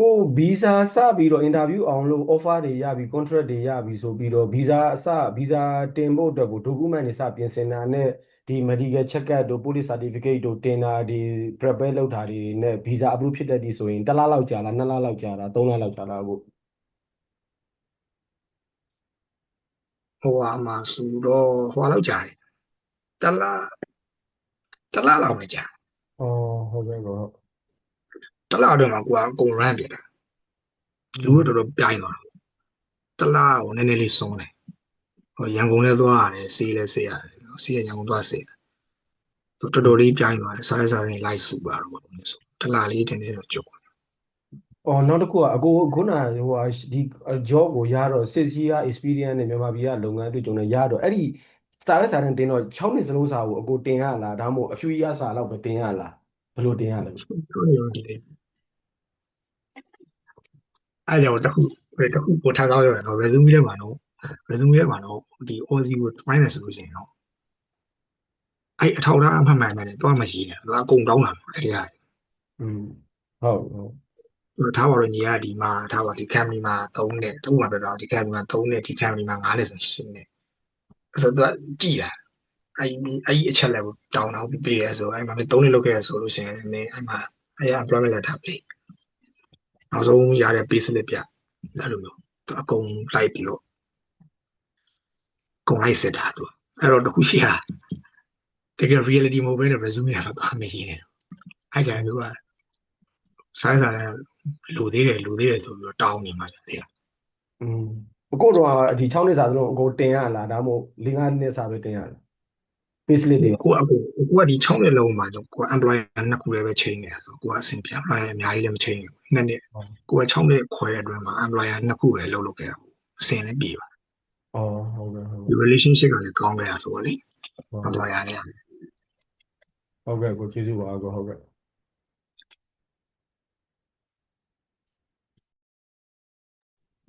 ကိုဗီဇာစပြီးတော့ interview အောင်လို့ offer တွေရပြီး contract တွေရပြီးဆိုပြီးတော့ဗီဇာတင်ဖို့အတွက်ကို document တွေစပြင်ဆင်တာနဲ့ဒီ medical checkup တို့ police certificate တို့တင်တာဒီ prepare လုပ်တာတွေနဲ့ဗီဇာ approve ဖြစ်တဲ့ဒီဆိုရင်1လလောက်ကြာလား2လလောက်ကြာလား3လလောက်ကြာလားကို ဟိုအမှာဆိုတော့ဟိုလောက်ကြာတယ်တလလောက်ပဲကြာ ဩဟုတ်ကဲ့ကော တလအတွင်းမှာကိုကအကုန် run ပြတယ်လူတို့တော်တော်ပြိုင်သွားတာတလကိုနည်းနည်းလေးစုံးတယ်ဟိုရန်ကုန်လည်းသွားရတယ်ဆေးလည်းဆေးရတယ်ဆေးရရန်ကုန်သွားဆေးသူတော်တော်လေးပြိုင်သွားတယ်စားရနေလိုက်စုပါတော့ဘာလို့လဲဆိုတလလေးတင်နေတော့ကြုတ် နောက်တစ်ခုကအကိုခုနဟိုဒီ job ကိုရတော့6 year experience နဲ့မြန်မာပြည်ကလုပ်ငန်းအတွေ့အကြုံနဲ့ရတော့အဲ့ဒီစာရွက်စာတမ်းတင်တော့6နှစ်စလုံးစာကိုအကိုတင်ရလားဒါမှမဟုတ်အဖြူရစာလောက်ပဲတင်ရလားဘယ်လိုတင်ရလဲ တို့ရောဒီလေအဲ့ကြောင့်တခုကိုထားတော့ရတယ်နော် resume ထဲမှာတော့ဒီ Aussie ကို find တယ်ဆိုလို့ရှိရင်တော့အဲ့အထောက်အထားအမှတ်မှန်တယ်တော့မရှိနဲ့သူကအကုန်တောင်းတာအဲ့ဒီဟာ ဟုတ် ထားပါတော့ညီကဒီမှာထားပါဒီ company မှာ3နဲ့တုံးမှာပဲတော့ဒီ company မှာ3နဲ့ဒီ company မှာ9နဲ့ဆို8နဲ့ဆိုတော့ကြည်တာအဲ့အချက်လည်းတောင်းတော့ပေးရဲဆိုအဲ့မှာ3နဲ့လောက်ခဲ့ရဆိုလို့ရှိရင်လည်းအဲ့မှာအဲ့ employment letter ပေးနောက်ဆုံးရတဲ့ pay slip ပြအဲ့လိုမျိုးသူအကုန်လိုက်ပြီးတော့ကုန်လိုက်စစ်တာသူအဲ့တော့တခုရှိတာတကယ် reality မဟုတ်ဘဲနဲ့ resume ရတော့အမေကြီးနေအဲ့ကြရင်သူကစားစားလည်းလူသေးတယ်ဆိုပြီးတော့တောင်းနေမှာတဲ့ အကိုတော့ဒီ6နှစ်စာစလုံးအကိုတင်ရလားဒါမှမဟုတ်5နှစ်စာပဲတင်ရလား payslip တွေ ကိုကဒီ6နှစ်လုံးမှာကိုက employer နှစ်ခုလည်းပဲချိန်နေတာဆိုကိုကအဆင်ပြေ employer အများကြီးလည်းမချိန်ဘူးနှစ်နှစ်ကိုက6နှစ်ခွဲတဲ့အတွင်းမှာ employer နှစ်ခုပဲလုပ်ခဲ့တာအဆင်လည်းပြေပါ ဟုတ်ကဲ့ ဒီ relationship ကလည်းကောင်းခဲ့တာဆိုတော့လေ employer နဲ့ ဟုတ်ကဲ့ကိုကျေးဇူးပါကိုဟုတ်ကဲ့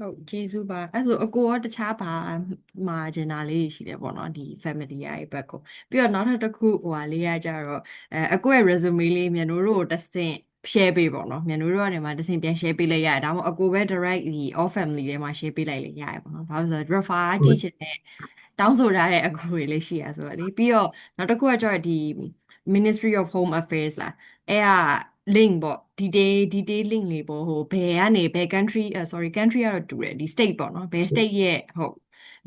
ဟုတ်ကျေးဇူးပါအဲ့ဆိုအကိုရောတခြားဘာမှာဂျင်နာလေးရှိတယ်ပေါ့နော်ဒီ family ရဲ့ဘက်ကိုပြီးတော့နောက်ထပ်တစ်ခုဟိုဟာလေးကကြတော့အကိုရဲ့ resume လေးမြန်တို့ကိုတစ်ဆင့် share ပေးပေါ့နော်မြန်တို့ကနေမှတစ်စင်ပြန် share ပေးလိုက်ရတယ်ဒါမှမဟုတ်အကိုပဲ direct ဒီ all family ထဲမှာ share ပေးလိုက်လေရတယ်ပေါ့နော်ဘာလို့လဲဆိုတော့ refer ကြည့်ချင်တဲ့တောင်းဆိုထားတဲ့အကူတွေလေးရှိရဆိုတော့လေပြီးတော့နောက်တစ်ခုကကျတော့ဒီ Ministry of Home Affairs လားအဲ့က link ပေါ့ detail link လေးပေါ့ဟိုဘယ်ကနေဘယ် country sorry country ကတော့တူတယ်ဒီ state ပေါ့နော်ဘယ် state ရဲ့ဟုတ်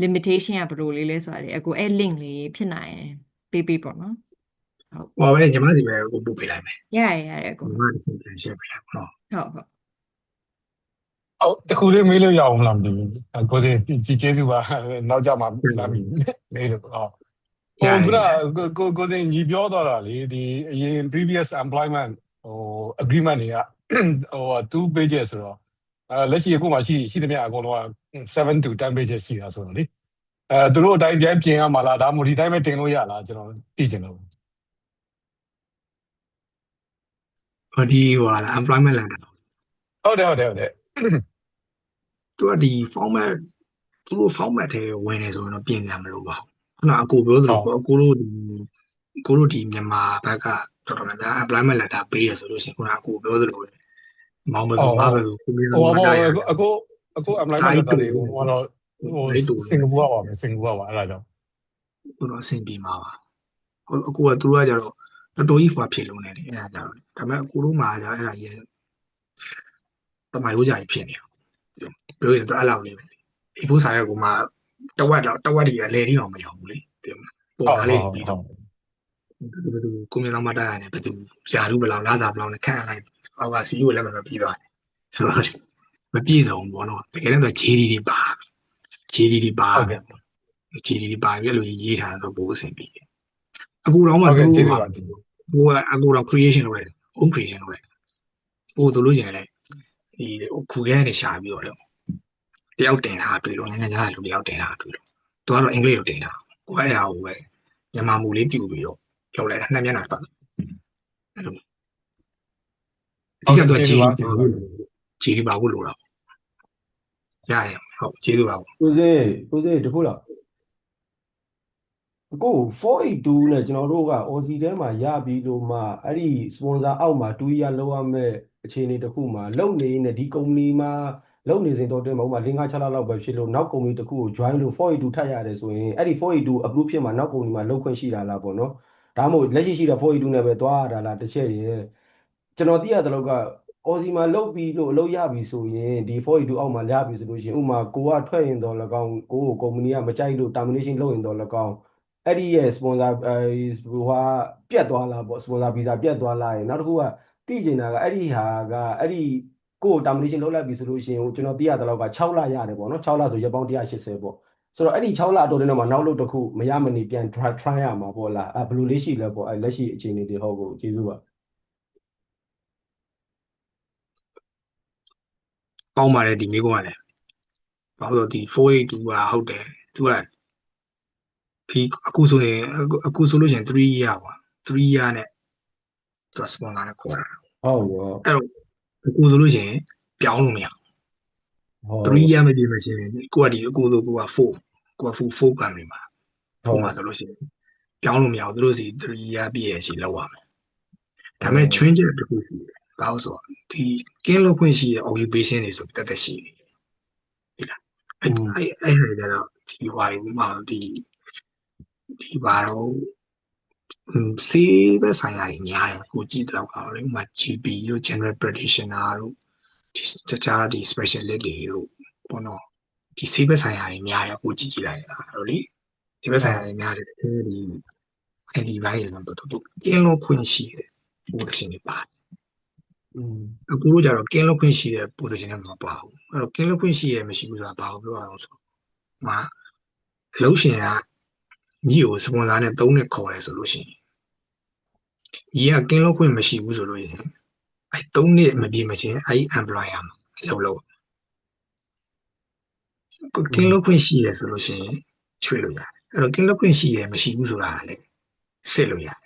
limitation ကဘယ်လိုလေးလဲဆိုတာလေအကူအဲ့ link လေးဖြစ်နိုင်ရင်ပေးပေါ့နော်ဟုတ် ဟောပဲညီမစီပဲကိုပို့ပေးလိုက်မယ် ရတယ်အကူ ညီမတစ်စင်ပြန် share ပေးလိုက်ပေါ့နော် ဟုတ် ဟုတ်တခုလေးမေးလို့ရအောင်လားမသိဘူးကိုစင်ကျေးဇူးပါနောက်ကြမှာလာပြီမေးလို့ဟောခုနကိုစင်ညီပြောတော့တာလေဒီအရင် previous employment ဟို agreement တွေကဟို2 pages ဆိုတော့လက်ရှိအခုမှရှိသမျှအကုန်လုံးက7 to 10 pages ရှိတာဆိုတော့လေသူတို့အတိုင်းပြန်ပြင်ရမှာလားဒါမှမဟုတ်ဒီတိုင်းပဲတင်လို့ရလားကျွန်တော်သိချင်လို့ ဒီဟိုလား employment letter ဟုတ်တယ်သူကဒီ format သူတို့ format ထဲဝင်နေဆိုရင်တော့ပြင်ကြမလို့ပါခုနအကိုပြောသလိုပေါ့အကိုတို့ဒီမြန်မာဘက်ကတော်တော်များများ employment letter ပေးရဆိုလို့ရှိရင်ခုနအကိုပြောသလိုမောင်ဘယ်လိုမဘယ်လိုကိုမျိုး ဟို မတားရ အကို employment letter တွေကိုဟိုတော့စင်ကာပူပါအဲ့ဒါကြောင့် သူတို့အဆင်ပြေမှာပါဟိုအကိုကသူတို့ကကြတော့တော်တော်ကြီးဟိုဖြစ်လုံးနေတယ်အဲ့ဒါကြတော့ဒါပေမဲ့အကိုတို့မှာကြအဲ့ဒါကြီးတမိုင်ဝကြကြီးဖြစ်နေပြောရင်တော့အဲ့လောက်လေးပဲဒီဖို့စာရွက်ကိုမှတဝက်ဒီအလဲလေးတော့မရောက်ဘူးလေပုံသားလေးပြီးတော့ကိုမြင်တော့မှတားရတယ်ဘယ်သူယာရုဘယ်လောက်လာတာဘယ်လောက်နဲ့ခန့်လိုက်အောက်ကစီကိုလည်းမပြီးသွားတယ်ဆိုတော့မပြည့်စုံဘူးပေါ့နော်တကယ်တော့ JD တွေပါပြီ လို့ရေးထားတော့ပို့အဆင်ပြေတယ်အခုတော့မှသူကအကူတော့ creation လုပ်ရတယ် home creation လုပ်ရတယ်ပို့တို့လို့ရှင်လေဒီခုခဲနဲ့ရှာပြီးတော့လေတယောက်တင်တာတွေ့လို့နိုင်ငံခြားလူတယောက်တင်တာတွေ့လို့သူကတော့အင်္ဂလိပ်လိုတင်တာကိုအဲ့ဟာကိုပဲမြန်မာမူလေးပြူပြီးတော့လောက်လိုက်တာနှစ်မျက်နှာပတ်အဲ့လိုအဓိကတော့ JD ပါဖို့လိုတာရတယ်ဟုတ်ကျေးဇူးပါကိုစေတခုလောက်အခု482နဲ့ကျွန်တော်တို့က Aussie ထဲမှာရပြီးလို့မှအဲ့ဒီ sponsor အောက်မှာ2 year လောက်ရမဲ့အခြေအနေတစ်ခုမှာလုံနေနေဒီ company မှာလုံနေစဉ်တော့တွင်မှာဥပမာ5-6လလောက်ပဲဖြစ်လို့နောက် company တစ်ခုကို join လို့482ထပ်ရတယ်ဆိုရင်အဲ့ဒီ482 approve ဖြစ်မှာနောက် company မှာလုံခွင့်ရှိတာလားပေါ့နော်ဒါမှမဟုတ်လက်ရှိတဲ့482နဲ့ပဲသွားရတာလားတစ်ချက်ရဲ့ကျွန်တော်သိရတဲ့လောက်ကAussie မှာလုတ်ပြီးလို့အလုပ်ရပြီဆိုရင်ဒီ482အောက်မှာရပြီဆိုလို့ရှိရင်ဥပမာကိုကထွက်ရင်တော့၎င်းကို company ကမကြိုက်လို့ termination လုပ်ရင်တော့၎င်းအဲ့ဒီရဲ့ sponsor ဟိုဟာပြတ်သွားလားပေါ့ sponsor visa ပြတ်သွားလားရင်နောက်တစ်ခုကသိချင်တာကအဲ့ဒီဟာကအဲ့ဒီကို termination လုပ်လိုက်ပြီဆိုလို့ရှိရင်ကျွန်တော်သိရတဲ့လောက်က6လရတယ်ပေါ့နော်6လဆိုရက်ပေါင်း180ပေါ့ဆိုတော့အဲ့ဒီ6လအတော်တင်းတော့မှနောက်လို့တစ်ခုမရမနေပြန် try ရမှာပေါ့လားဘယ်လိုလေးရှိလဲပေါ့အဲ့လက်ရှိအခြေအနေတွေဟုတ်ကိုကျေးဇူးပါပေါင်းပါတယ်ဒီမိကုန်းကလည်းဘာလို့ဒီ482ကဟုတ်တယ်သူကဒီအခုဆိုလို့ရှိရင်3 year ပါ3 year နဲ့သူက sponsor နဲ့ခေါ်တာဟုတ်ရောအဲ့တော့အခုဆိုလို့ရှိရင်ပြောင်းလို့မရ3 year မပြည့်မချင်းကိုကဒီအခုဆိုကိုက4 company မှာဟုတ်မှာဆိုလို့ရှိရင်ပြောင်းလို့မရဘူးသူတို့စီ3 year ပြည့်ရရှိလောက်ရမယ်ဒါပေမဲ့ change တစ်ခုရှိတယ်ဘာလို့ဆိုတော့ဒီကင်းလို့ခွင့်ရှိတဲ့ occupation တွေဆိုတက်ရှိတယ်ဒီလားအဲ့ဟာကြတော့ဒီဟွာတွေမှာဒီဘာတော့စေးပဲဆိုင်ရာတွေများတယ်ကိုကြည့်တော့ကောလေဥမာ GP တို့ general practitioner တို့တခြားဒီ specialist တွေတို့ပေါ့နော်ဒီစေးပဲဆိုင်ရာတွေများတယ်ကိုကြည့်လိုက်တာအဲ့လိုလေစေးပဲဆိုင်ရာတွေများတယ်ဒီအဲ့ဒီဘိုင်းတွေတော့သူကင်းလို့ခွင့်ရှိတယ် position တွေပါတယ်အခုတို့ကြတော့ကင်းလို့ခွင့်ရှိတဲ့ position တွေမပါဘူးအဲ့တော့ကင်းလို့ခွင့်ရှိရမရှိဘူးဆိုတာဘာကိုပြောရအောင်ဆိုမှာလုံးရှင်ကညီကိုစပွန်ဆာနဲ့3နှစ်ခေါ်ရဲဆိုလို့ရှိရင်ညီကကင်းလို့ခွင့်မရှိဘူးဆိုလို့ရင်အဲ3နှစ်မပြည့်မချင်းအဲဒီ employer မှာလုပ်ကင်းလို့ခွင့်ရှိရဲဆိုလို့ရှိရင်ချွေလို့ရတယ်အဲ့တော့ကင်းလို့ခွင့်ရှိရဲမရှိဘူးဆိုတာကလည်းစစ်လို့ရတယ်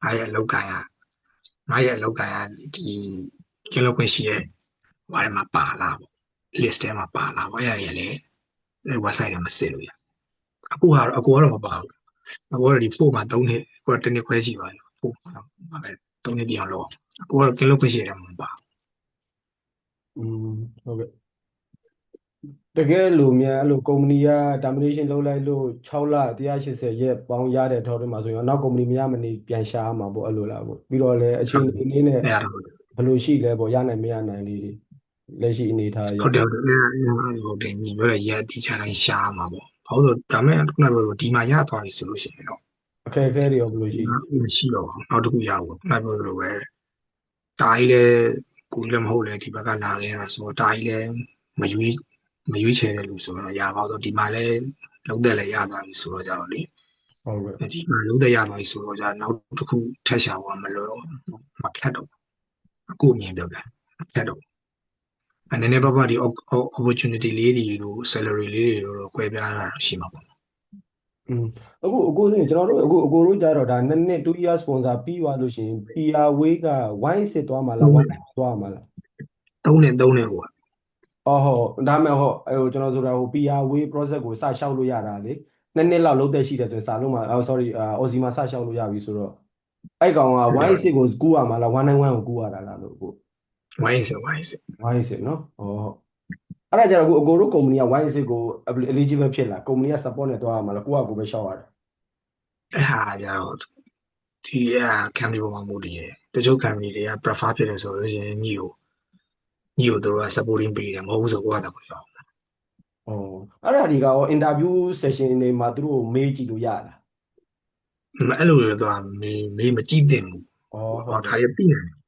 ငါရဲ့အလုပ်ကိုင်ကဒီကင်းလို့ခွင့်ရှိရဲဟိုထဲမှာပါလားပေါ့ list ထဲမှာပါလားပေါ့အဲ့ဒါလည်း website ထဲမှာစစ်လို့ရအခုကတော့မပါဘူးအခုကတော့ဒီ4မှာ3နှစ်ကိုတစ်နှစ်ခွဲရှိသွားပြီ4မှာ 3နှစ်ပြအောင်လုပ်ကိုကတော့ကင်းလို့ခွင့်ရှိတယ်မှာပါ ဟုတ်ကဲ့တကယ်လို့များအဲ့လိုကုမ္ပဏီက termination လုပ်လိုက်လို့6လ180ရက်ပေါင်းရတဲ့ထောက်ထဲမှာဆိုရင်နောက်ကုမ္ပဏီမရမနေပြန်ရှာရမှာပေါ့အဲ့လိုလားပေါ့ပြီးတော့လည်းအချိန်လေးနဲ့ အဲ့ဒါတော့ ဘယ်လိုရှိလဲပေါ့ရနိုင်မရနိုင်လေးတွေလက်ရှိအနေထားရ ဟုတ်တယ်ဟုတ်တယ်ညီပြောတဲ့ရက်တီချာတိုင်းရှားမှာပေါ့ဘာလို့ဆိုဒါမဲ့ခုနကပြောဒီမှာရသွားပြီဆိုလို့ရှိရင်တော့ အခက်အခဲတွေရောဘယ်လိုရှိလဲ မရှိတော့ဘူးနောက်တစ်ခုရဘူးခုနကပြောသလိုပဲတာကြီးလည်းကိုလည်းမဟုတ်လေဒီဘက်ကလာခဲ့တာဆိုတော့တာကြီးလည်းမရွေးချယ်တဲ့လူဆိုတော့ရပါတော့ဒီမှာလည်းလုံးသက်လည်းရသွားပြီဆိုတော့ကြတော့လေ ဟုတ်ကဲ့ ဒီမှာလုံးသက်ရသွားပြီဆိုတော့ကြနောက်တစ်ခုထက်ရှာဖို့မလို့မခက်တော့အခုမြင်ပြောပြခက်တော့အနေနဲ့ဘာဒီ opportunity လေးတွေတို့ salary လေးတွေတော့ကွဲပြားတာရှိမှာပေါ့ အခုဆိုရင်ကျွန်တော်တို့အခုတို့ကြတော့ဒါနှစ်2 year sponsor ပြီးသွားလို့ရှိရင် PR way က wine စစ်သွားမှာလား wine သွားမှာလား 3နှစ်ဟို ဟုတ်ဒါမဲ့ဟိုကျွန်တော်ဆိုတာဟို PR way process ကိုစလျှောက်လို့ရတာလေနှစ်လောက်လုံးသက်ရှိတယ်ဆိုရင်စာလုံးမှာsorry Aussie မှာစလျှောက်လို့ရပြီဆိုတော့အဲ့ကောင်က wine စစ်ကိုကူးရမှာလား191ကိုကူးရတာလားလို့အခု wine စစ် wine စစ်နော်အဲ့ဒါကြတော့အခုတို့ကုမ္ပဏီက wine စစ်ကို eligible ဖြစ်လားကုမ္ပဏီက support နဲ့သွားရမှာလားကိုကပဲလျှောက်ရတယ် အဲ့ဟာကြတော့ဒီ company ပေါ်မှာမူတည်တယ်တချို့ company တွေက prefer ဖြစ်တယ်ဆိုလို့ရှိရင်ညီကိုတို့က supporting ပေးတယ်မဟုတ်ဘူးဆိုကိုကသာပြောအောင် အဲ့ဒါတွေကရော interview session တွေမှာသူတို့မေးကြည့်လို့ရလား အဲ့လိုတွေတော့မေးမကြည့်သင့်ဘူးဟုတ်ဒါရသိနေတယ်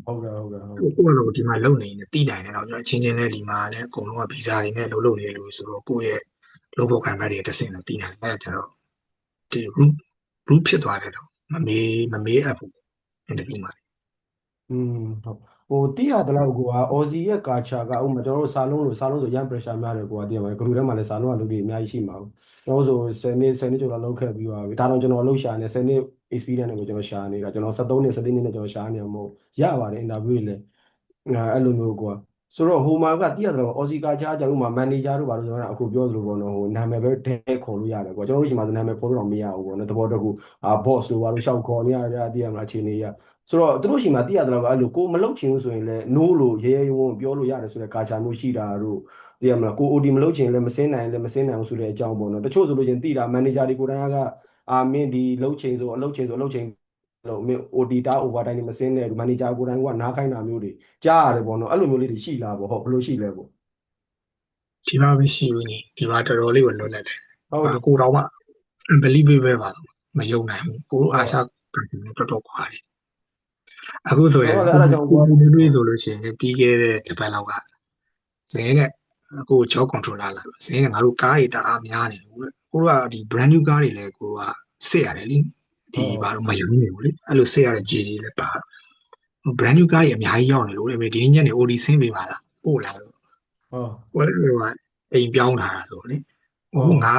ဟုတ်ကဲ့ ကိုကတော့ဒီမှာလုံနေနေသိနိုင်တယ်တော့ကျွန်တော်ချင်းချင်းနဲ့ဒီမှာလည်းအကုန်လုံးကဗီဇာတွေနဲ့လုပ်နေလို့ဆိုတော့ကိုယ့်ရဲ့လုပ်ဖို့ခံဖက်တွေတစ်စင်နဲ့သိနိုင်တယ်အဲ့ဒါကျတော့ဒီ root ဖြစ်သွားတယ်တော့မမေးအပ်ဘူး interview မှာ ဟုတ်တိရတယ်လို့ကိုက Aussie ရဲ့ culture ကဥပမာကျွန်တော်တို့စာလုံးဆိုရန် pressure များတယ်ကိုကတည်ရမှာ group ထဲမှာလည်းစာလုံးကလူတွေအများကြီးရှိမှာဘူးကျွန်တော်တို့ဆို10နှစ်ကျော်လောက်လုပ်ခဲ့ပြီးသွားပြီဒါတော့ကျွန်တော်လှုပ်ရှာနေ10နှစ် experience နဲ့ကိုကျွန်တော်ရှာနေတာကျွန်တော်73နှစ်14နှစ်နဲ့ကျွန်တော်ရှာနေမှာမဟုတ်ရပါတယ် interview တွေလည်းအဲ့လိုမျိုးကိုဆိုတော့ဟိုမှာကတိရတယ်လို့ Aussie culture ကြတော့ဥပမာ manager တို့ဘာလို့ကျွန်တော်အခုပြောသလိုပေါ့နော်ဟိုနာမည်ပဲဒဲခေါ်လို့ရတယ်ကိုကျွန်တော်တို့ရှိမှာဆိုနာမည်ခေါ်လို့တော့မရဘူးပေါ့နော်တဘောတကူboss တို့ဘာလို့ရှောက်ခေါ်နေရတာတည်ရမှာအခြေအနေရဆိုတော့သူတို့ရှိမှာတည်ရတယ်လို့အဲ့လိုကိုမလုပ်ချင်ဘူးဆိုရင်လည်း no လို့ရဲရဲဝံ့ပြောလို့ရတယ်ဆိုတဲ့ culture မျိုးရှိတာတို့တည်ရမလားကို OD မလုပ်ချင်လည်းမစင်းနိုင်ဘူးဆိုတဲ့အကြောင်းပေါ့နော်တချို့ဆိုလို့ချင်းတည်တာ manager တွေကိုယ်တိုင်ကမင်းဒီလုပ်ချင်ဆိုအလုပ်ချင်လို့မင်း OD တာ overtime တွေမစင်းနဲ့ manager ကိုယ်တိုင်ကနားခိုင်းတာမျိုးတွေကြားရတယ်ပေါ့နော်အဲ့လိုမျိုးလေးတွေရှိလားပေါ့ဟုတ်ဘယ်လိုရှိလဲပေါ့ ဒီမှာမရှိဘူးညီဒီမှာတော်တော်လေးကိုလွတ်လပ်တယ် ဟုတ်တယ် ကိုတော့မှ unbelievable ပါမယုံနိုင်ဘူးကိုအာရှကတော်တော်ခွာတယ်အခုဆိုရင်ကိုတွေ့ဆိုလို့ရှိရင်ပြီးခဲ့တဲ့တစ်ပတ်လောက်ကဇင်းနဲ့ကို job controller လာဇင်းနဲ့ငါတို့ကားတွေတအားများနေလို့ကိုကဒီ brand new ကားတွေလည်းကိုကစစ်ရတယ်လေဒီဘာလို့မယုံနေဘူးလေအဲ့လိုစစ်ရတဲ့ G တွေလည်းပါ brand new ကားကြီးအများကြီးရောက်နေလို့ဒီနေ့ညနေ OD ဆင်းပေးပါလားပို့လာလို့ဟုတ်ကိုယ်ကအိမ်ပြောင်းလာတာဆိုလေဟိုငါ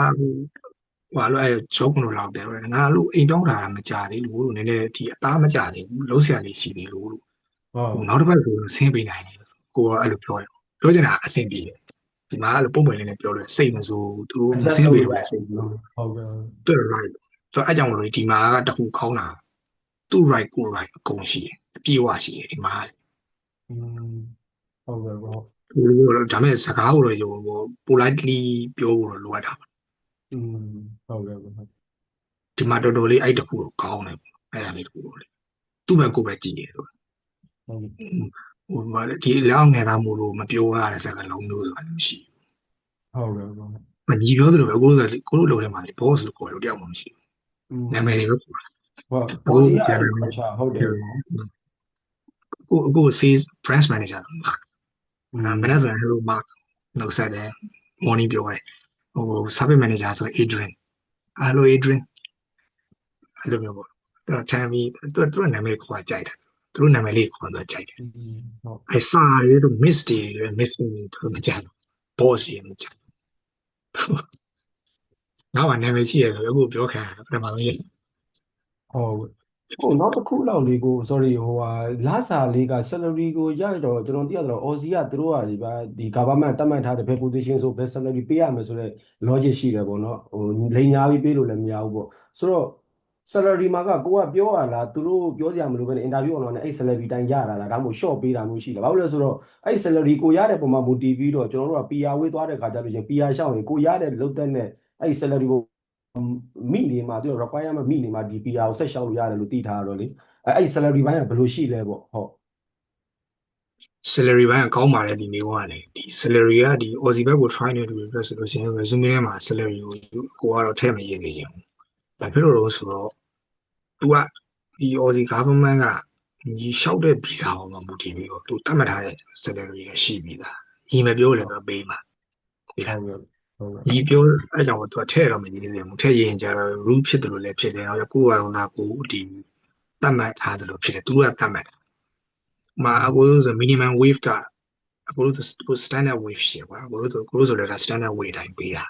ဘာလို့အဲ job controller လောက်တယ်ငါလို့အိမ်ပြောင်းလာတာမကြသေးလို့နည်းနည်းဒီအသားမကြသေးဘူးလုံးဆရာလေးရှိသေးလို့ဟိုနောက်တစ်ပတ်ဆိုဆင်းပေးနိုင်တယ်ကိုကအဲ့လိုပြောချင်တာအဆင်ပြေတယ်ဒီမှာအဲ့လိုပုံမှန်လေးနဲ့ပြောလို့စိတ်မစိုးသူတို့မဆင်းပေးလို့လည်းစိတ်ဘူးဟုတ်ကဲ့သူ right ဆိုတော့အဲ့ကြောင့်မလို့ဒီမှာကတခုခေါင်းတာသူ right ကို right အကုန်ရှိတယ်အပြည့်အဝရှိတယ်ဒီမှာဟုတ်ကဲ့ပေါ့ဒါမဲ့စကားကိုတော့ရော politely ပြောဖို့တော့လိုအပ်တာပါဟုတ်ကဲ့ပေါ့ဒီမှာတော်တော်လေးအဲ့တခုတော့ကောင်းတယ်အဲ့ဒါလေးတခုတော့လေသူ့ဘက်ကိုပဲကြည့်ရဆိုဟိုမှာဒီလောက်ငယ်သားမို့လို့မပြောရတဲ့စကားလုံးမျိုးဆိုတာမရှိဟုတ်ကဲ့ပေါ့မညီပြောသလိုပဲကိုတို့လိုထဲမှာလေ boss လို့ခေါ်လို့တယောက်မှမရှိဘူးနာမည်တွေပဲခေါ်တာဟုတ်စီချာဟုတ်တယ်ကို sales branch manager မနေ့ဆိုရင် hello mark နောက်ဆက်တယ် morning ပြောတယ်ဟို service manager ဆို Adrian hello Adrian အဲ့လိုမျိုးပေါ့တမ်းပြီးသူ့နာမည်ခေါ်ကြိုက်တယ်သူတို့နာမည်လေးခေါ်တော့ကြိုက်တယ်အဲ့စာရေးတော့ miss တွေ miss တွေမကြဘူး boss တွေမကြဘူးငါ့မှာနာမည်ရှိရဆိုအခုပြောခံပထမဆုံးရေးဟိုနောက်တစ်ခုလောက်လေးကို sorry ဟိုလာစာလေးက salary ကိုရတော့ကျွန်တော်သိရတော့ Aussie ကသူတို့ကဒီ government တတ်မှတ်ထားတဲ့ best position ဆို best salary ပေးရမယ်ဆိုတော့ logic ရှိတယ်ပေါ့နော်ဟိုလိန်ညာပြီးပေးလို့လည်းမရဘူးပေါ့ဆိုတော့ salary မှာကကိုကပြောရလားသူတို့ပြောစရာမလိုပဲနဲ့ interview အောင်လည်းအဲ့ salary တိုင်းရတာလားဒါမှမဟုတ် short ပေးတာမျိုးရှိလားဘာလို့လဲဆိုတော့အဲ့ salary ကိုရတဲ့ပုံမှာ motive ပြီးတော့ကျွန်တော်တို့က PR ဝေးသွားတဲ့ခါကျလို့ရှင် PR ရှောင်းရင်ကိုရတဲ့လုပ်တဲ့နဲ့အဲ့ salary ကိုမိနေမှာသူ requirement မိနေမှာဒီ PR ကိုဆက်ရှောက်လို့ရတယ်လို့သိထားရတော့လေအဲ့ salary ဘိုင်းကဘယ်လိုရှိလဲပေါ့ဟုတ် salary ဘိုင်းကကောင်းပါတယ်ဒီမျိုးကလေဒီ salary ကဒီ Aussie ဘက်ကို try နေတူပြီးဆိုလို့ရှိရင် resume ထဲမှာ salary ကိုကတော့ထည့်မရနေခြင်းဘာဖြစ်လို့လဲဆိုတော့သူကဒီ Aussie government ကညီလျှောက်တဲ့ visa ပေါ်မှာမူတည်ပြီးတော့သူတတ်မှတ်ထားတဲ့ salary တွေရှိပြီးသားညီမပြောလည်းတော့ပေးမှာဟုတ်လားညီပြောအဲကြောင့်သူကထည့်တော့မညီနေတယ်မထည့်ရင်ကျတော့ rule ဖြစ်တယ်လို့လည်းဖြစ်တယ်နောက်ကိုယ်ကတော့ငါကိုဒီတတ်မှတ်ထားတယ်လို့ဖြစ်တယ်သူကတတ်မှတ်မှာအခုဆို minimum wave ကအခုတို့ standard wave ရှိကွာအခုတို့ဆိုလည်းဒါ standard wave တိုင်းပေးတာ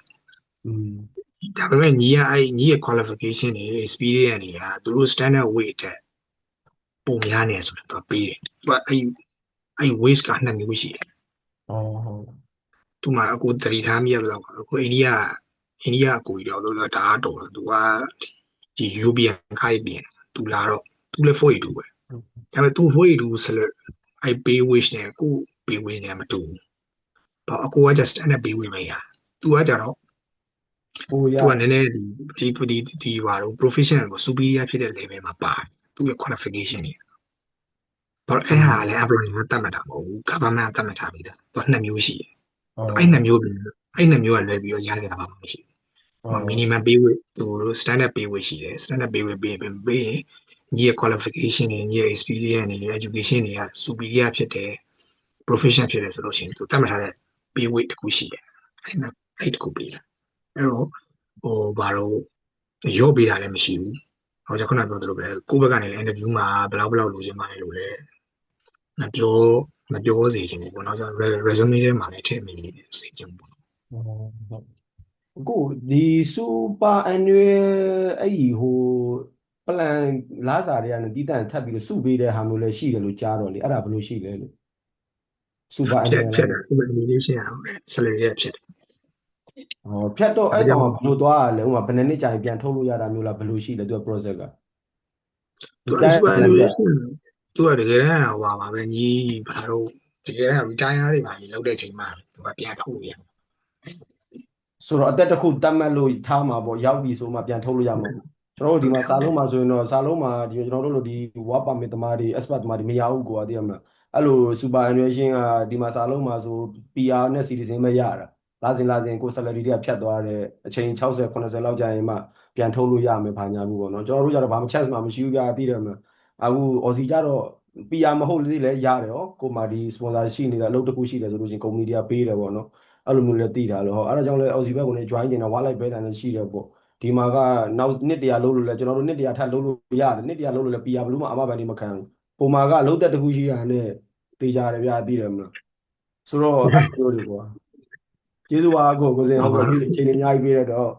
ဒါပေမဲ့ညီရဲ့ qualification တွေ experience တွေကသူတို့ standard wave တက်ပုံများနေဆိုတော့သူပေးတယ်သူကအဲ့ wave က2မျိုးရှိတယ်ဟုတ်သူမှအခုတတိထားမိရတော့အခုအိန္ဒိယအကိုကြီးတော့ဒါတော့သူကဒီ European ခိုင်းပြင်သူလာတော့သူလည်း42ပဲဒါပေမဲ့သူ42ဆိုလို့အဲ့ pay wage နဲ့ကို pay wage နဲ့မတူဘူးဘာအကိုက just standard pay wage ပဲရသူကကြတော့သူကနည်းနည်းဒီဟာတော့ professional ကို superior ဖြစ်တဲ့ level မှာပါတယ်သူရဲ့ qualification တွေဘာအဲ့ဟာလည်း employer ကတတ်မှတ်တာမဟုတ်ဘူး government ကတတ်မှတ်ထားပြီးသားသူက2မျိုးရှိတယ်အဲ့2မျိုးကလွယ်ပြီးတော့ရခဲ့တာမှမရှိဘူး minimum pay wage သူတို့ standard pay wage ရှိတယ် standard pay wage ပေးရင်ညီရဲ့ qualification တွေညီရဲ့ experience တွေ education တွေက superior ဖြစ်တယ် professional ဖြစ်တယ်ဆိုလို့ရှိရင်သူတတ်မှတ်ထားတဲ့ pay wage တစ်ခုရှိတယ်အဲ့တစ်ခုပေးတာအဲ့တော့ဘာလို့ရော့ပေးတာလည်းမရှိဘူးဟောကျွန်တော်ပြောသလိုပဲကိုယ့်ဘက်ကနေလည်း interview မှာဘယ်လောက်လိုချင်မှလည်းလို့လဲမပြောစေချင်ဘူးပေါ့နော်ကျွန်တော် resume ထဲမှာလည်းထည့်မိနေစေချင်ဘူးဟုတ်ကိုဒီ super annual အဲ့ဒီဟို plan လာစားတွေကနေတည်တံ့ထပ်ပြီးတော့စုပေးတဲ့ဟာမျိုးလည်းရှိတယ်လို့ကြားတော့လေအဲ့ဒါဘယ်လိုရှိလဲလို့ super annual ဖြစ်တယ် super annuation ဟုတ်တယ် salary ရဖြစ်တယ်ဖြတ်တော့အဲ့ကောင်ကဘယ်လိုသွားရလဲဥပမာဘယ်နှစ်နှစ်ကြာရင်ပြန်ထုတ်လို့ရတာမျိုးလားဘယ်လိုရှိလဲသူက process ကသူ super annuation သူကတကယ်တမ်းဟိုပါပဲညီဘာလို့တကယ်တမ်း retire တွေပါကြီးလောက်တဲ့ချိန်မှာသူကပြန်ထုတ်လို့ရဆိုတော့အသက်တစ်ခုတတ်မှတ်လို့ထားမှာပေါ့ရောက်ပြီဆိုမှပြန်ထုတ်လို့ရမှာကျွန်တော်တို့ဒီမှာစာလုံးမှာဆိုရင်တော့စာလုံးမှာဒီကျွန်တော်တို့လိုဒီ work permit သမားတွေ expert သမားတွေမရဘူးကွာသိရမလားအဲ့လို super annuation ကဒီမှာစာလုံးမှာဆို PR နဲ့ citizen ပဲရတာလာစဉ်ကို salary တွေကဖြတ်သွားတယ်အချိန်60 80လောက်ကြာရင်မှပြန်ထုတ်လို့ရမယ်ဘာညာဘူးပေါ့နော်ကျွန်တော်တို့ကြတော့ဘာမှ chance မှမရှိဘူးကြာသိတယ်မလားအခု Aussie ကြတော့ PR မဟုတ်လေလည်းရတယ်ဟောကိုမှဒီ sponsor ရှိနေတဲ့အလုပ်တစ်ခုရှိတယ်ဆိုလို့ရှိရင် company တွေကပေးတယ်ပေါ့နော်အဲ့လိုမျိုးလည်းသိတာလို့ဟောအဲ့ဒါကြောင့်လည်း Aussie ဘက်ကိုလည်း join နေတာ wildlife ပဲတန်လည်းရှိတယ်ပေါ့ဒီမှာကနောက်နှစ်တရာလုံးလို့လဲကျွန်တော်တို့နှစ်တရာထပ်လုံးလို့ရတယ်နှစ်တရာလုံးလို့လဲ PR ဘလို့မှအမဘန်နေမခံဘူးပုံမှာကလုံးသက်တစ်ခုရှိတာနဲ့ပေးကြတယ်ဗျာသိတယ်မလားဆိုတော့အဲ့လိုတွေကွာကျေးဇူးပါကိုစင်ဟုတ်ကဲ့ဒီအချိန်အများကြီးပေးရတော့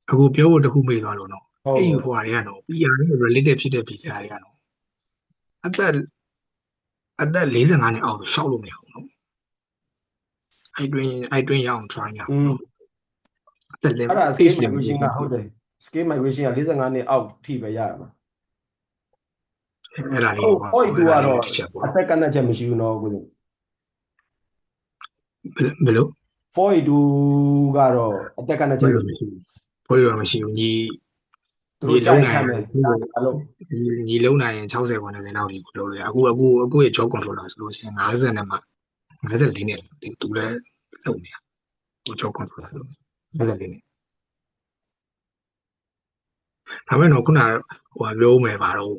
အခုပြောဖို့တခုမေးသွားလို့နော်အဲ့ဟိုဟာတွေကတော့ PR နဲ့ related ဖြစ်တဲ့ visa တွေကတော့အသက်45နှစ်အောက်ဆိုရှောက်လို့မရဘူးနော်အဲ့တွင်းရအောင် try ရအောင်နော်အဲ့ဒါ scale migration ကဟုတ်တယ် scale migration က45နှစ်အောက်ထိပဲရတာပါအဲ့ဒါလေးဟုတ်သူကတော့အသက်ကန့်ချက်မရှိဘူးနော်ကိုဘယ်လို42ကတော့အသက်ကန့်ချက်မရှိဘူး42မရှိဘူးညီလုံးနိုင်ညီလုံးနိုင်ရင်60 90လောက်ဒီလုပ်လို့ရအခုရဲ့ job controller ဆိုလို့ရှိရင်50နဲ့မှ54နဲ့သူလည်းလုပ်နေတာသူ job controller ဆို54နဲ့ဒါပေမဲ့တော့ခုနဟိုပြောမယ်ပါတော့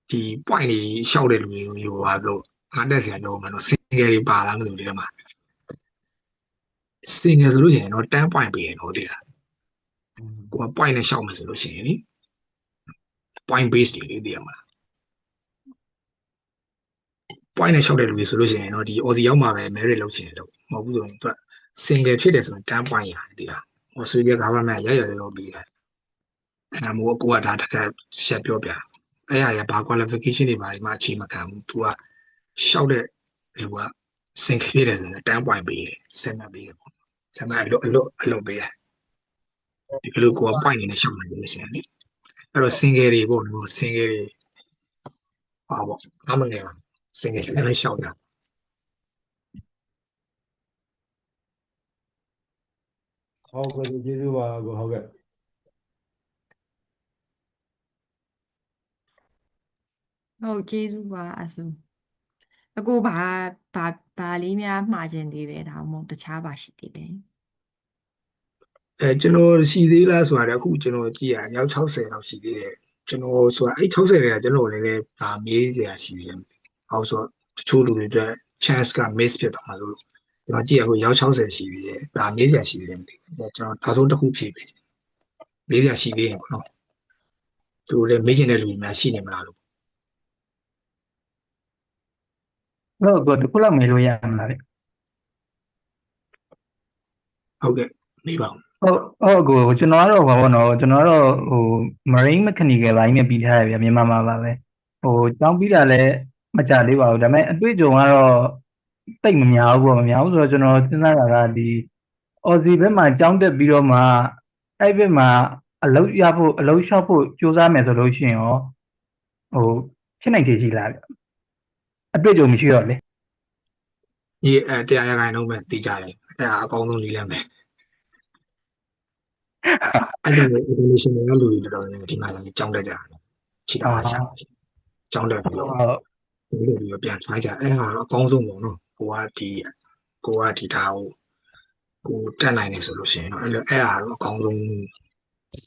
ဒီ point တွေရှောက်တဲ့လူတွေဟိုပါလို့အားတက်စရာပြောမှာတော့ single တွေပါလားမသိဘူးဒီထဲမှာ single ဆိုလို့ရှိရင်တော့10 point ပေးရင်တော့တည်တာကိုက point နဲ့ရှောက်မယ်ဆိုလို့ရှိရင်လေ point base တွေလေးသိရမှာ point နဲ့ရှောက်တဲ့လူတွေဆိုလို့ရှိရင်တော့ဒီ Aussie ရောက်မှာပဲ merit လုပ်ချင်တယ်လို့မဟုတ်ဘူးဆိုရင်သူက single ဖြစ်တယ်ဆိုရင်10 point ရတယ်တည်တာ Australia government ရရောပေးတယ်အဲ့ဒါမျိုးကိုကဒါတခါဆက်ပြောပြအဲ့ဟာရဘာ qualification တွေပါဒီမှာအခြေမခံဘူးသူကရှောက်တဲ့လူက single ဖြစ်တယ်ဆိုရင်10 point ပေးတယ်7 ပေးတယ်ပေါ့7အလုပ်ပေးတယ် ဒီလိုကိုက point နေနဲ့ရှောက်နေလို့ရှိရင်လေအဲ့တော့ single တွေပေါ့နော် single တွေဟာပေါ့အမငယ်ပါ single တွေလည်းရှောက်တာ ဟုတ်ကဲ့ကျေးဇူးပါကိုဟုတ်ကဲ့ ဟုတ်ကျေးဇူးပါအဲ့ဆိုအကိုဘာလေးများမှာခြင်းသေးတယ်ဒါမှမဟုတ်တခြားပါရှိသေးတယ် ကျွန်တော်ရှိသေးလားဆိုတာလည်းအခုကျွန်တော်ကြည့်ရရောက်60လောက်ရှိသေးတယ်ကျွန်တော်ဆိုတာအဲ့60တွေကကျွန်တော်လည်းဒါမေးစရာရှိသေးတယ်ဟုတ်ဆိုတချို့လူတွေအတွက် chance က miss ဖြစ်သွားမှာလို့ကျွန်တော်ကြည့်ရအခုရောက်60ရှိသေးတယ်ဒါမေးစရာရှိသေးတယ်မသိဘူးကျွန်တော်နောက်ဆုံးတစ်ခုဖြည့်ပေးမေးစရာရှိသေးတယ်ပေါ့နော်သူလည်းမေးချင်တဲ့လူတွေများရှိနေမလားလို့ ဟုတ်ကဲ့ဒီခုလောက်မေးလို့ရမလားလေ ဟုတ်ကဲ့မေးပါဦး ဟုတ်ကိုကျွန်တော်ကတော့ဘာပေါ့နော်ကျွန်တော်ကတော့ဟို marine mechanical ဘိုင်းနဲ့ပြီးထားရဗျာမြန်မာမှာပါပဲဟိုကျောင်းပြီးတာလည်းမကြသေးပါဘူးဒါပေမဲ့အတွေ့အကြုံကတော့တိတ်မများဘူးပေါ့မများဘူးဆိုတော့ကျွန်တော်စဉ်းစားတာကဒီ Aussie ဘက်မှာကျောင်းတက်ပြီးတော့မှအဲ့ဘက်မှာအလုပ်ရဖို့အလုပ်လျှောက်ဖို့ကြိုးစားမယ်ဆိုလို့ရှိရင်ရောဟိုဖြစ်နိုင်ခြေရှိလားဗျအတွေ့အကြုံမရှိတော့လေ ဒီတရားရခိုင်တော့ပဲတည်ကြတယ်အဲ့ဒါအကောင်းဆုံးလေးလည်းမယ်အဲ့ဒီ information တွေကလူတွေတော်တော်များများဒီမှာလည်းကြောင်းတက်ကြတယ်ခြေတော်မှာရှာကြောင်းတက်ပြီးတော့ဒီလိုပြီးတော့ပြန်ဖိုင်းကြအဲ့ဟာတော့အကောင်းဆုံးပေါ့နော်ကိုကဒီဒါကိုတက်နိုင်နေဆိုလို့ရှိရင်တော့အဲ့ဟာတော့အကောင်းဆုံး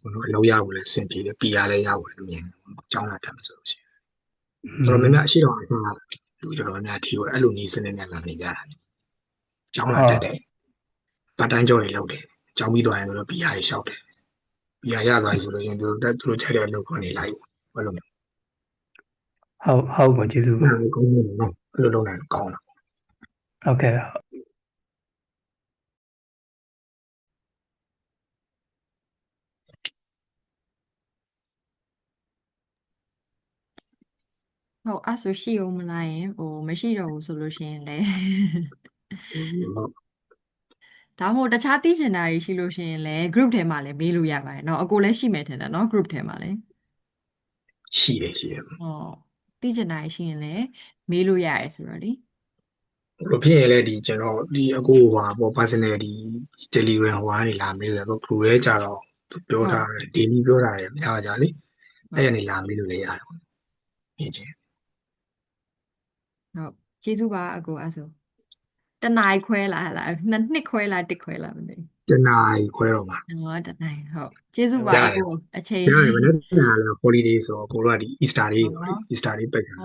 ဘယ်လိုအလုပ်ရဖို့လဲစင်ပြေတယ် PR လည်းရဖို့လည်းမြင်တယ်ကြောင်းလာတက်မယ်ဆိုလို့ရှိရင်တော်တော်များများအရှိတော်အစားလူတော်တော်များများဒီကိုအဲ့လိုနည်းစနစ်နဲ့လာနေကြတာကြောင်းလာတက်တယ်ပတ်တိုင်းကြောတွေလောက်တယ်ကြောင်းပြီးသွားရင်တော့ PR တွေရှောက်တယ် PR ရသွားပြီဆိုလို့ရင်သူတို့ချက်တဲ့အလုပ်ကနေလိုက်ဘယ်လိုလဲ ဟုတ်ပါကျေးဇူးပါ ကောင်းတယ်နော်အဲ့လိုလုပ်နိုင်ကောင်းတာ ဟုတ်ကဲ့ ဟုတ်အဲ့ဆိုရှိအောင်မလားယင်ဟိုမရှိတော့ဘူးဆိုလို့ရှိရင်လည်းဒါမှမဟုတ်တခြားသိချင်တာတွေရှိလို့ရှိရင်လည်း group ထဲမှာလည်းမေးလို့ရပါတယ်เนาะအကိုလည်းရှိမယ်ထင်တယ်เนาะ group ထဲမှာလည်း ရှိတယ် ဟုတ်သိချင်တာတွေရှိရင်လည်းမေးလို့ရတယ်ဆိုတော့လေ ဘယ်ဖြစ်ရင်လည်းဒီကျွန်တော်ဒီအကိုဟိုပေါ့ personal ဒီ Telegram ဟိုကနေလာမေးလို့တော့ group ရဲကြတော့ပြောထားတယ် daily ပြောထားတယ်မရကြလေအဲ့ရနေလာမေးလို့လည်းရတယ်မြင်ချင်း ဟုတ်ကျေးဇူးပါအကိုအဲ့ဆိုတနားခွဲလားဟလားနှစ်ခွဲလားတစ်ခွဲလားမသိ တနားခွဲတော့မှာ ဘူးဟောတနားဟုတ်ကျေးဇူးပါအကိုအချိန် ရတယ်မနေ့ကလည်း holiday ဆိုတော့ကိုတို့ကဒီ Easter day ဆိုတော့ Easter day ပိတ်တာ ဩ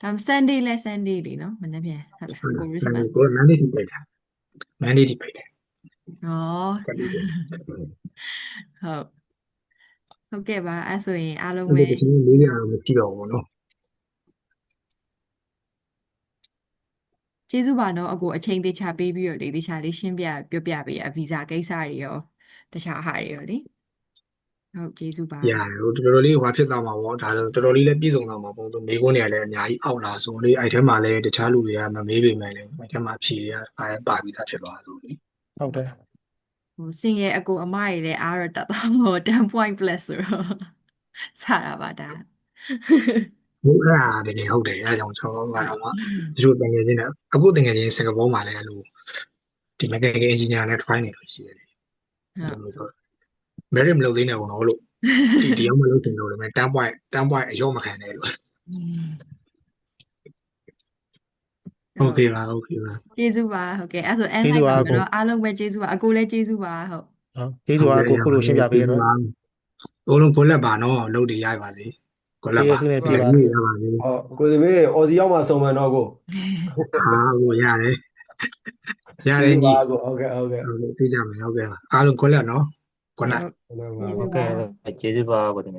ဒါ Sunday လဲ Sunday လीနော်မနေ့ပြန်ဟုတ်လားကို Christmas ကို Monday ထိပိတ်တာ Monday ထိပိတ်တယ် ဩဟုတ်ကဲ့ပါအဲ့ဆိုရင်အားလုံး အဲ့ ပဲ ဒီချင်းလေးရအောင်မကြည့်တော့ဘူးနော် ကျေးဇူးပါနော်အကိုအချိန်သေးချာပေးပြီးတော့လေတေချာလေးရှင်းပြပြောပြပေးရဗီဇာကိစ္စတွေရောတခြားဟာတွေရောလေဟုတ်ကျေးဇူးပါ ရတယ်ဟိုတော်တော်လေးဟိုဖြစ်သွားမှာပေါ့ဒါဆိုတော်တော်လေးလည်းပြည့်စုံသွားမှာပေါ့သူမေးခွန်းတွေကလည်းအများကြီးအောက်လာဆိုလေအဲ့ထဲမှာလည်းတခြားလူတွေကမမေးပေမဲ့လည်းအဲ့ထဲမှာဖြေတွေကအားပါပြီးသားဖြစ်သွားဆိုလေ ဟုတ်တယ် ဟိုစင်ရဲ့အကိုအမတွေလည်းအားရတတ်တော့ဟို10 point plus ဆိုတော့စားတာပါဒါ ဘုရားတကယ်ဟုတ်တယ်အဲဒါကြောင့်ကျွန်တော်ကတော့သူတို့တကယ်ချင်းနဲ့အခုတကယ်ချင်းစင်ကာပူမှာလည်းအဲ့လိုဒီ mechanical engineer နဲ့ try နေလို့ရှိရတယ် ဟုတ် ဆိုတော့ merit မလုပ်သေးနဲ့ဘောနော်လို့ဒီရောက်မလုပ်တင်လို့လည်း10 point အရောမခံနဲ့လို့โอเคပါကျေးဇူးပါဟုတ်ကဲ့အဲ့ဆို end လိုက်ပါမယ်နော်အားလုံးပဲကျေးဇူးပါအကိုလည်းကျေးဇူးပါဟုတ် ဟုတ်ကျေးဇူးပါကိုခုလိုရှင်းပြပေးရတော့ အားလုံးကိုလက်ပါနော်လုပ်တွေရပါစေကိုလက်ပါ ပြေးစနေပြေးပါ ရပါစေ ဟုတ်ကိုစီမေးအော်စီရောက်မှစုံမှန်တော့ကို ဟာဟိုရတယ်ညီ ကိုဟုတ်ကဲ့ သိကြမယ်ဟုတ်ကဲ့အားလုံးကိုလက်နော်ကိုလက် ကျေးဇူးပါ ကျေးဇူးပါကိုတင်